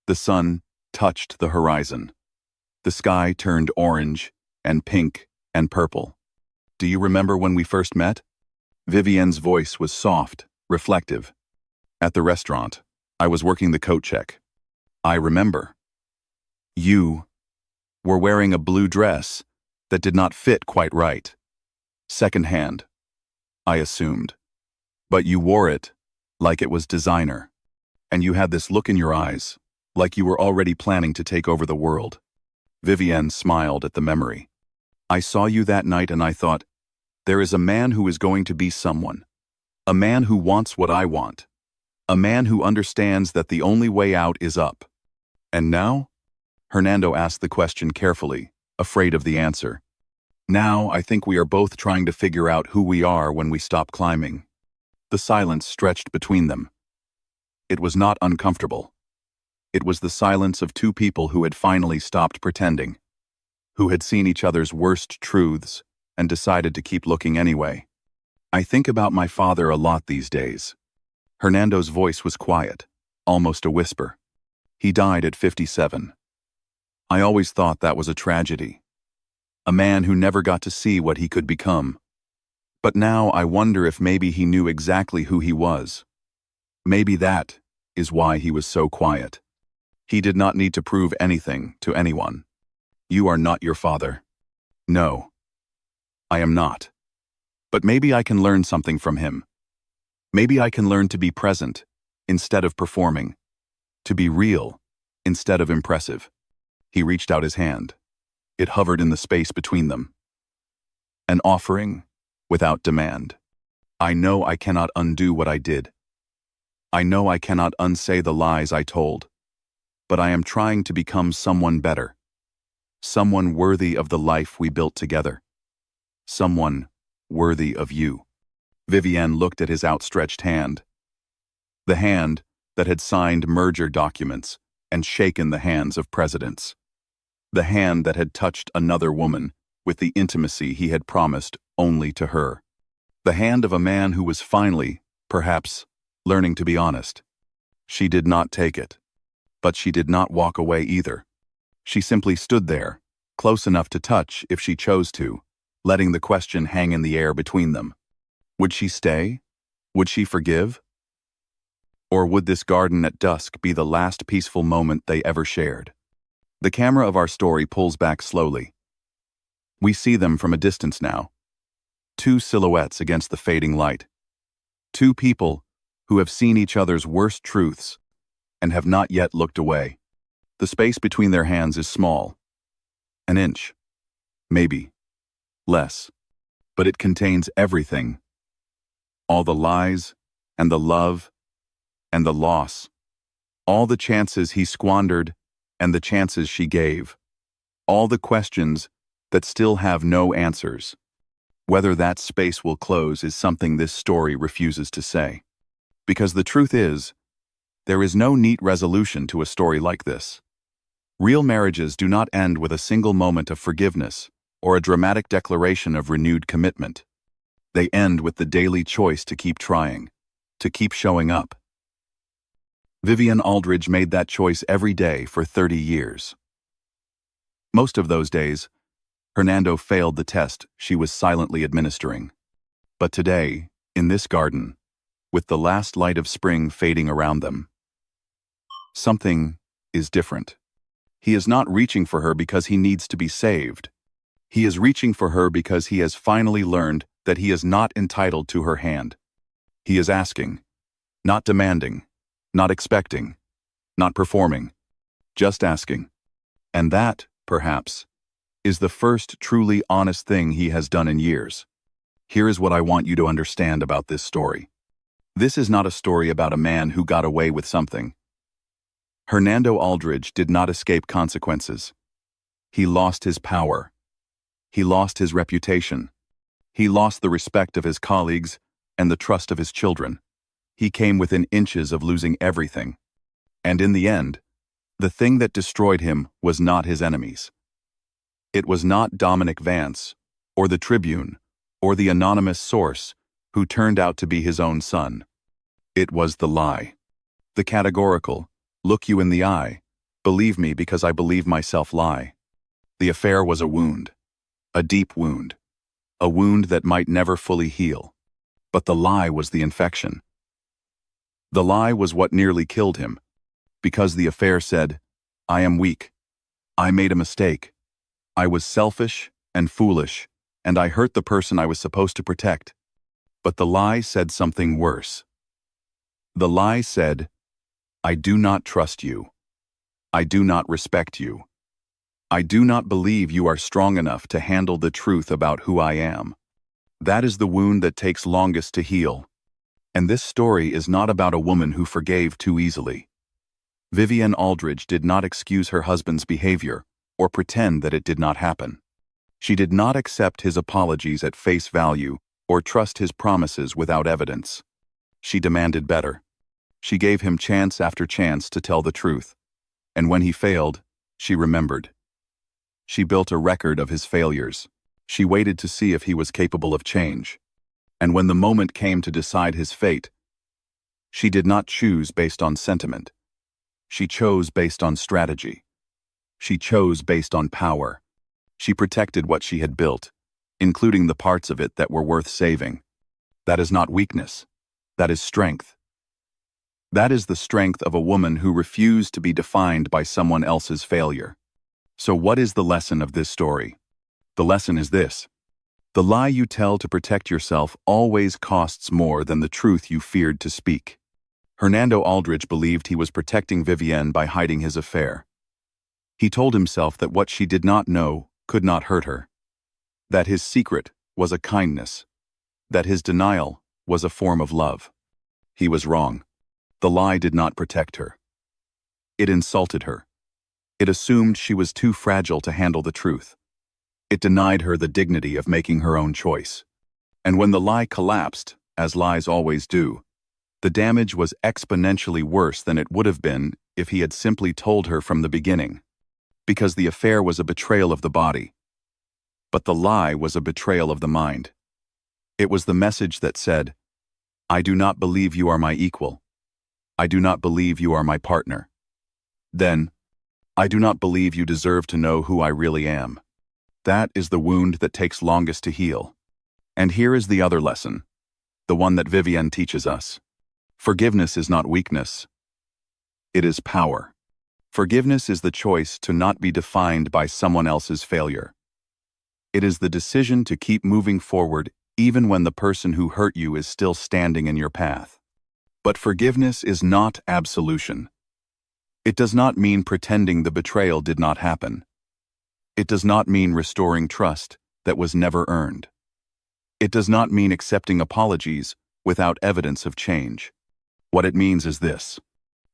Speaker 1: The sun touched the horizon. The sky turned orange and pink and purple. Do you remember when we first met? Vivienne's voice was soft, reflective. At the restaurant, I was working the coat check. I remember. You were wearing a blue dress that did not fit quite right. Second-hand, I assumed. But you wore it like it was designer. And you had this look in your eyes, like you were already planning to take over the world. Vivienne smiled at the memory. I saw you that night and I thought, there is a man who is going to be someone. A man who wants what I want. A man who understands that the only way out is up. And now? Hernando asked the question carefully, afraid of the answer. Now, I think we are both trying to figure out who we are when we stop climbing. The silence stretched between them. It was not uncomfortable. It was the silence of two people who had finally stopped pretending, who had seen each other's worst truths and decided to keep looking anyway. I think about my father a lot these days. Hernando's voice was quiet, almost a whisper. He died at 57. I always thought that was a tragedy. A man who never got to see what he could become. But now I wonder if maybe he knew exactly who he was. Maybe that is why he was so quiet. He did not need to prove anything to anyone. You are not your father. No, I am not. But maybe I can learn something from him. Maybe I can learn to be present instead of performing, to be real instead of impressive. He reached out his hand. It hovered in the space between them. An offering without demand. I know I cannot undo what I did. I know I cannot unsay the lies I told. But I am trying to become someone better. Someone worthy of the life we built together. Someone worthy of you. Vivienne looked at his outstretched hand. The hand that had signed merger documents and shaken the hands of presidents. The hand that had touched another woman with the intimacy he had promised only to her. The hand of a man who was finally, perhaps, learning to be honest. She did not take it. But she did not walk away either. She simply stood there, close enough to touch if she chose to, letting the question hang in the air between them. Would she stay? Would she forgive? Or would this garden at dusk be the last peaceful moment they ever shared? The camera of our story pulls back slowly. We see them from a distance now. Two silhouettes against the fading light. Two people who have seen each other's worst truths and have not yet looked away. The space between their hands is small. An inch. Maybe. Less. But it contains everything. All the lies, and the love, and the loss. All the chances he squandered, and the chances she gave. All the questions that still have no answers. Whether that space will close is something this story refuses to say. Because the truth is, there is no neat resolution to a story like this. Real marriages do not end with a single moment of forgiveness or a dramatic declaration of renewed commitment. They end with the daily choice to keep trying, to keep showing up. Vivienne Aldridge made that choice every day for 30 years. Most of those days, Hernando failed the test she was silently administering. But today, in this garden, with the last light of spring fading around them, something is different. He is not reaching for her because he needs to be saved. He is reaching for her because he has finally learned that he is not entitled to her hand. He is asking, not demanding, not expecting, not performing, just asking. And that, perhaps, is the first truly honest thing he has done in years. Here is what I want you to understand about this story. This is not a story about a man who got away with something. Hernando Aldridge did not escape consequences. He lost his power. He lost his reputation. He lost the respect of his colleagues and the trust of his children. He came within inches of losing everything. And in the end, the thing that destroyed him was not his enemies. It was not Dominic Vance, or the Tribune, or the anonymous source who turned out to be his own son. It was the lie. The categorical, look you in the eye, believe me because I believe myself lie. The affair was a wound. A deep wound. A wound that might never fully heal. But the lie was the infection. The lie was what nearly killed him. Because the affair said, I am weak. I made a mistake. I was selfish and foolish, and I hurt the person I was supposed to protect. But the lie said something worse. The lie said, I do not trust you. I do not respect you. I do not believe you are strong enough to handle the truth about who I am. That is the wound that takes longest to heal. And this story is not about a woman who forgave too easily. Vivienne Aldridge did not excuse her husband's behavior or pretend that it did not happen. She did not accept his apologies at face value or trust his promises without evidence. She demanded better. She gave him chance after chance to tell the truth. And when he failed, she remembered. She built a record of his failures. She waited to see if he was capable of change. And when the moment came to decide his fate, she did not choose based on sentiment. She chose based on strategy. She chose based on power. She protected what she had built, including the parts of it that were worth saving. That is not weakness. That is strength. That is the strength of a woman who refused to be defined by someone else's failure. So what is the lesson of this story? The lesson is this. The lie you tell to protect yourself always costs more than the truth you feared to speak. Hernando Aldridge believed he was protecting Vivienne by hiding his affair. He told himself that what she did not know could not hurt her. That his secret was a kindness. That his denial was a form of love. He was wrong. The lie did not protect her. It insulted her. It assumed she was too fragile to handle the truth. It denied her the dignity of making her own choice. And when the lie collapsed, as lies always do, the damage was exponentially worse than it would have been if he had simply told her from the beginning. Because the affair was a betrayal of the body. But the lie was a betrayal of the mind. It was the message that said, I do not believe you are my equal. I do not believe you are my partner. Then, I do not believe you deserve to know who I really am. That is the wound that takes longest to heal. And here is the other lesson, the one that Vivienne teaches us. Forgiveness is not weakness. It is power. Forgiveness is the choice to not be defined by someone else's failure. It is the decision to keep moving forward even when the person who hurt you is still standing in your path. But forgiveness is not absolution. It does not mean pretending the betrayal did not happen. It does not mean restoring trust that was never earned. It does not mean accepting apologies without evidence of change. What it means is this: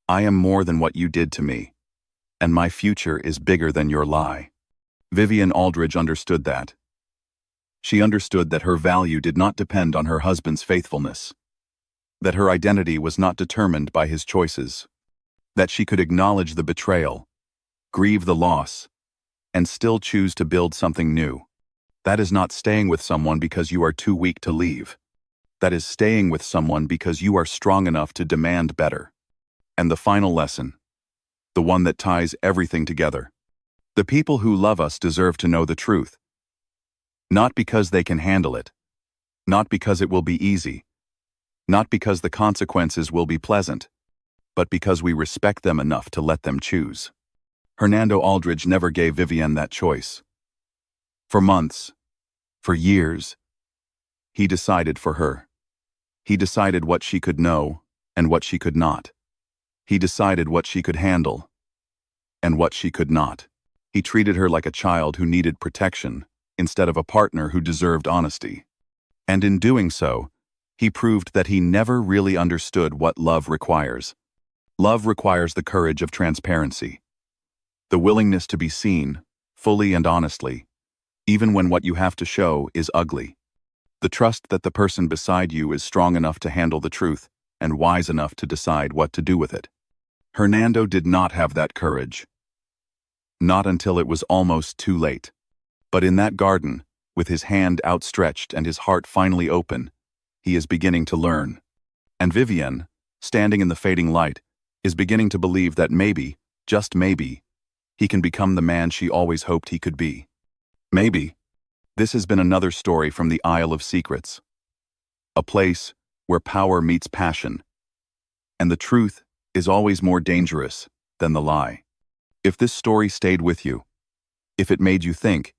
Speaker 1: I am more than what you did to me, and my future is bigger than your lie. Vivienne Aldridge understood that. She understood that her value did not depend on her husband's faithfulness, that her identity was not determined by his choices, that she could acknowledge the betrayal, grieve the loss, and still choose to build something new. That is not staying with someone because you are too weak to leave. That is staying with someone because you are strong enough to demand better. And the final lesson, the one that ties everything together: the people who love us deserve to know the truth. Not because they can handle it, not because it will be easy, not because the consequences will be pleasant, but because we respect them enough to let them choose. Hernando Aldridge never gave Vivienne that choice. For months, for years, he decided for her. He decided what she could know and what she could not. He decided what she could handle and what she could not. He treated her like a child who needed protection instead of a partner who deserved honesty. And in doing so, he proved that he never really understood what love requires. Love requires the courage of transparency, the willingness to be seen, fully and honestly, even when what you have to show is ugly. The trust that the person beside you is strong enough to handle the truth and wise enough to decide what to do with it. Hernando did not have that courage. Not until it was almost too late. But in that garden, with his hand outstretched and his heart finally open, he is beginning to learn. And Vivienne, standing in the fading light, is beginning to believe that maybe, just maybe, he can become the man she always hoped he could be. Maybe. This has been another story from the Isle of Secrets. A place where power meets passion, and the truth is always more dangerous than the lie. If this story stayed with you, if it made you think,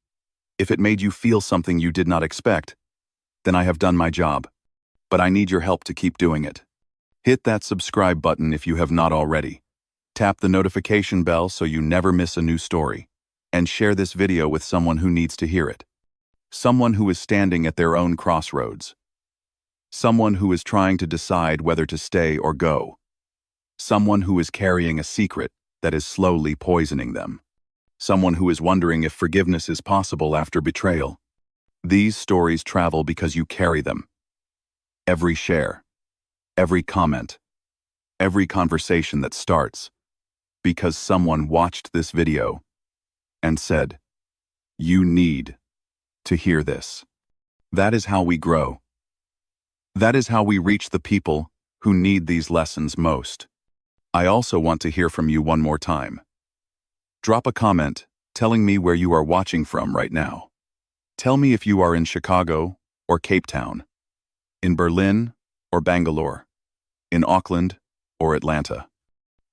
Speaker 1: if it made you feel something you did not expect, then I have done my job. But I need your help to keep doing it. Hit that subscribe button if you have not already. Tap the notification bell so you never miss a new story. And share this video with someone who needs to hear it. Someone who is standing at their own crossroads. Someone who is trying to decide whether to stay or go. Someone who is carrying a secret that is slowly poisoning them. Someone who is wondering if forgiveness is possible after betrayal. These stories travel because you carry them. Every share, every comment, every conversation that starts, because someone watched this video and said, "You need to hear this." That is how we grow. That is how we reach the people who need these lessons most. I also want to hear from you one more time. Drop a comment telling me where you are watching from right now. Tell me if you are in Chicago or Cape Town, in Berlin or Bangalore, in Auckland or Atlanta.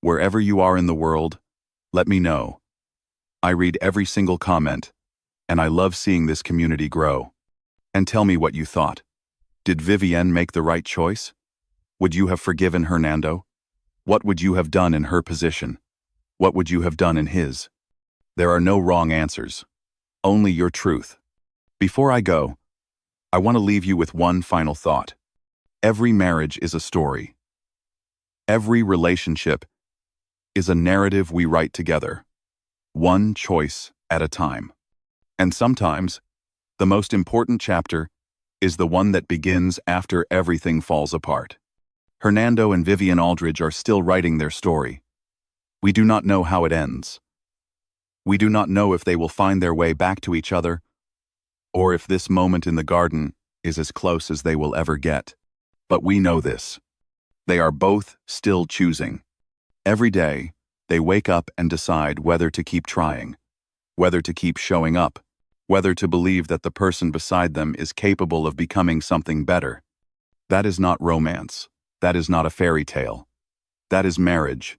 Speaker 1: Wherever you are in the world, let me know. I read every single comment, and I love seeing this community grow. And tell me what you thought. Did Vivienne make the right choice? Would you have forgiven Hernando? What would you have done in her position? What would you have done in his? There are no wrong answers, only your truth. Before I go, I want to leave you with one final thought. Every marriage is a story. Every relationship is a narrative we write together, one choice at a time. And sometimes, the most important chapter is the one that begins after everything falls apart. Hernando and Vivienne Aldridge are still writing their story. We do not know how it ends. We do not know if they will find their way back to each other, or if this moment in the garden is as close as they will ever get. But we know this. They are both still choosing. Every day, they wake up and decide whether to keep trying, whether to keep showing up, whether to believe that the person beside them is capable of becoming something better. That is not romance. That is not a fairy tale. That is marriage.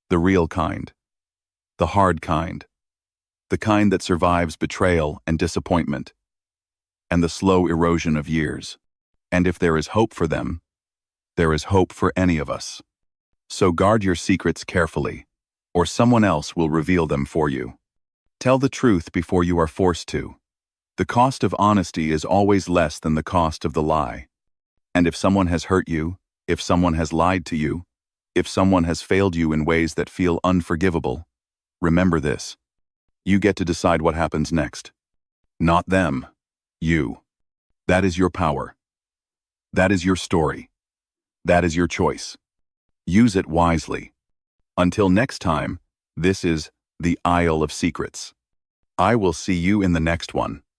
Speaker 1: The real kind. The hard kind. The kind that survives betrayal and disappointment. And the slow erosion of years. And if there is hope for them, there is hope for any of us. So guard your secrets carefully, or someone else will reveal them for you. Tell the truth before you are forced to. The cost of honesty is always less than the cost of the lie. And if someone has hurt you, if someone has lied to you, if someone has failed you in ways that feel unforgivable, remember this. You get to decide what happens next. Not them. You. That is your power. That is your story. That is your choice. Use it wisely. Until next time, this is the Isle of Secrets. I will see you in the next one.